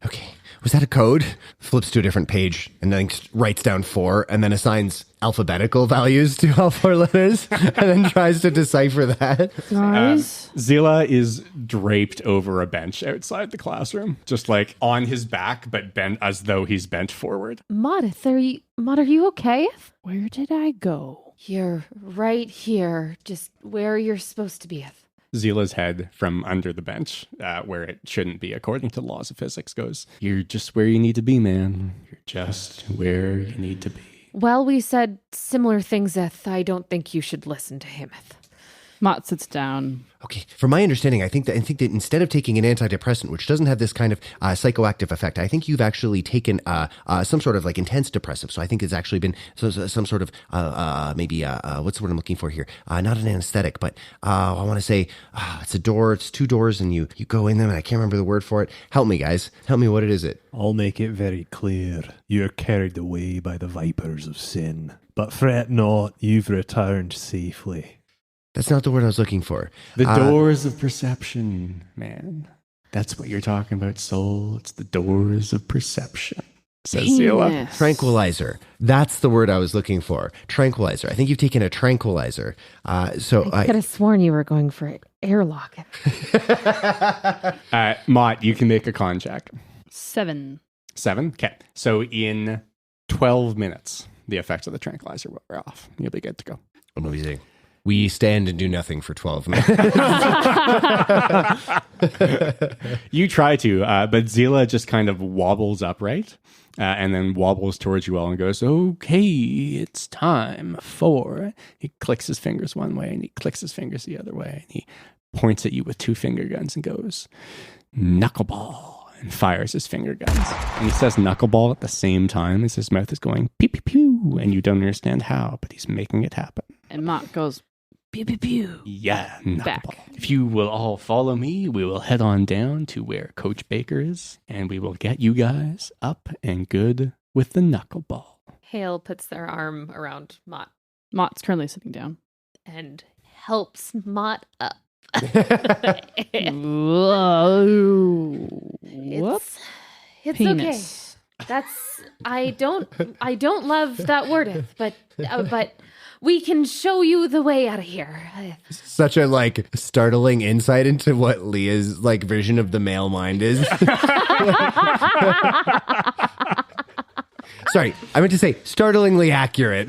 Okay. Was that a code? Flips to a different page and then writes down 4 and then assigns alphabetical values to all 4 letters and then tries to decipher that. Guys. Zila is draped over a bench outside the classroom, just like on his back, but bent as though he's bent forward. Maud, are you okay? Where did I go? You're right here, just where you're supposed to be. Zila's head from under the bench, where it shouldn't be according to the laws of physics, goes, "You're just where you need to be, man. You're just where you need to be." Well, we said similar things, I don't think you should listen to him. Mott sits down. Okay. From my understanding, I think that instead of taking an antidepressant, which doesn't have this kind of psychoactive effect, I think you've actually taken some sort of like intense depressive. So I think it's actually been some sort of maybe what's the word I'm looking for here? Not an anesthetic, but I want to say it's a door. It's 2 doors, and you go in them, and I can't remember the word for it. Help me, guys. Help me. What is it? I'll make it very clear. You're carried away by the vipers of sin. But fret not, you've returned safely. That's not the word I was looking for. The doors of perception, man. That's what you're talking about, soul. It's the doors of perception, says Zila. Penis. Tranquilizer. That's the word I was looking for. Tranquilizer. I think you've taken a tranquilizer. I could have sworn you were going for airlock. Mott, you can make a con check. 7. 7? Okay. So in 12 minutes, the effects of the tranquilizer will wear off. You'll be good to go. Amazing. We stand and do nothing for 12 minutes. You try to, but Zila just kind of wobbles upright and then wobbles towards you all and goes, okay, it's time for... He clicks his fingers one way and he clicks his fingers the other way. And he points at you with 2 finger guns and goes, knuckleball, and fires his finger guns. And he says knuckleball at the same time as his mouth is going pew, pew, pew. And you don't understand how, but he's making it happen. And Mott goes, pew, pew, pew. Yeah, knuckleball. Back. If you will all follow me, we will head on down to where Coach Baker is, and we will get you guys up and good with the knuckleball. Hael puts their arm around Mott Mott's currently sitting down. and helps Mott up. Whoa. Whoop. It's Penis. okay. That's I don't love that word, but we can show you the way out of here. Such a like startling insight into what Leah's like vision of the male mind is. Sorry, I meant to say startlingly accurate.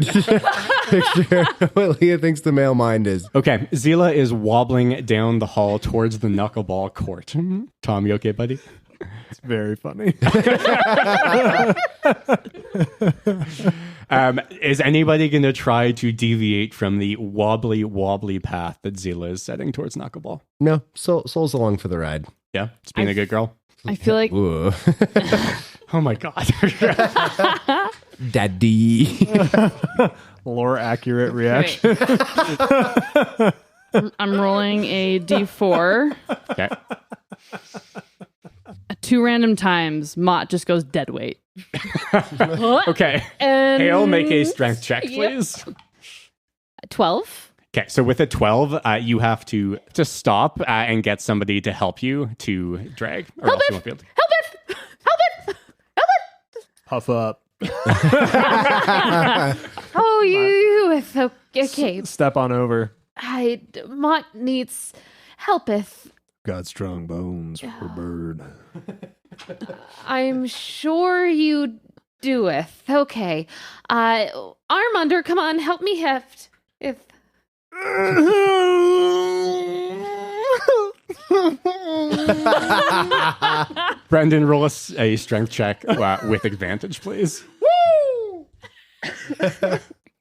Picture what Leah thinks the male mind is. Okay, Zila is wobbling down the hall towards the knuckleball court. Tom, you okay, buddy? It's very funny. Is anybody going to try to deviate from the wobbly path that Zila is setting towards knuckleball? No, Soul's along for the ride. Yeah, it's being a good girl. I feel like Ooh. Oh my god. Daddy. Lore accurate reaction. I'm rolling a d4. Okay. 2 random times, Mott just goes dead weight. Okay. Hael, make a strength check, please. 12. Okay, so with a 12, you have to stop and get somebody to help you to drag. Or else you won't be able to. Puff up. Oh, you with okay. Step on over. Mott needs helpeth. Got strong bones for a bird. I'm sure you doeth. Okay. Arm under, come on, help me heft. If Brendan, roll a strength check with advantage, please. Woo!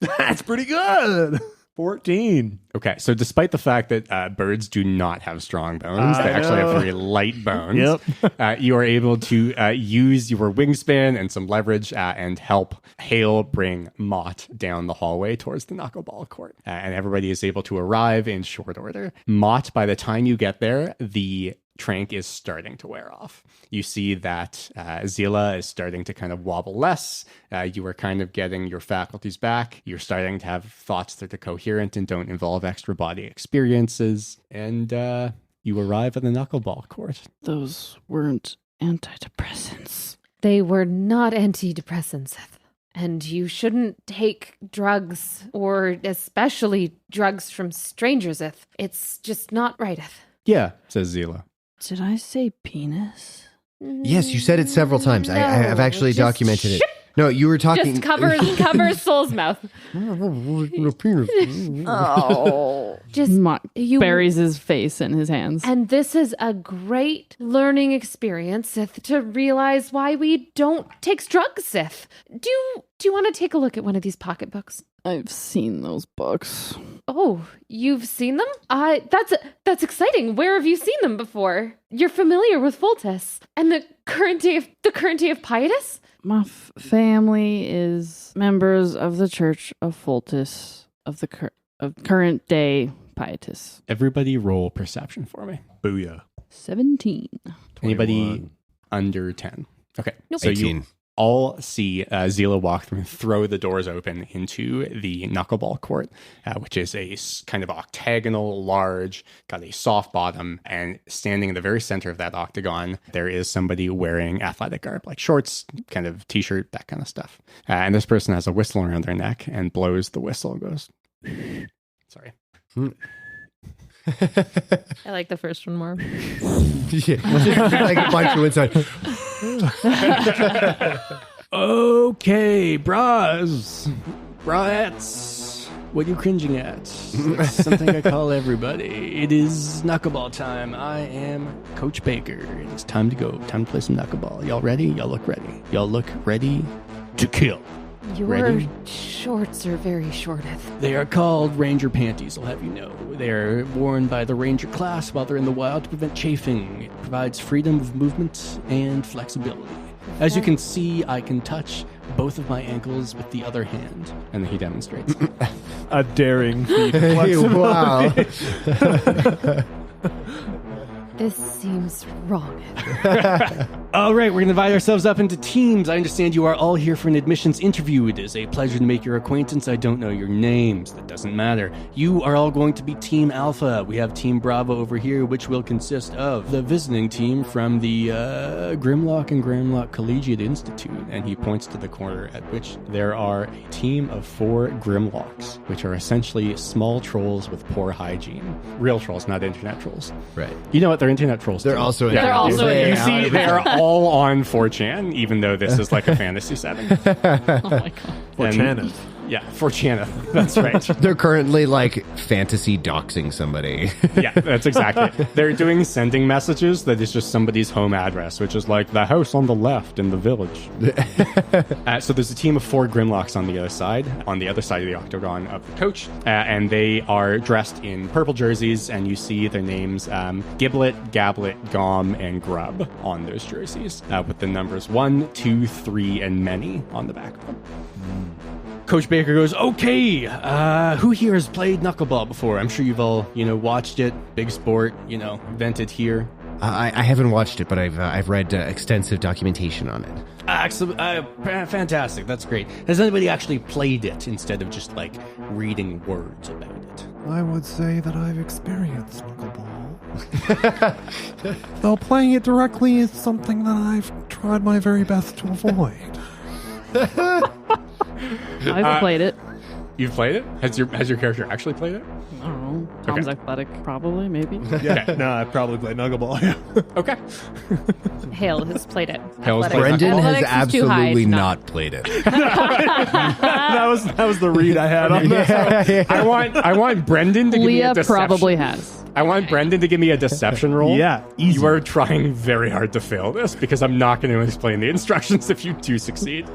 That's pretty good. 14. Okay, so despite the fact that birds do not have strong bones, they actually have very light bones. Yep. You are able to use your wingspan and some leverage and help Hael bring Mott down the hallway towards the knuckleball court. And everybody is able to arrive in short order. Mott, by the time you get there, the trank is starting to wear off. You see that Zila is starting to kind of wobble less. You are kind of getting your faculties back. You're starting to have thoughts that are coherent and don't involve extra body experiences. And you arrive at the knuckleball court. Those weren't antidepressants. they were not antidepressants. And you shouldn't take drugs, or especially drugs from strangers. It's just not right. Yeah, says Zila. Did I say penis? Yes, you said it several times. I've actually just documented it. No, you were talking. Just cover Soul's mouth. Oh. Just Mott you buries his face in his hands. And this is a great learning experience, Sith, to realize why we don't take drugs, Sith. Do you want to take a look at one of these pocketbooks? I've seen those books. Oh, you've seen them? That's exciting. Where have you seen them before? You're familiar with Fultus and the current day of Pietus? My family is members of the Church of Fultus of the current day Pietus. Everybody roll perception for me. Booyah. 17. Anybody 21. under 10? Okay. Nope. So 18. all see Zila walk through and throw the doors open into the knuckleball court, which is a kind of octagonal, large, got a soft bottom, and standing in the very center of that octagon, there is somebody wearing athletic garb, like shorts, kind of t-shirt, that kind of stuff. And this person has a whistle around their neck and blows the whistle and goes, sorry. I like the first one more. Like a bunch of inside. Okay, bras, braettes, what are you cringing at? That's something I call everybody. It is knuckleball time. I am Coach Baker. It's time to go. Time to play some knuckleball. Y'all ready? Y'all look ready. Y'all look ready to kill. Your Ready? shorts are very shorted. They are called Ranger panties, I'll have you know. They are worn by the Ranger class while they're in the wild to prevent chafing. It provides freedom of movement and flexibility. As you can see, I can touch both of my ankles with the other hand. And he demonstrates. A daring feat. of flexibility. Wow. This seems wrong. All right, we're going to divide ourselves up into teams. I understand you are all here for an admissions interview. It is a pleasure to make your acquaintance. I don't know your names. That doesn't matter. You are all going to be Team Alpha. We have Team Bravo over here, which will consist of the visiting team from the Grimlock and Grimlock Collegiate Institute. And he points to the corner at which there are a team of 4 Grimlocks, which are essentially small trolls with poor hygiene. Real trolls, not internet trolls. Right. You know what? They're internet trolls. They're too. also They're also way You Yeah. see, out. they're all on 4chan, even though this is like a fantasy setting. Oh my god. For And- Chaneth. Yeah, 4chan. That's right. They're currently like fantasy doxing somebody. Yeah, that's exactly it. They're doing sending messages that is just somebody's home address, which is like the house on the left in the village. So there's a team of 4 Grimlocks on the other side of the octagon of the coach, and they are dressed in purple jerseys, and you see their names Giblet, Gablet, Gom, and Grub on those jerseys, with the numbers 1, 2, 3, and many on the back of them. Coach Baker goes, okay, who here has played knuckleball before? I'm sure you've all, watched it. Big sport, invented here. I haven't watched it, but I've read extensive documentation on it. Fantastic. That's great. Has anybody actually played it instead of just, reading words about it? I would say that I've experienced knuckleball. Though playing it directly is something that I've tried my very best to avoid. I've played it. You've played it? Has your character actually played it? I don't know. Tom's athletic, probably, maybe. Yeah, no, I probably played knuckleball. Yeah. Okay. Hael has played it. Hael's Athletics. played it. Brendan has Athletics is too high, absolutely it's not played it. that was the read I had on that. I want Brendan to give me a Leah deception. probably has. I want Brendan to give me a deception roll. Yeah, easy. You are trying very hard to fail this because I'm not going to explain the instructions if you do succeed.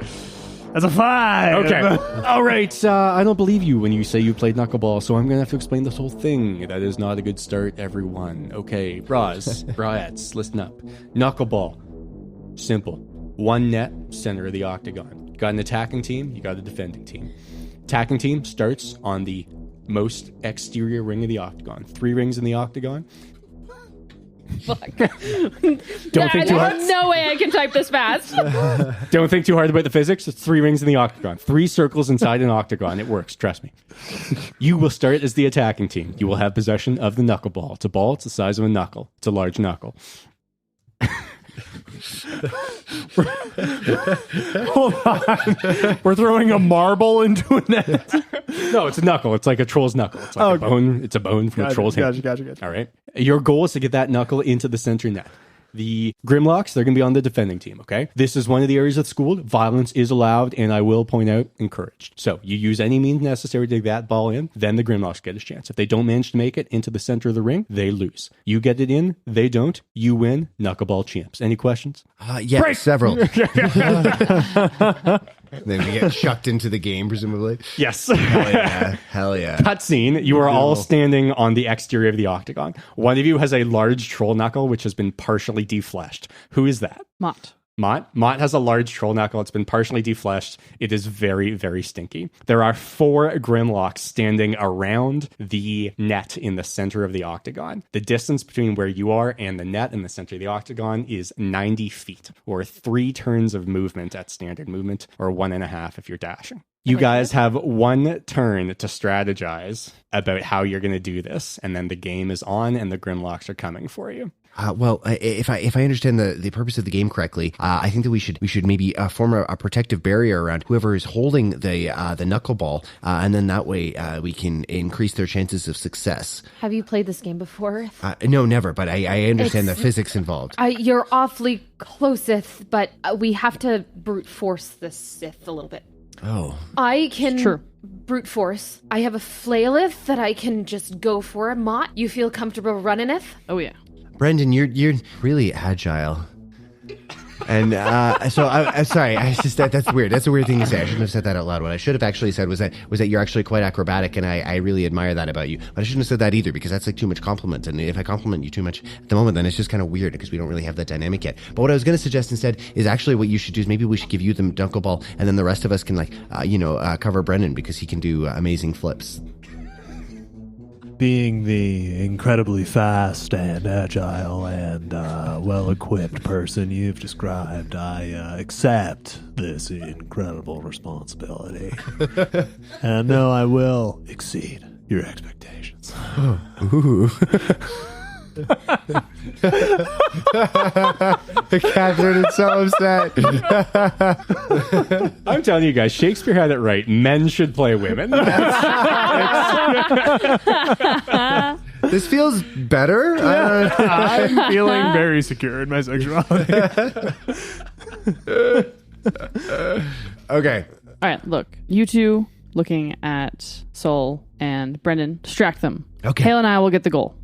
That's a 5. Okay. All right. I don't believe you when you say you played knuckleball, so I'm going to have to explain this whole thing. That is not a good start, everyone. Okay. Braettes, listen up. Knuckleball. Simple. 1 net, center of the octagon. Got an attacking team, you got a defending team. Attacking team starts on the most exterior ring of the octagon. 3 rings in the octagon. Fuck. Don't think too hard. There's no way I can type this fast. Don't think too hard about the physics. It's 3 rings in the octagon. 3 circles inside an octagon. It works. Trust me. You will start as the attacking team. You will have possession of the knuckleball. It's a ball. It's the size of a knuckle. It's a large knuckle. Hold on. We're throwing a marble into a net. No, it's a knuckle. It's like a troll's knuckle. It's like a bone. It's a bone from a troll's hand. Gotcha. All right. Your goal is to get that knuckle into the center net. The Grimlocks, they're going to be on the defending team, okay? This is one of the areas of the school. Violence is allowed, and I will point out, encouraged. So you use any means necessary to get that ball in, then the Grimlocks get a chance. If they don't manage to make it into the center of the ring, they lose. You get it in, they don't. You win, knuckleball champs. Any questions? Yeah, several. Then we get chucked into the game, presumably. Yes. Hell yeah. Cutscene, you are all standing on the exterior of the octagon. One of you has a large troll knuckle, which has been partially defleshed. Who is that? Mott. Mott has a large troll knuckle. It's been partially defleshed. It is very, very stinky. There are 4 Grimlocks standing around the net in the center of the octagon. The distance between where you are and the net in the center of the octagon is 90 feet, or 3 turns of movement at standard movement, or 1.5 if you're dashing. You guys have 1 turn to strategize about how you're going to do this, and then the game is on and the Grimlocks are coming for you. Well, if I understand the purpose of the game correctly, I think that we should maybe form a protective barrier around whoever is holding the knuckleball, and then that way we can increase their chances of success. Have you played this game before? No, never. But I understand the physics involved. You're awfully closeth, but we have to brute force this Sith a little bit. Oh, I can brute force. I have a flaileth that I can just go for. Mott, you feel comfortable running it? Oh, yeah. Brendan, you're really agile. And so I'm sorry. That's weird. That's a weird thing to say. I shouldn't have said that out loud. What I should have actually said was that you're actually quite acrobatic, and I really admire that about you. But I shouldn't have said that either, because that's like too much compliment. And if I compliment you too much at the moment, then it's just kind of weird because we don't really have that dynamic yet. But what I was going to suggest instead is actually what you should do is maybe we should give you the knuckleball, and then the rest of us can cover Brendan because he can do amazing flips. Being the incredibly fast and agile and well-equipped person you've described, I accept this incredible responsibility. And I know I will exceed your expectations. Ooh. Catherine is so upset. I'm telling you guys, Shakespeare had it right. Men should play women. This feels better. I'm feeling very secure in my sexuality. Okay. All right, look. You two looking at Sol and Brendan. Distract them. Okay. Hael and I will get the goal.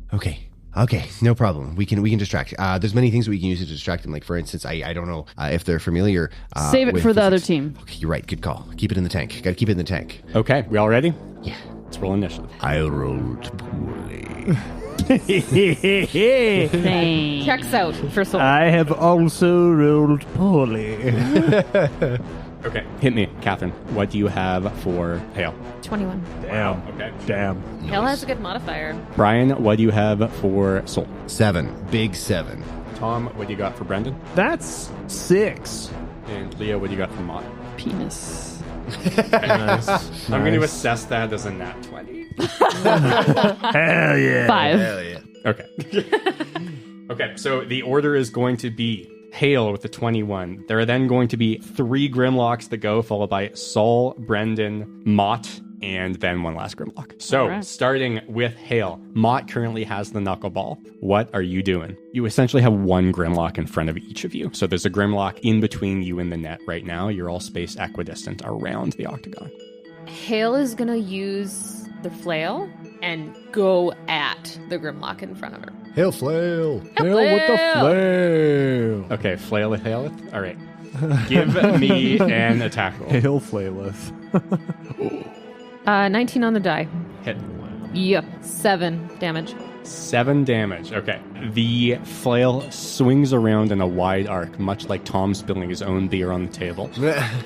Okay, no problem. We can distract. There's many things that we can use to distract them. Like, for instance, I don't know if they're familiar. Save it with for the other physics. team. Okay, you're right. Good call. Keep it in the tank. Got to keep it in the tank. Okay, we all ready? Yeah. Let's roll initiative. I rolled poorly. Thanks. Checks out for Sol. I have also rolled poorly. Okay, hit me, Catherine. What do you have for Hael? 21. Damn. Okay. Damn. Hael has a good modifier. Brian, what do you have for Sol? 7. Big 7. Tom, what do you got for Brendan? That's 6. And Leah, what do you got for Mott? Penis. Nice. I'm going to assess that as a nat 20. Hell yeah. 5. Hell yeah. Okay. Okay, so the order is going to be Hael with the 21. There are then going to be 3 Grimlocks that go, followed by Sol, Brendan, Mott, and then one last Grimlock. So, right. Starting with Hael, Mott currently has the knuckleball. What are you doing? You essentially have 1 Grimlock in front of each of you. So there's a Grimlock in between you and the net right now. You're all spaced equidistant around the octagon. Hael is going to use the flail and go at the Grimlock in front of her. Hail flail. Hell with the flail. Okay, flail it, hail it. All right. Give me an attack roll. Hail flaileth. 19 on the die. Hit. Yep. 7 damage. 7 damage. Okay. The flail swings around in a wide arc, much like Tom spilling his own beer on the table.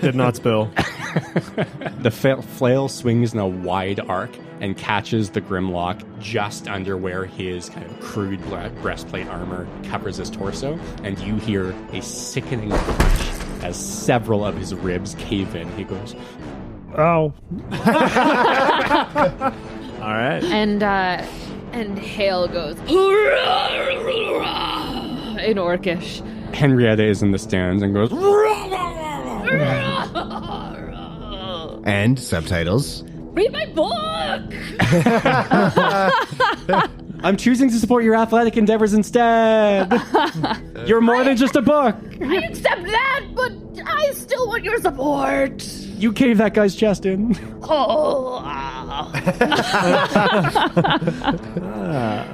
Did not spill. The flail swings in a wide arc and catches the Grimlock just under where his kind of crude breastplate armor covers his torso, and you hear a sickening crunch as several of his ribs cave in. He goes, Oh. All right. And Hael goes in Orcish. Henrietta is in the stands and goes, And subtitles. Read my book. I'm choosing to support your athletic endeavors instead. You're more than just a book. I accept that, but I still want your support. You cave that guy's chest in. Oh.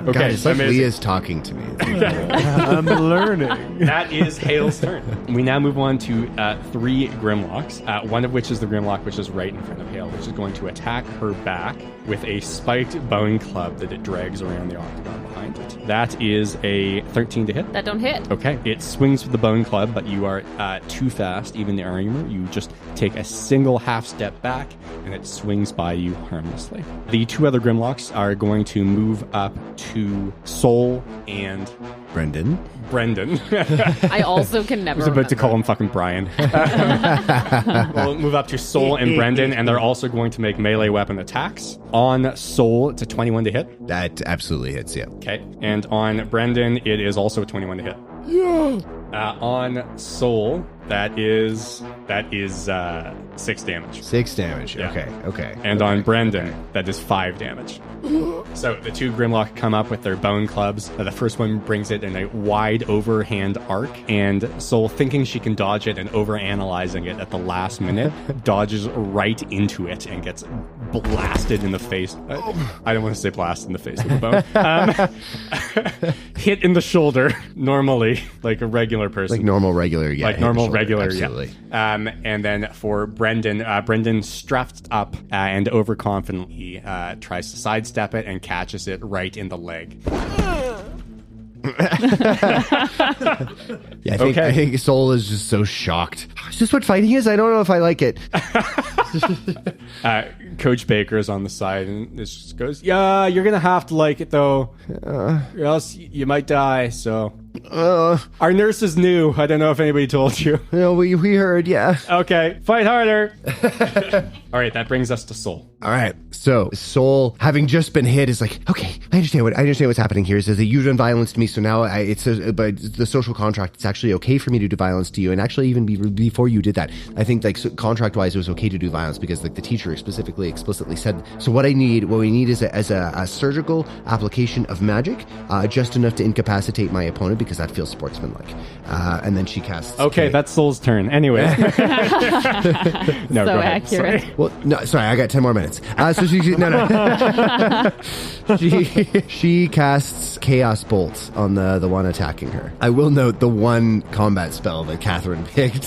Okay, God, it's like amazing. Leah's talking to me. I'm learning. That is Hael's turn. We now move on to 3 Grimlocks, one of which is the Grimlock which is right in front of Hael, which is going to attack her back with a spiked bone club that it drags around the octagon behind. behind it. That is a 13 to hit. That don't hit. Okay. It swings with the bone club, but you are too fast. Even the armor, you just take a single half step back, and it swings by you harmlessly. The two other Grimlocks are going to move up to Soul and Brendan. Brendan. I also can never. I was about to call him fucking Brian. We'll move up to Soul and Brendan, and they're also going to make melee weapon attacks. On Soul, it's a 21 to hit. That absolutely hits, yeah. Okay. And on Brendan, it is also a 21 to hit. Yeah. On Soul, that is 6 damage. 6 damage. Yeah. Okay. And on Brendan, that is 5 damage. So the two Grimlock come up with their bone clubs. The first one brings it in a wide overhand arc, and Soul, thinking she can dodge it and overanalyzing it at the last minute, dodges right into it and gets blasted in the face. I don't want to say blasted in the face with a bone. Hit in the shoulder, normally, like a regular person. Like normal, regular, yeah. Like normal, regular, absolutely. yeah. And then for Brendan, Brendan strapped up and overconfidently tries to sidestep it and catches it right in the leg. Yeah, I think Soul is just so shocked. Is this what fighting is? I don't know if I like it. Coach Baker is on the side and this just goes, yeah, you're going to have to like it though. Or else you might die, so... Our nurse is new. I don't know if anybody told you. No, we heard, yeah. Okay, fight harder. All right, that brings us to Soul. All right, so Soul, having just been hit, is like, okay, I understand what's happening here. It says that you've done violence to me, so now but the social contract, it's actually okay for me to do violence to you, and actually even before you did that, I think like so contract-wise, it was okay to do violence because like the teacher explicitly said. So what we need is a surgical application of magic, just enough to incapacitate my opponent because that feels sportsmanlike. And then she casts. Okay, that's Soul's turn. Anyway. No, so go ahead. accurate. Sorry. Well, no, sorry, I got 10 more minutes. So she casts Chaos Bolt on the one attacking her. I will note the one combat spell that Catherine picked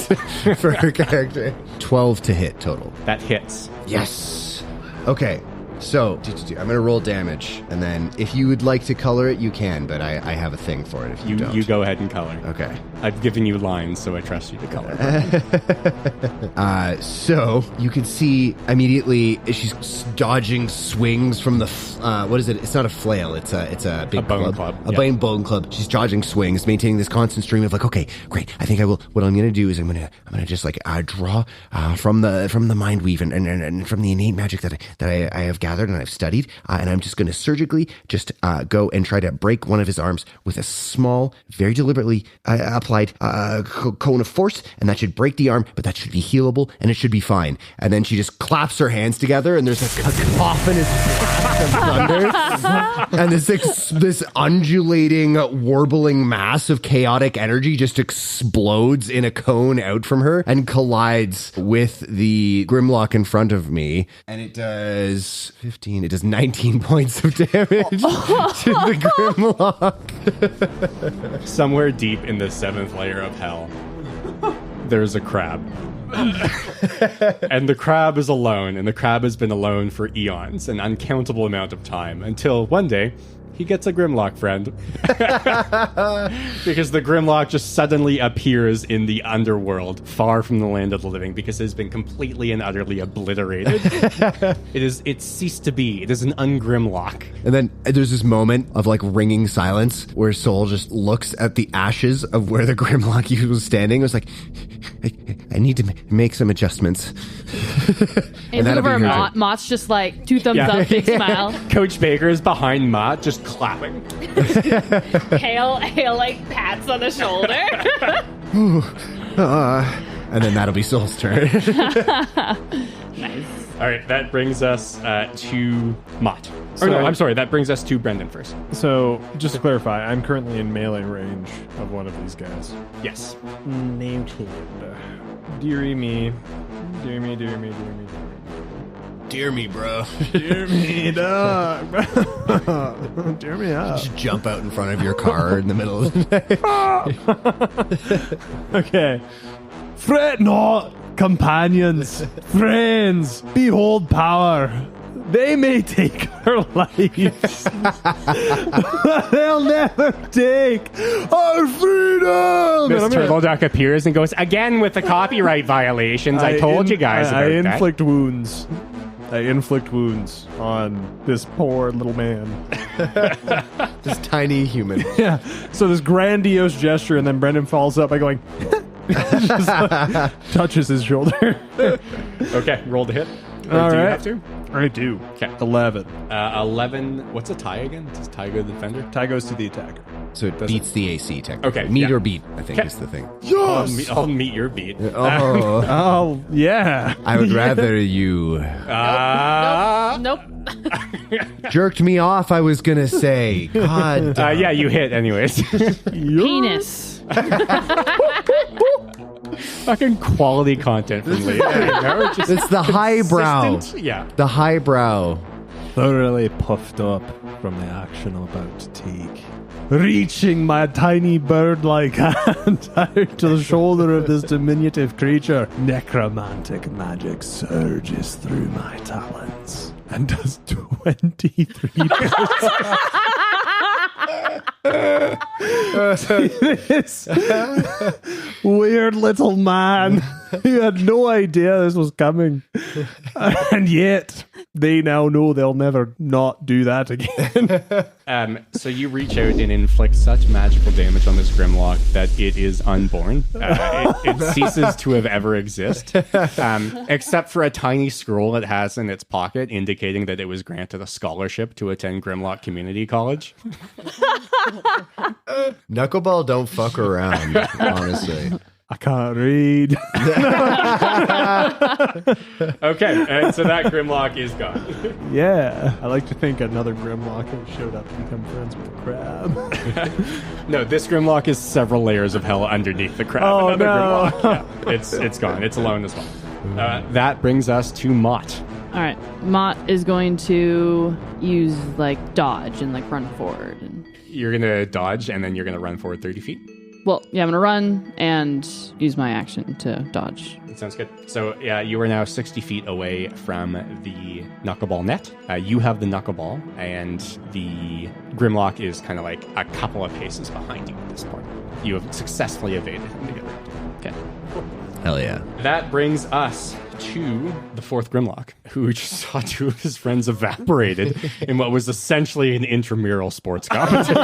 for her character. 12 to hit total. That hits. Yes. Okay. So, I'm going to roll damage, and then if you would like to color it, you can, but I have a thing for it if you don't. You go ahead and color. Okay. I've given you lines, so I trust you to color. So, you can see immediately she's dodging swings from the, what is it? It's not a flail, it's a big bone club. club. A bone club. She's dodging swings, maintaining this constant stream of like, okay, great. I think I will, what I'm going to do is I'm going to just like draw from the mind weave and from the innate magic that I have gathered and I've studied, and I'm just going to surgically just go and try to break one of his arms with a small, very deliberately applied cone of force, and that should break the arm, but that should be healable and it should be fine. And then she just claps her hands together, and there's a cacophonous blast of thunder, and this undulating, warbling mass of chaotic energy just explodes in a cone out from her and collides with the Grimlock in front of me, and it does 15. It does 19 points of damage to the Grimlock. Somewhere deep in the 7th layer of hell, there's a crab. And the crab is alone, and the crab has been alone for eons, an uncountable amount of time, until one day he gets a Grimlock friend. Because the Grimlock just suddenly appears in the underworld, far from the land of the living, because it has been completely and utterly obliterated. It ceased to be. It is an ungrimlock. And then there's this moment of like ringing silence where Soul just looks at the ashes of where the Grimlock was standing. It was like, I need to make some adjustments. And over Mott's just like 2 thumbs up, big smile. Coach Baker is behind Mott, just clapping. Hael like pats on the shoulder. And then that'll be Soul's turn. Nice. All right, that brings us to Mott. That brings us to Brendan first. So, just to clarify, I'm currently in melee range of one of these guys. Yes. Noted. Deary me. Dear me, dear me, dear me, dear me. Dear me, bro. Dear me, dog. Dear me up. Just jump out in front of your car in the middle of the day. Okay. Fret not, companions, friends, behold power. They may take our lives, but they'll never take our freedom. This turtle duck appears and goes, again with the copyright violations. I told you guys about I that. inflict wounds. I inflict wounds on this poor little man. This tiny human. Yeah. So this grandiose gesture, and then Brendan follows up by going, just like, touches his shoulder. Okay, roll the hit. All Do you right. have to? I do. Okay. 11. 11. What's a tie again? Does tie go to the defender? Tie goes to the attacker. So it beats the AC technically. Okay, Meet yeah. or beat, I think Okay. is the thing. I'll meet your beat. Oh, Oh, yeah. I would rather you Nope. jerked me off, I was going to say. God. Yeah, you hit anyways. Penis. Fucking quality content from Lee. It's the highbrow. Consistent. Yeah. The highbrow. Thoroughly puffed up from the action I'm about to take. Reaching my tiny bird-like hand out to the shoulder of this diminutive creature, necromantic magic surges through my talons and does 23 this weird little man who had no idea this was coming, and yet they now know they'll never not do that again. So you reach out and inflict such magical damage on this Grimlock that it is unborn. It ceases to have ever existed, except for a tiny scroll it has in its pocket indicating that it was granted a scholarship to attend Grimlock Community College. Knuckleball don't fuck around, honestly. I can't read. Okay, and so that Grimlock is gone. Yeah, I like to think another Grimlock has showed up to become friends with the crab. No, this Grimlock is several layers of hell underneath the crab. Oh, Another no. Grimlock. Yeah, it's gone. It's alone as well. That brings us to Mott. All right. Mott is going to use like dodge and like run forward. And You're going to dodge, and then you're going to run forward 30 feet. well, yeah, I'm going to run and use my action to dodge. That sounds good. So, yeah, you are now 60 feet away from the knuckleball net. You have the knuckleball, and the Grimlock is kind of like a couple of paces behind you at this point. You have successfully evaded him together. Okay. Hell yeah. That brings us to the fourth Grimlock, who just saw two of his friends evaporated in what was essentially an intramural sports competition.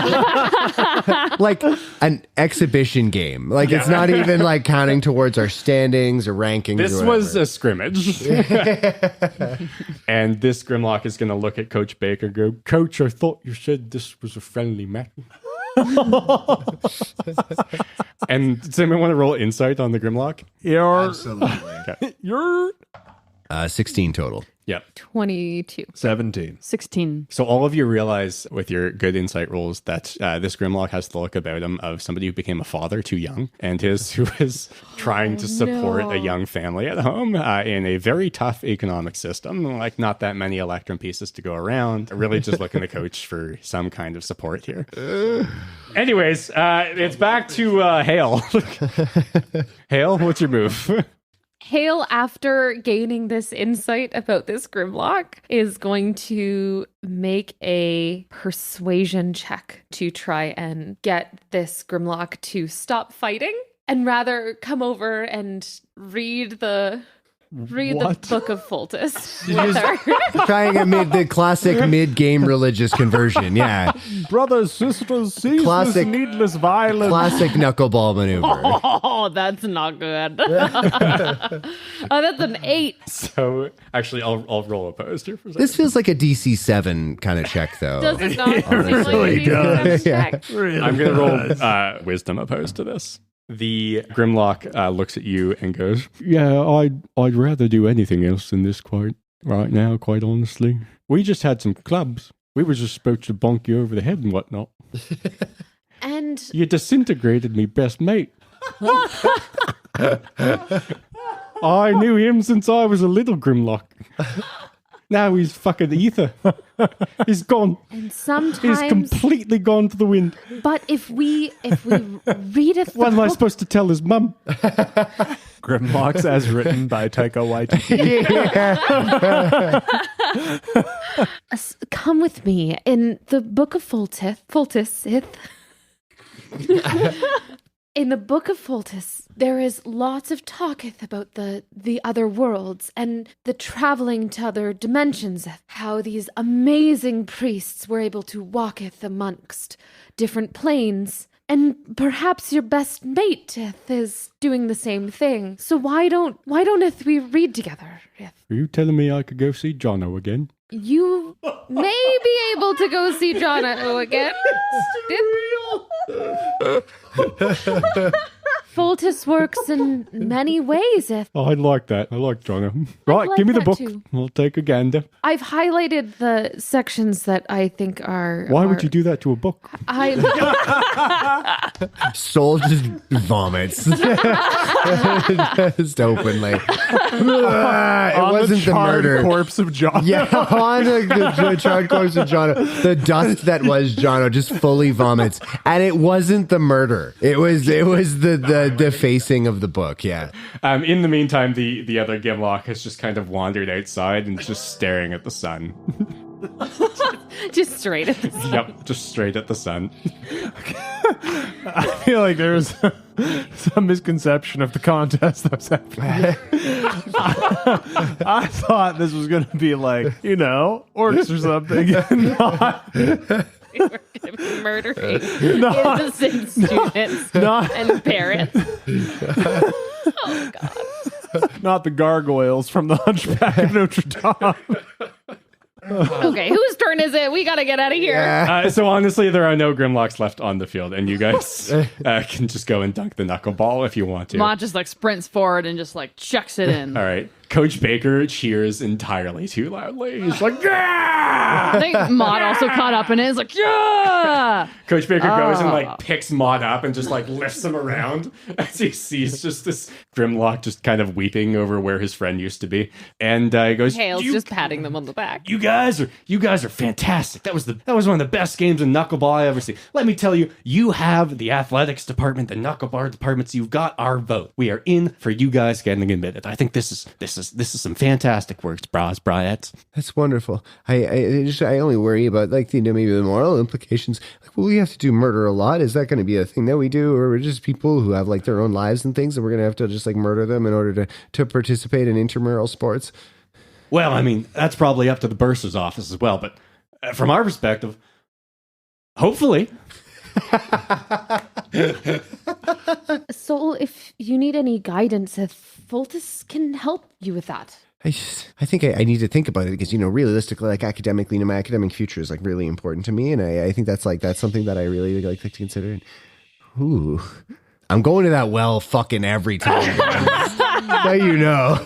Like an exhibition game. Like it's not even like counting towards our standings or rankings. This or was whatever. a scrimmage. And this Grimlock is going to look at Coach Baker and go, Coach, I thought you said this was a friendly match. And does anyone want to roll insight on the Grimlock? Absolutely. You're 16 total. Yep. 22. 17. 16. So all of you realize with your good insight rolls that this Grimlock has the look about him of somebody who became a father too young and who is trying to support a young family at home in a very tough economic system. Like not that many electrum pieces to go around. Really just looking to coach for some kind of support here. Anyways, it's back to Hael. Hael, what's your move? Hael, after gaining this insight about this Grimlock, is going to make a persuasion check to try and get this Grimlock to stop fighting and rather come over and read the Book of Fultus with her. Trying the classic mid-game religious conversion. Yeah. Brothers, sisters, cease Classic- this needless violence. Classic knuckleball maneuver. Oh, that's not good. Oh, that's an 8. So actually, I'll roll opposed here for a second. This feels like a DC 7 kind of check, though. Does it not? It really does. Check. Really I'm going to roll wisdom opposed to this. The Grimlock looks at you and goes, yeah, I'd rather do anything else than this right now, quite honestly. We just had some clubs. We were just supposed to bonk you over the head and whatnot. And You disintegrated me best mate. I knew him since I was a little Grimlock. Now he's fucking ether. He's gone. And He's sometimes, completely gone to the wind. but if we readeth the What am I book, supposed to tell his mum? Grimlocks as written by Taika Waititi. come with me in the book of Fultisith. In the Book of Fultis, there is lots of talketh about the other worlds and the traveling to other dimensions, how these amazing priests were able to walketh amongst different planes, and perhaps your best mate is doing the same thing. So why don't we read together? Are you telling me I could go see Jono again? You may be able to go see Jono again. Fultis works in many ways. Oh, I like that. I like Jono. Right, like give me the that book. too. We'll take a gander. I've highlighted the sections that I think are... Why would you do that to a book? Soul just vomits. Just openly. It wasn't the murder. Corpse of John. Yeah, on the charred corpse of Jono. The dust that was Jono just fully vomits. And it wasn't the murder. It was the defacing of the book, yeah. In the meantime, the other Gimlock has just kind of wandered outside and just staring at the sun. Just straight at the sun. Yep, just straight at the sun. I feel like there's some misconception of the contest that was happening. I thought this was going to be like, orcs or something. We're going to be murdering innocent students and parents. Oh, God. Not the gargoyles from the Hunchback of Notre Dame. Okay, whose turn is it? We got to get out of here. So honestly, there are no Grimlocks left on the field, and you guys can just go and dunk the knuckleball if you want to. Mott just sprints forward and just chucks it in. All right. Coach Baker cheers entirely too loudly. He's like, yeah! I think Mott also caught up in it. He's like, yeah! Coach Baker goes and picks Maud up and just lifts him around as he sees just this Grimlock just kind of weeping over where his friend used to be. And he goes, Hael's just patting them on the back. You guys are fantastic. That was one of the best games of knuckleball I ever seen. Let me tell you, you have the athletics department, the knuckleball departments. You've got our vote. We are in for you guys getting admitted. I think this is some fantastic works, bras, briettes. That's wonderful. I only worry about maybe the moral implications. Will we have to do murder a lot? Is that going to be a thing that we do, or we're just people who have their own lives and things, and we're going to have to just murder them in order to participate in intramural sports? Well, I mean, that's probably up to the bursar's office as well, but from our perspective, hopefully. Soul, if you need any guidance, Fultis can help you with that. I think I need to think about it because, realistically, academically, my academic future is really important to me. And I think that's something that I really like to consider. Ooh, I'm going to that well fucking every time. Now you know.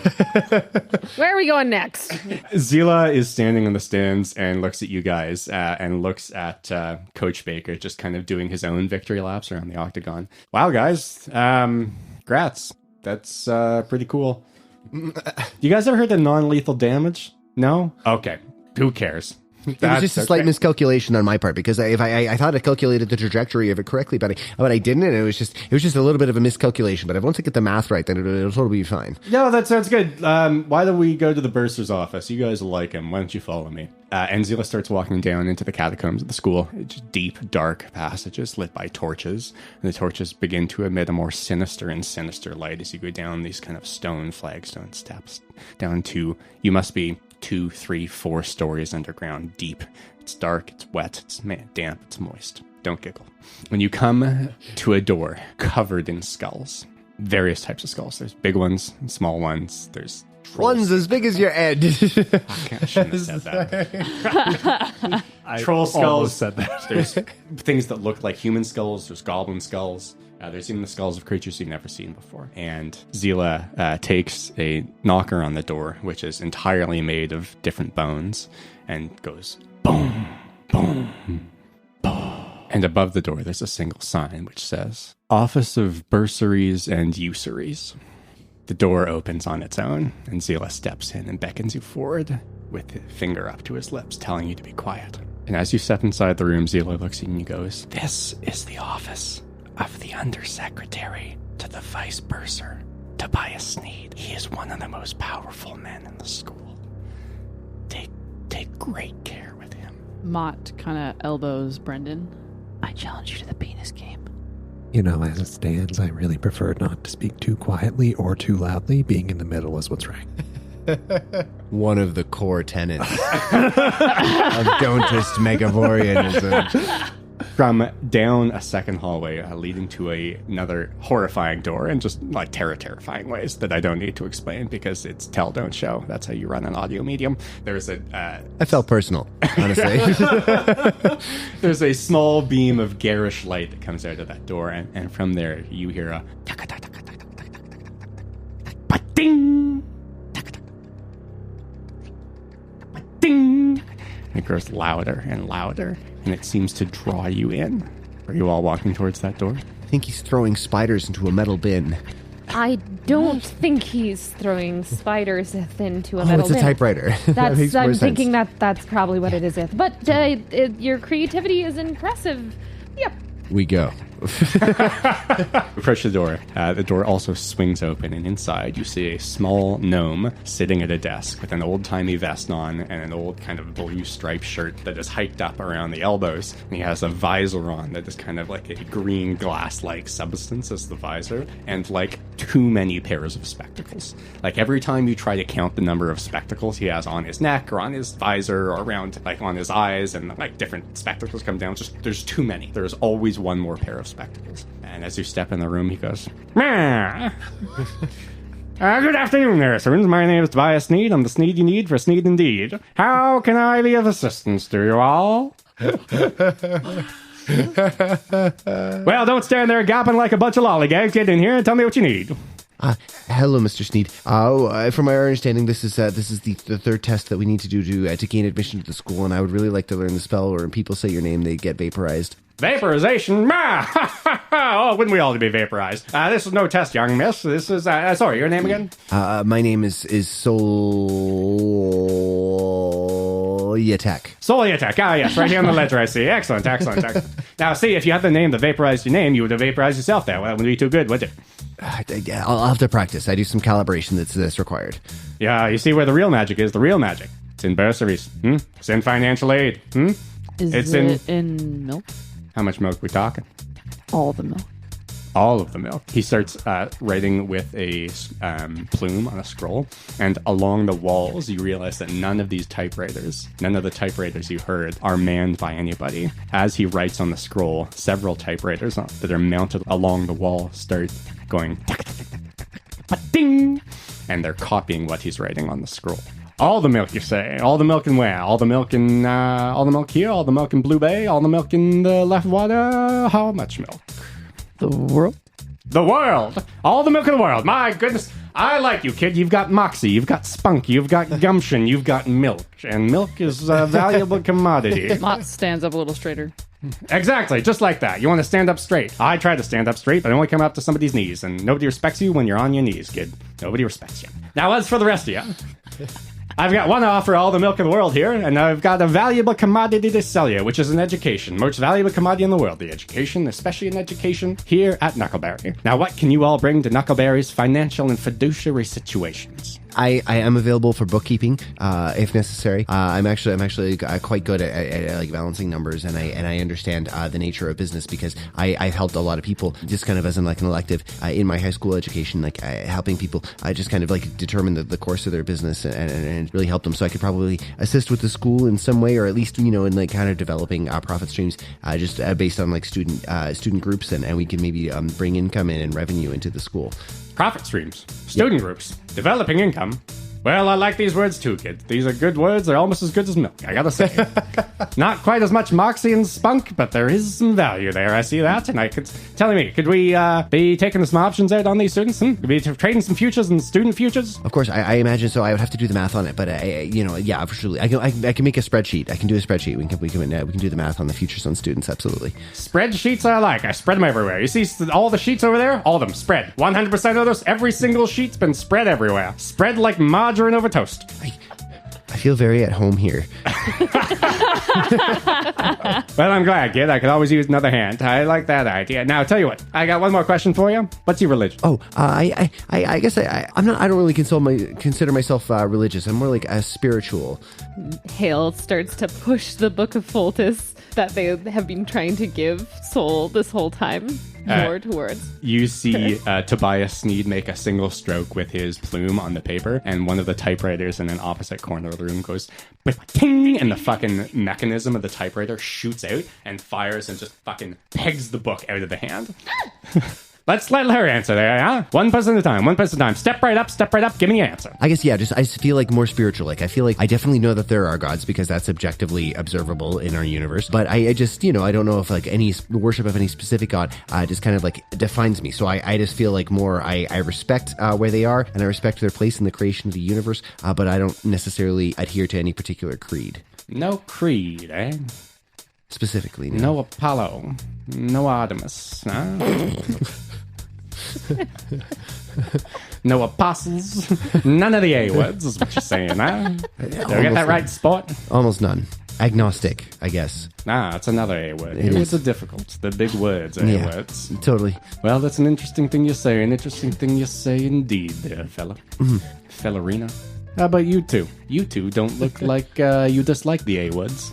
Where are we going next? Zila is standing on the stands and looks at you guys and looks at Coach Baker just kind of doing his own victory laps around the octagon. Wow, guys. Grats. That's pretty cool. You guys ever heard of non-lethal damage? No? Okay. Who cares? It was just a slight miscalculation on my part because I thought I calculated the trajectory of it correctly, but I didn't, and it was just a little bit of a miscalculation. But once I get the math right, then it'll totally be fine. No, that sounds good. Why don't we go to the bursar's office? You guys will like him. Why don't you follow me? And Zila starts walking down into the catacombs of the school. It's deep, dark passages lit by torches. And the torches begin to emit a more sinister and sinister light as you go down these kind of stone flagstone steps down to, you must be 2, 3, 4 stories underground deep. It's dark, it's wet, it's damp, it's moist. Don't giggle. When you come to a door covered in skulls, various types of skulls. There's big ones and small ones. There's trolls. One's as big as your head. I shouldn't have said that. Troll skulls. Said that. There's things that look like human skulls. There's goblin skulls. There's even the skulls of creatures you've never seen before. And Zila takes a knocker on the door, which is entirely made of different bones, and goes boom, boom, boom. And above the door, there's a single sign which says, Office of Bursaries and Usuries. The door opens on its own, and Zila steps in and beckons you forward. with his finger up to his lips, telling you to be quiet. And as you step inside the room, Zila looks at you and he goes, "This is the office of the Undersecretary to the Vice Bursar, Tobias Sneed. He is one of the most powerful men in the school. Take great care with him." Mott kind of elbows Brendan. I challenge you to the penis game. You know, as it stands, I really prefer not to speak too quietly or too loudly. Being in the middle is what's right. One of the core tenets of Dontist Megavorianism. From down a second hallway leading to another horrifying door in just like terrifying ways that I don't need to explain because it's tell, don't show. That's how you run an audio medium. There's I felt personal, honestly. There's a small beam of garish light that comes out of that door, and from there you hear a ding, ding. It grows louder and louder, and it seems to draw you in. Are you all walking towards that door? I think he's throwing spiders into a metal bin. I don't think he's throwing spiders into a metal it's a bin. Typewriter. I'm thinking that's probably what it is. But your creativity is impressive. Yep. We go. Approach the door. The door also swings open, and inside you see a small gnome sitting at a desk with an old-timey vest on and an old kind of blue striped shirt that is hiked up around the elbows. And he has a visor on that is kind of like a green glass-like substance as the visor, and like too many pairs of spectacles. Like every time you try to count the number of spectacles he has on his neck or on his visor or around like on his eyes, and like different spectacles come down, just there's too many. There's always one more pair of spectacles. And as you step in the room, he goes, "Good afternoon there, sirs. My name is Tobias Sneed. I'm the Sneed you need for Sneed indeed. How can I be of assistance to you all?" Well, don't stand there gapping like a bunch of lollygags. Get in here and tell me what you need. Hello, Mr. Sneed. From my understanding, this is the third test that we need to do to gain admission to the school, and I would really like to learn the spell where when people say your name, they get vaporized. Vaporization? Oh, wouldn't we all be vaporized? This is no test, young miss. This is, sorry, your name again? My name is Solyatek. Solyatek, yes, right here on the ledger, I see. Excellent. Now, see, if you had the name that vaporized your name, you would have vaporized yourself there. Well, that wouldn't be too good, would it? I'll have to practice. I do some calibration that's required. Yeah, you see where the real magic is? The real magic. It's in bursaries. It's in financial aid. Is it in milk? How much milk we talking? All the milk. All of the milk. He starts writing with a plume on a scroll, and along the walls you realize that none of the typewriters you heard are manned by anybody. As he writes on the scroll, several typewriters that are mounted along the wall start going ding, and they're copying what he's writing on the scroll. All the milk, you say? All the milk in where? All the milk in all the milk here? All the milk in Blue Bay? All the milk in the left water? How much milk? The world? The world! All the milk in the world. My goodness. I like you, kid. You've got moxie. You've got spunk. You've got gumption. You've got milk. And milk is a valuable commodity. Mott stands up a little straighter. Exactly. Just like that. You want to stand up straight. I try to stand up straight, but I only come up to somebody's knees. And nobody respects you when you're on your knees, kid. Nobody respects you. Now, as for the rest of you... I've got one to offer all the milk in the world here, and I've got a valuable commodity to sell you, which is an education. Most valuable commodity in the world, the education, especially an education here at Knockleberry. Now, what can you all bring to Knockleberry's financial and fiduciary situations? I am available for bookkeeping if necessary. I'm actually quite good at like balancing numbers, and I understand the nature of business because I've helped a lot of people just kind of as an elective in my high school education, like helping people just kind of like determine the course of their business and really help them. So I could probably assist with the school in some way, or at least in like kind of developing profit streams just based on like student groups, and we can maybe bring income in and revenue into the school. Profit streams, student groups, developing income. Well, I like these words too, kid. These are good words. They're almost as good as milk, I gotta say. Not quite as much moxie and spunk, but there is some value there. I see that. And could we be taking some options out on these students? Could we be trading some futures and student futures? Of course, I imagine so. I would have to do the math on it, but yeah, for sure. I can make a spreadsheet. I can do a spreadsheet. We can do the math on the futures on students. Absolutely. Spreadsheets I like. I spread them everywhere. You see all the sheets over there? All of them spread. 100% of those. Every single sheet's been spread everywhere. Spread like margarine over toast. I feel very at home here. Well, I'm glad, kid. I could always use another hand. I like that idea. Now, tell you what. I got one more question for you. What's your religion? Oh, I guess I'm not. I don't really consider myself religious. I'm more like a spiritual. Hael starts to push the Book of Foltis that they have been trying to give Soul this whole time more towards. You see Tobias Sneed make a single stroke with his plume on the paper, and one of the typewriters in an opposite corner of the room goes ting, and the fucking mechanism of the typewriter shoots out and fires and just fucking pegs the book out of the hand. Let's let her answer there, huh? One person at a time, one person at a time. Step right up, give me an answer. I guess, yeah, I just feel like more spiritual. Like, I feel like I definitely know that there are gods because that's objectively observable in our universe. But I just, I don't know if like any worship of any specific god just kind of like defines me. So I just feel like more, I respect where they are and I respect their place in the creation of the universe. But I don't necessarily adhere to any particular creed. No creed, eh? Specifically, no Apollo, no Artemis, huh? No apostles, none of the A words is what you're saying, huh? Did I get that right, sport? Almost none. Agnostic, I guess. Nah, it's another A word. It was difficult. The big words, A words. Totally. Well, that's an interesting thing you say. An interesting thing you say indeed, there, fella. Fellerina. How about you two? You two don't look like you dislike the A words.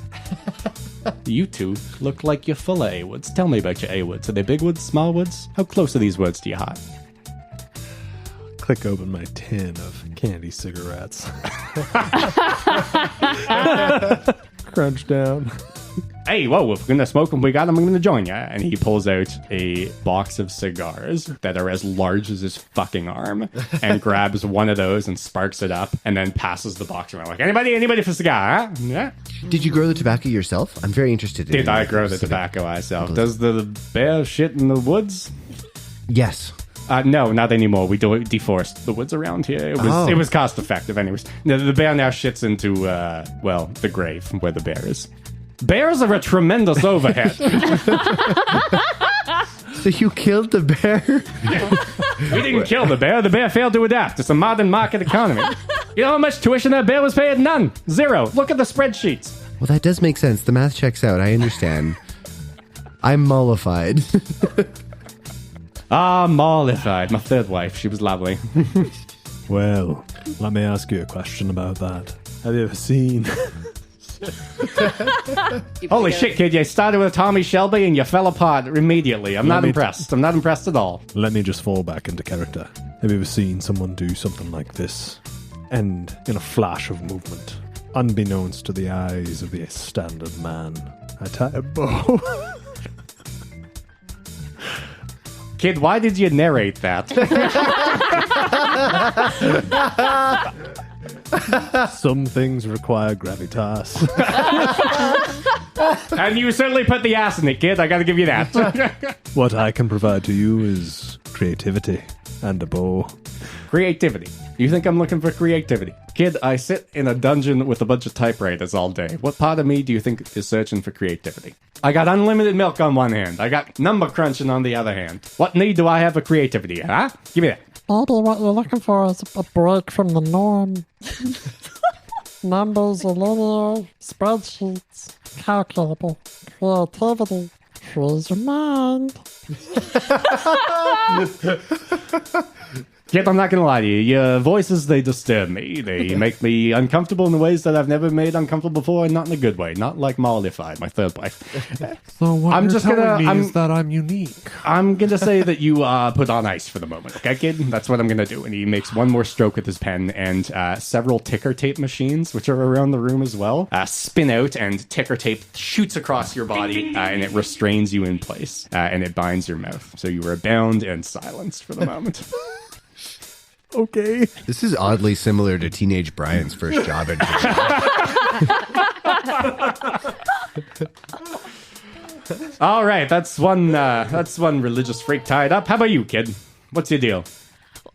You two look like you're full of A-words. Tell me about your A-words. Are they big words, small words? How close are these words to your heart? Click open my tin of candy cigarettes. Crunch down. Hey, whoa, if we're going to smoke them, we got them, I'm going to join you. And he pulls out a box of cigars that are as large as his fucking arm and grabs one of those and sparks it up and then passes the box around. Like, anybody for a cigar, huh? Yeah. Did you grow the tobacco yourself? I'm very interested in Did I grow the tobacco myself? Does the bear shit in the woods? Yes. No, not anymore. We deforest the woods around here. It was cost effective anyways. The bear now shits into, the grave where the bear is. Bears are a tremendous overhead. So you killed the bear? We didn't kill the bear. The bear failed to adapt. It's a modern market economy. You know how much tuition that bear was paid? None. Zero. Look at the spreadsheets. Well, that does make sense. The math checks out. I understand. I'm mollified. Mollified. My third wife. She was lovely. Well, let me ask you a question about that. Have you ever seen... Holy shit, kid. You started with Tommy Shelby and you fell apart immediately. I'm not impressed. I'm not impressed at all. Let me just fall back into character. Have you ever seen someone do something like this? And in a flash of movement, unbeknownst to the eyes of the standard man, I tie a bow. Kid, why did you narrate that? Some things require gravitas. And you certainly put the ass in it, kid. I gotta give you that. What I can provide to you is creativity and a bow. Creativity. You think I'm looking for creativity? Kid, I sit in a dungeon with a bunch of typewriters all day. What part of me do you think is searching for creativity? I got unlimited milk on one hand. I got number crunching on the other hand. What need do I have for creativity, huh? Give me that. Maybe what you're looking for is a break from the norm. Numbers are linear, spreadsheets, calculable, creativity, frees your mind. Kid, I'm not gonna lie to you. Your voices, they disturb me. They make me uncomfortable in ways that I've never made uncomfortable before, and not in a good way. Not like mollified, my third wife. So what I'm you're just telling gonna- me is that I'm unique. I'm gonna say that you put on ice for the moment, okay, kid? That's what I'm gonna do. And he makes one more stroke with his pen, and several ticker tape machines, which are around the room as well, spin out, and ticker tape shoots across your body, and it restrains you in place, and it binds your mouth. So you are bound and silenced for the moment. Okay. This is oddly similar to Teenage Brian's first job interview. All right, that's one religious freak tied up. How about you, kid? What's your deal?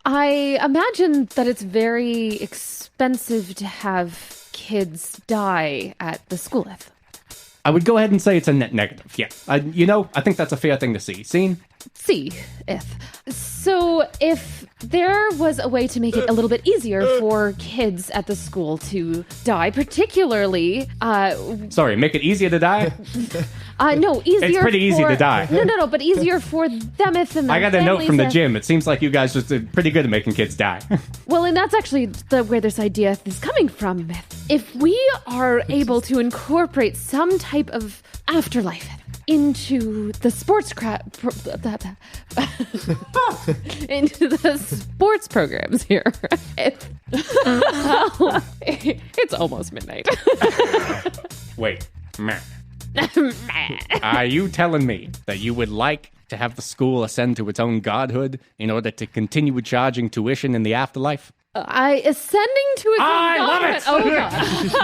I imagine that it's very expensive to have kids die at the schooleth. I would go ahead and say it's a net negative. Yeah, I think that's a fair thing to see. Seen? See, if So if there was a way to make it a little bit easier for kids at the school to die, particularly... Sorry, make it easier to die? No, easier It's pretty easy to die. No, but easier for them if the I got a note from the gym. It seems like you guys are pretty good at making kids die. Well, and that's actually where this idea is coming from. If we are able to incorporate some type of afterlife into the into the sports programs here. It's almost midnight. Wait. Are you telling me that you would like to have the school ascend to its own godhood in order to continue charging tuition in the afterlife? Ascending to its I own love it! godhood. Oh, God.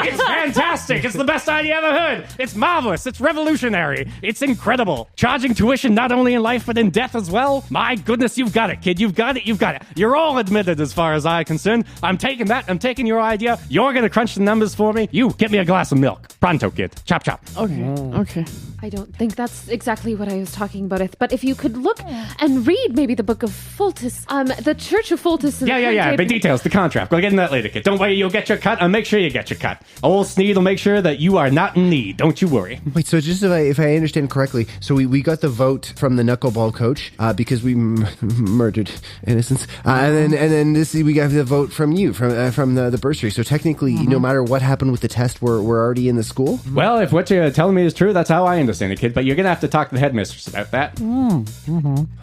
It's fantastic! It's the best idea I ever heard! It's marvelous! It's revolutionary! It's incredible! Charging tuition not only in life but in death as well? My goodness, you've got it, kid. You've got it. You've got it. You're all admitted as far as I'm concerned. I'm taking that. I'm taking your idea. You're gonna crunch the numbers for me. You, get me a glass of milk. Pronto, kid. Chop, chop. Okay. I don't think that's exactly what I was talking about. But if you could look and read maybe the book of Fultus, the Church of Fultus. Yeah. The details, the contract. We'll get into that later, kid. Don't worry, you'll get your cut. I'll make sure you get your cut. Old Sneed will make sure that you are not in need. Don't you worry. Wait, so just if I understand correctly, so we got the vote from the knuckleball coach because we murdered innocents, and then this we got the vote from you from the bursary. So technically, no matter what happened with the test, we're already in the school. Well, if what you're telling me is true, that's how I understand it, kid. But you're gonna have to talk to the headmistress about that.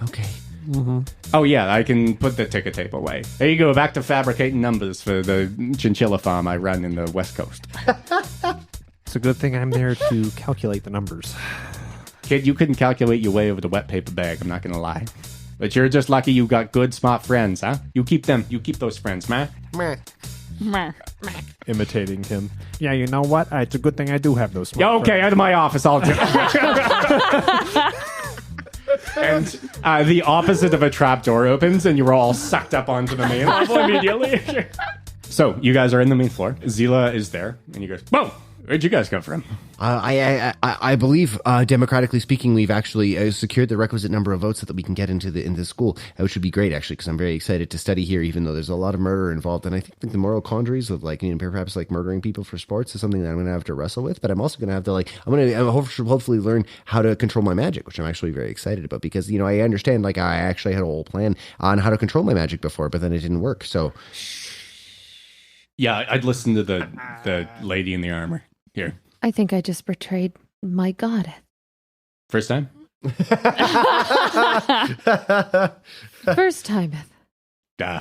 Okay. Oh yeah, I can put the ticker tape away. There you go, back to fabricating numbers for the chinchilla farm I run in the West Coast. It's a good thing I'm there to calculate the numbers. Kid, you couldn't calculate your way over the wet paper bag, I'm not gonna lie. But you're just lucky you got good, smart friends, huh? You keep those friends, man. Imitating him. Yeah, you know what? It's a good thing I do have those. Yeah, okay, out of my office, I'll do it. And the opposite of a trapdoor opens, and you're all sucked up onto the main level immediately. So, you guys are in the main floor. Zila is there, and he goes, whoa! Where'd you guys come from? I believe, democratically speaking, we've actually secured the requisite number of votes so that we can get into the school, which would be great, actually, because I'm very excited to study here, even though there's a lot of murder involved. And I think the moral quandaries of, perhaps murdering people for sports is something that I'm going to have to wrestle with. But I'm also going to have to, I'm going to hopefully learn how to control my magic, which I'm actually very excited about, because, I understand, I actually had a whole plan on how to control my magic before, but then it didn't work. So, yeah, I'd listen to the lady in the armor. Here. I think I just betrayed my goddess. First time? First time.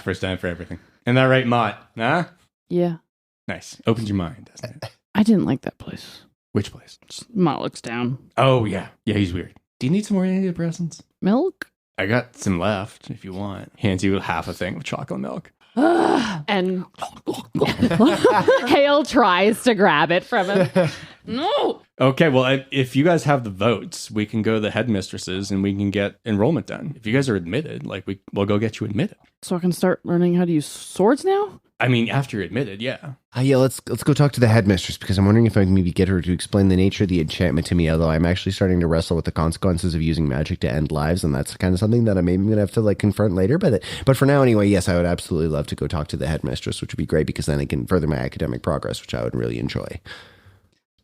First time for everything. Isn't that right, Mott? Huh? Yeah. Nice. Opens your mind, doesn't it? I didn't like that place. Which place? Mott looks down. Oh, yeah. Yeah, he's weird. Do you need some more antidepressants? Milk? I got some left, if you want. Hands you half a thing of chocolate milk. And Hael tries to grab it from him. No! Okay, well, if you guys have the votes, we can go to the headmistresses and we can get enrollment done. If you guys are admitted, we'll go get you admitted. So I can start learning how to use swords now? I mean, after you're admitted, yeah. Yeah, let's go talk to the headmistress, because I'm wondering if I can maybe get her to explain the nature of the enchantment to me, although I'm actually starting to wrestle with the consequences of using magic to end lives, and that's kind of something that I'm maybe going to have to confront later. But for now, anyway, yes, I would absolutely love to go talk to the headmistress, which would be great, because then I can further my academic progress, which I would really enjoy.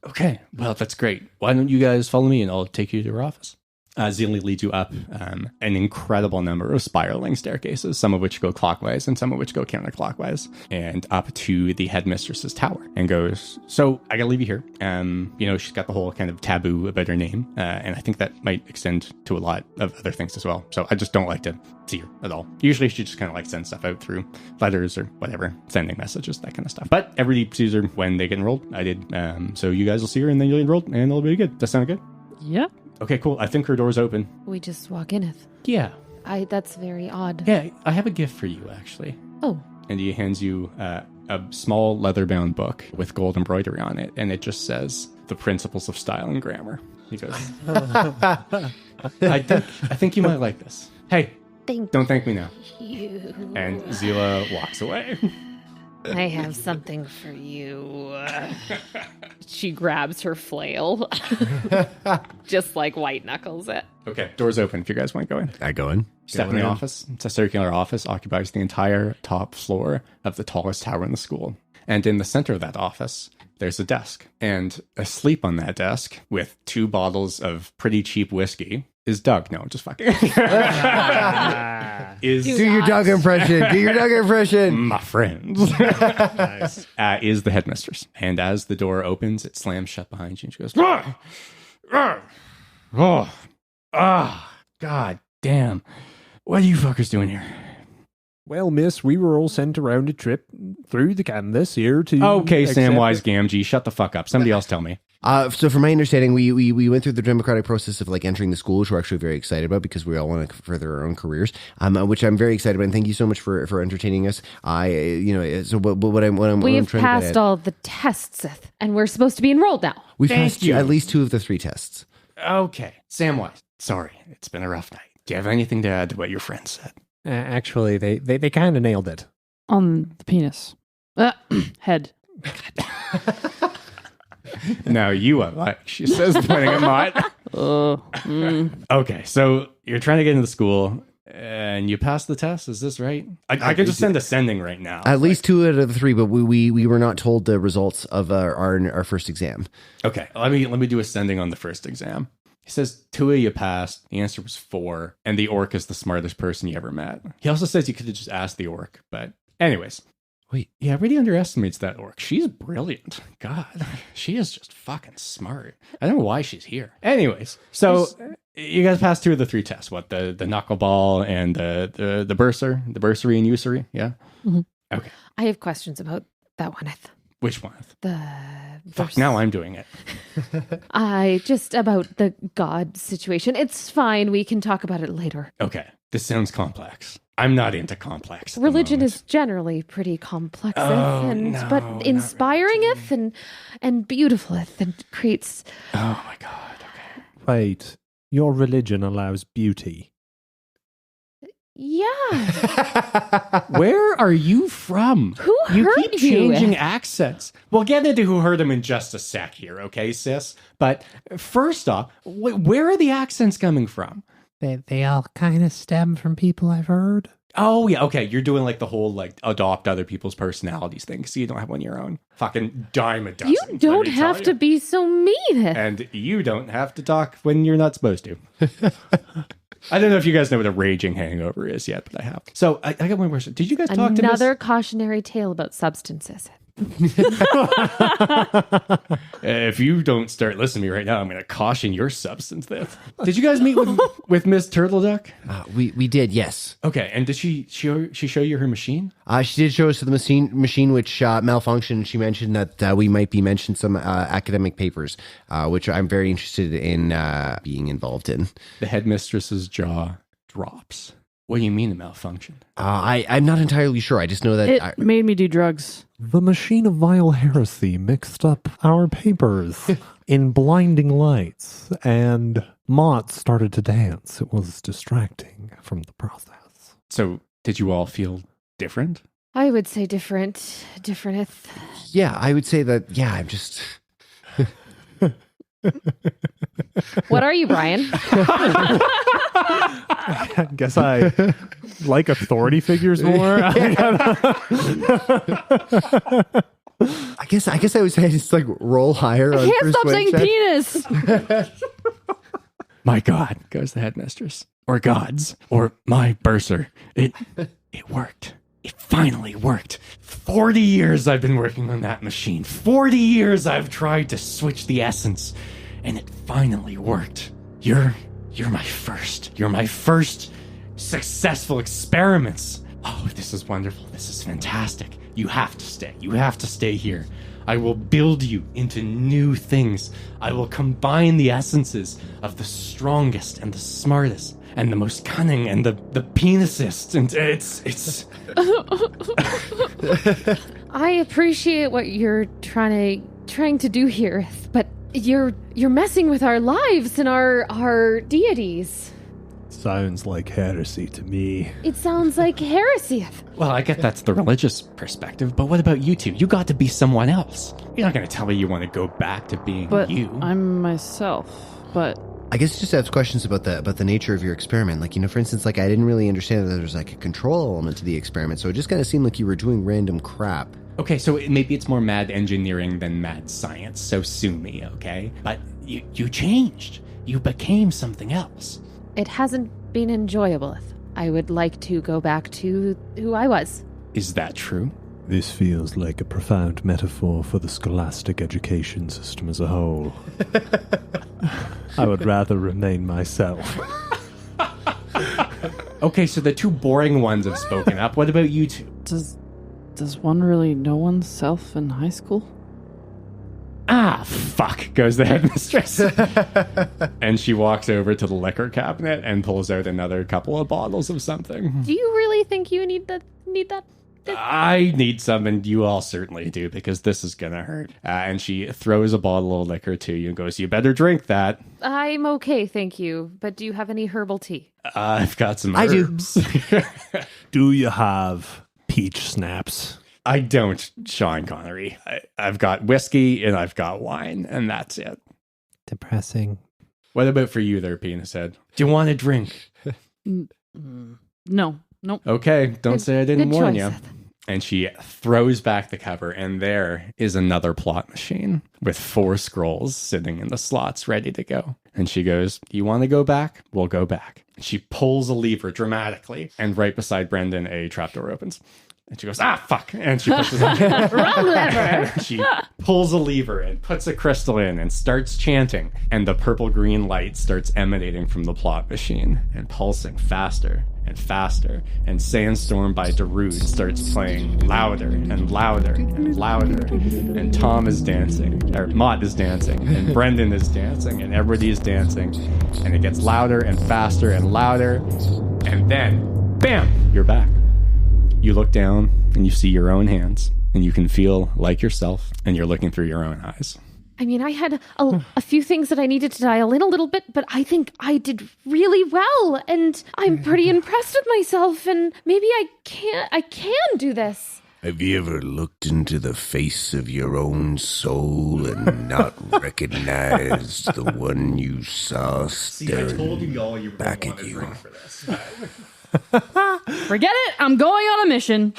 Okay, well, that's great. Why don't you guys follow me and I'll take you to her office. Zilli leads you up an incredible number of spiraling staircases, some of which go clockwise and some of which go counterclockwise, and up to the headmistress's tower, and goes, so I gotta leave you here. She's got the whole kind of taboo about her name, and I think that might extend to a lot of other things as well. So I just don't like to see her at all. Usually she just kind of sends stuff out through letters or whatever, sending messages, that kind of stuff. But everybody sees her when they get enrolled. I did. So you guys will see her and then you'll enroll, and it'll be good. Does that sound good? Yeah. Okay, cool. I think her door's open. We just walk in it. Yeah. That's very odd. Yeah, I have a gift for you, actually. Oh. And he hands you a small leather-bound book with gold embroidery on it, and it just says, The Principles of Style and Grammar. He goes, I think you might like this. Hey, don't thank me now. You. And Zila walks away. I have something for you. She grabs her flail, just like White Knuckles it. Okay, doors open if you guys want to go in. I go in. Step in the office. It's a circular office, occupies the entire top floor of the tallest tower in the school. And in the center of that office, there's a desk. And asleep on that desk, with 2 bottles of pretty cheap whiskey, is Doug. No, I'm just fucking. Do your Doug impression. Do your Doug impression. My friends. Nice. Is the headmistress. And as the door opens, it slams shut behind you. And she goes, God damn. What are you fuckers doing here? Well, miss, we were all sent around a trip through the canvas here to... Okay, Samwise Gamgee, shut the fuck up. Somebody else tell me. So from my understanding, we went through the democratic process of like entering the school, which we're actually very excited about because we all want to further our own careers, which I'm very excited about. And thank you so much for entertaining us. So what I'm We've passed all the tests, Sith, and we're supposed to be enrolled now. We've passed at least 2 of the 3 tests. Okay, Samwise, sorry, it's been a rough night. Do you have anything to add to what your friend said? Actually, they kind of nailed it. On the penis. Head. No, you are like, she says, pointing at Mott. Okay, so you're trying to get into the school and you passed the test. Is this right? I can just send a sending right now. At least 2 out of the 3, but we were not told the results of our first exam. Okay, let me do a sending on the first exam. He says 2 of you passed. The answer was 4, and the orc is the smartest person you ever met. He also says you could have just asked the orc, but anyways. Wait. Yeah, really underestimates that orc. She's brilliant. God, she is just fucking smart. I don't know why she's here. Anyways, so you guys passed 2 of the 3 tests. What, the knuckleball and the bursary and usury? Yeah? Mm-hmm. Okay. I have questions about that one. Which one? Fuck, now I'm doing it. Just about the god situation. It's fine. We can talk about it later. Okay. This sounds complex. I'm not into complex. Religion is generally pretty complex, but inspiringeth and beautifuleth and creates. Oh my god. Okay. Wait, your religion allows beauty. Yeah. Where are you from? Who heard you? You keep changing accents. We'll get into who heard them in just a sec here, okay, sis? But first off, where are the accents coming from? They all kind of stem from people I've heard. Oh, yeah, okay. You're doing like the whole like adopt other people's personalities thing so you don't have one of your own. Fucking dime a dozen. You don't have to be so mean. And you don't have to talk when you're not supposed to. I don't know if you guys know what a raging hangover is yet, but I have. So I got one question. Did you guys talk to Another cautionary tale about substances. If you don't start listening to me right now, I'm going to caution your substance then. Did you guys meet with Miss Turtle Duck? We did, yes. Okay, and did she show you her machine? She did show us the machine which malfunctioned. She mentioned that we might be mentioned some academic papers, which I'm very interested in being involved in. The headmistress's jaw drops. What do you mean it malfunctioned? I'm not entirely sure. I just know that it made me do drugs. The machine of vile heresy mixed up our papers in blinding lights, and Mott started to dance. It was distracting from the process. So, did you all feel different? I would say differenteth. Yeah, I would say that, yeah, I'm just... What are you, Brian? I guess I like authority figures more. I guess I would say just like roll higher. I can't stop saying penis. My God, goes the headmistress, or gods, or my bursar. It worked. It finally worked. 40 years I've been working on that machine. 40 years I've tried to switch the essence, and it finally worked. You're my first. You're my first successful experiments. Oh, this is wonderful. This is fantastic. You have to stay. You have to stay here. I will build you into new things. I will combine the essences of the strongest and the smartest and the most cunning and the penisist. And it's... I appreciate what you're trying to do here, but you're messing with our lives and our deities. Sounds like heresy to me. It sounds like heresy. Well, I get that's the religious perspective, but what about you two? You got to be someone else. You're not going to tell me you want to go back to being But you. I'm myself. But I guess just have questions about the nature of your experiment. Like, for instance, like I didn't really understand that there was like a control element to the experiment, so it just kind of seemed like you were doing random crap. Okay, so maybe it's more mad engineering than mad science, so sue me, okay? But you changed. You became something else. It hasn't been enjoyable. I would like to go back to who I was. Is that true? This feels like a profound metaphor for the scholastic education system as a whole. I would rather remain myself. Okay, so the two boring ones have spoken up. What about you two? does one really know oneself in high school? Ah, fuck, goes the headmistress. And she walks over to the liquor cabinet and pulls out another couple of bottles of something. Do you really think you need that? I need some, and you all certainly do, because this is gonna hurt. And she throws a bottle of liquor to you and goes, you better drink that. I'm okay, thank you. But do you have any herbal tea? I've got some I do. herbs. Do you have peach snaps? I don't, Sean Connery. I've got whiskey and I've got wine, and that's it. Depressing. What about for you there, Penis Head? Do you want a drink? No. Nope. Okay, don't say I didn't good warn choice. you. And she throws back the cover, and there is another plot machine with 4 scrolls sitting in the slots ready to go. And she goes, you want to go back? We'll go back. And she pulls a lever dramatically, and right beside Brendan, a trapdoor opens. And she goes, ah, fuck. And she pushes it. Wrong lever! She pulls a lever and puts a crystal in and starts chanting. And the purple-green light starts emanating from the plot machine and pulsing faster and faster. And Sandstorm by Darude starts playing louder and louder and louder. And Tom is dancing, or Mott is dancing, and Brendan is dancing, and everybody is dancing. And it gets louder and faster and louder. And then, bam, you're back. You look down and you see your own hands, and you can feel like yourself, and you're looking through your own eyes. I mean, I had a few things that I needed to dial in a little bit, but I think I did really well, and I'm pretty impressed with myself, and maybe I can do this. Have you ever looked into the face of your own soul and not recognized the one you saw staring back at you? Forget it. I'm going on a mission.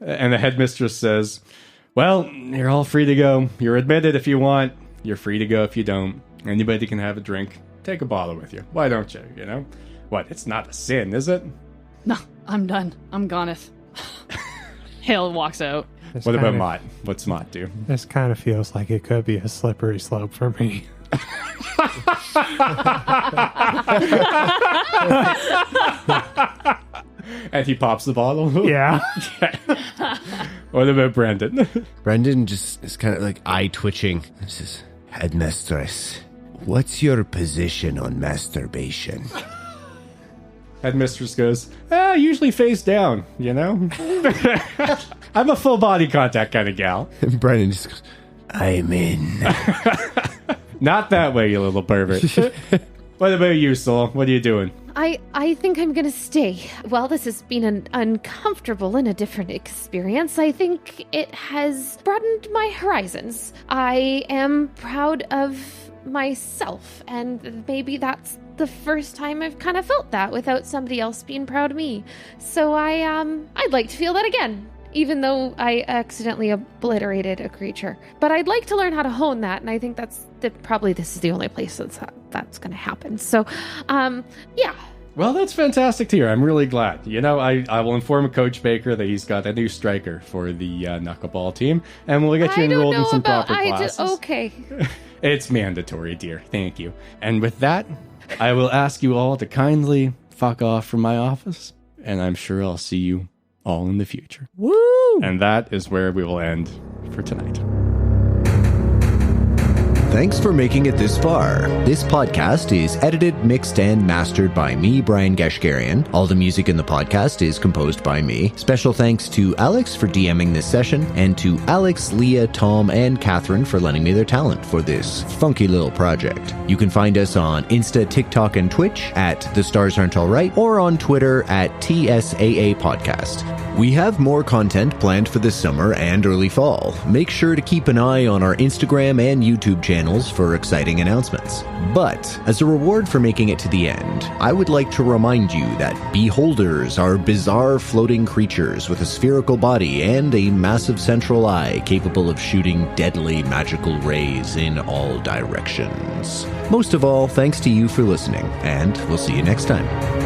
And the headmistress says, well, you're all free to go. You're admitted if you want. You're free to go if you don't. Anybody can have a drink. Take a bottle with you. Why don't you, you know? What, it's not a sin, is it? No, I'm done. I'm goneth. Hael walks out. What about Mott? What's Mott do? This kind of feels like it could be a slippery slope for me. And he pops the bottle? Yeah. What about Brendan? Brendan just is kind of like eye twitching. He says, Headmistress, what's your position on masturbation? Headmistress goes, usually face down, you know? I'm a full body contact kind of gal. And Brendan just goes, I'm in. Not that way, you little pervert. What about you, Soul? What are you doing? I think I'm gonna stay. While this has been an uncomfortable and a different experience, I think it has broadened my horizons. I am proud of myself, and maybe that's the first time I've kind of felt that without somebody else being proud of me. So I'd like to feel that again, even though I accidentally obliterated a creature. But I'd like to learn how to hone that, and I think that probably this is the only place that's going to happen. So, yeah. Well, that's fantastic to hear. I'm really glad. You know, I will inform Coach Baker that he's got a new striker for the knuckleball team, and we'll get you enrolled in some proper classes. Okay. It's mandatory, dear. Thank you. And with that, I will ask you all to kindly fuck off from my office, and I'm sure I'll see you all in the future. Woo! And that is where we will end for tonight. thanks for making it this far. This podcast is edited, mixed, and mastered by me, Brian Gashgarian. All the music in the podcast is composed by me. Special thanks to Alex for DMing this session, and to Alex, Leah, Tom, and Catherine for lending me their talent for this funky little project. You can find us on Insta, TikTok, and Twitch at The Stars Aren't Alright, or on Twitter at TSAA Podcast. We have more content planned for this summer and early fall. Make sure to keep an eye on our Instagram and YouTube channels for exciting announcements. But, as a reward for making it to the end, I would like to remind you that beholders are bizarre floating creatures with a spherical body and a massive central eye capable of shooting deadly magical rays in all directions. Most of all, thanks to you for listening, and we'll see you next time.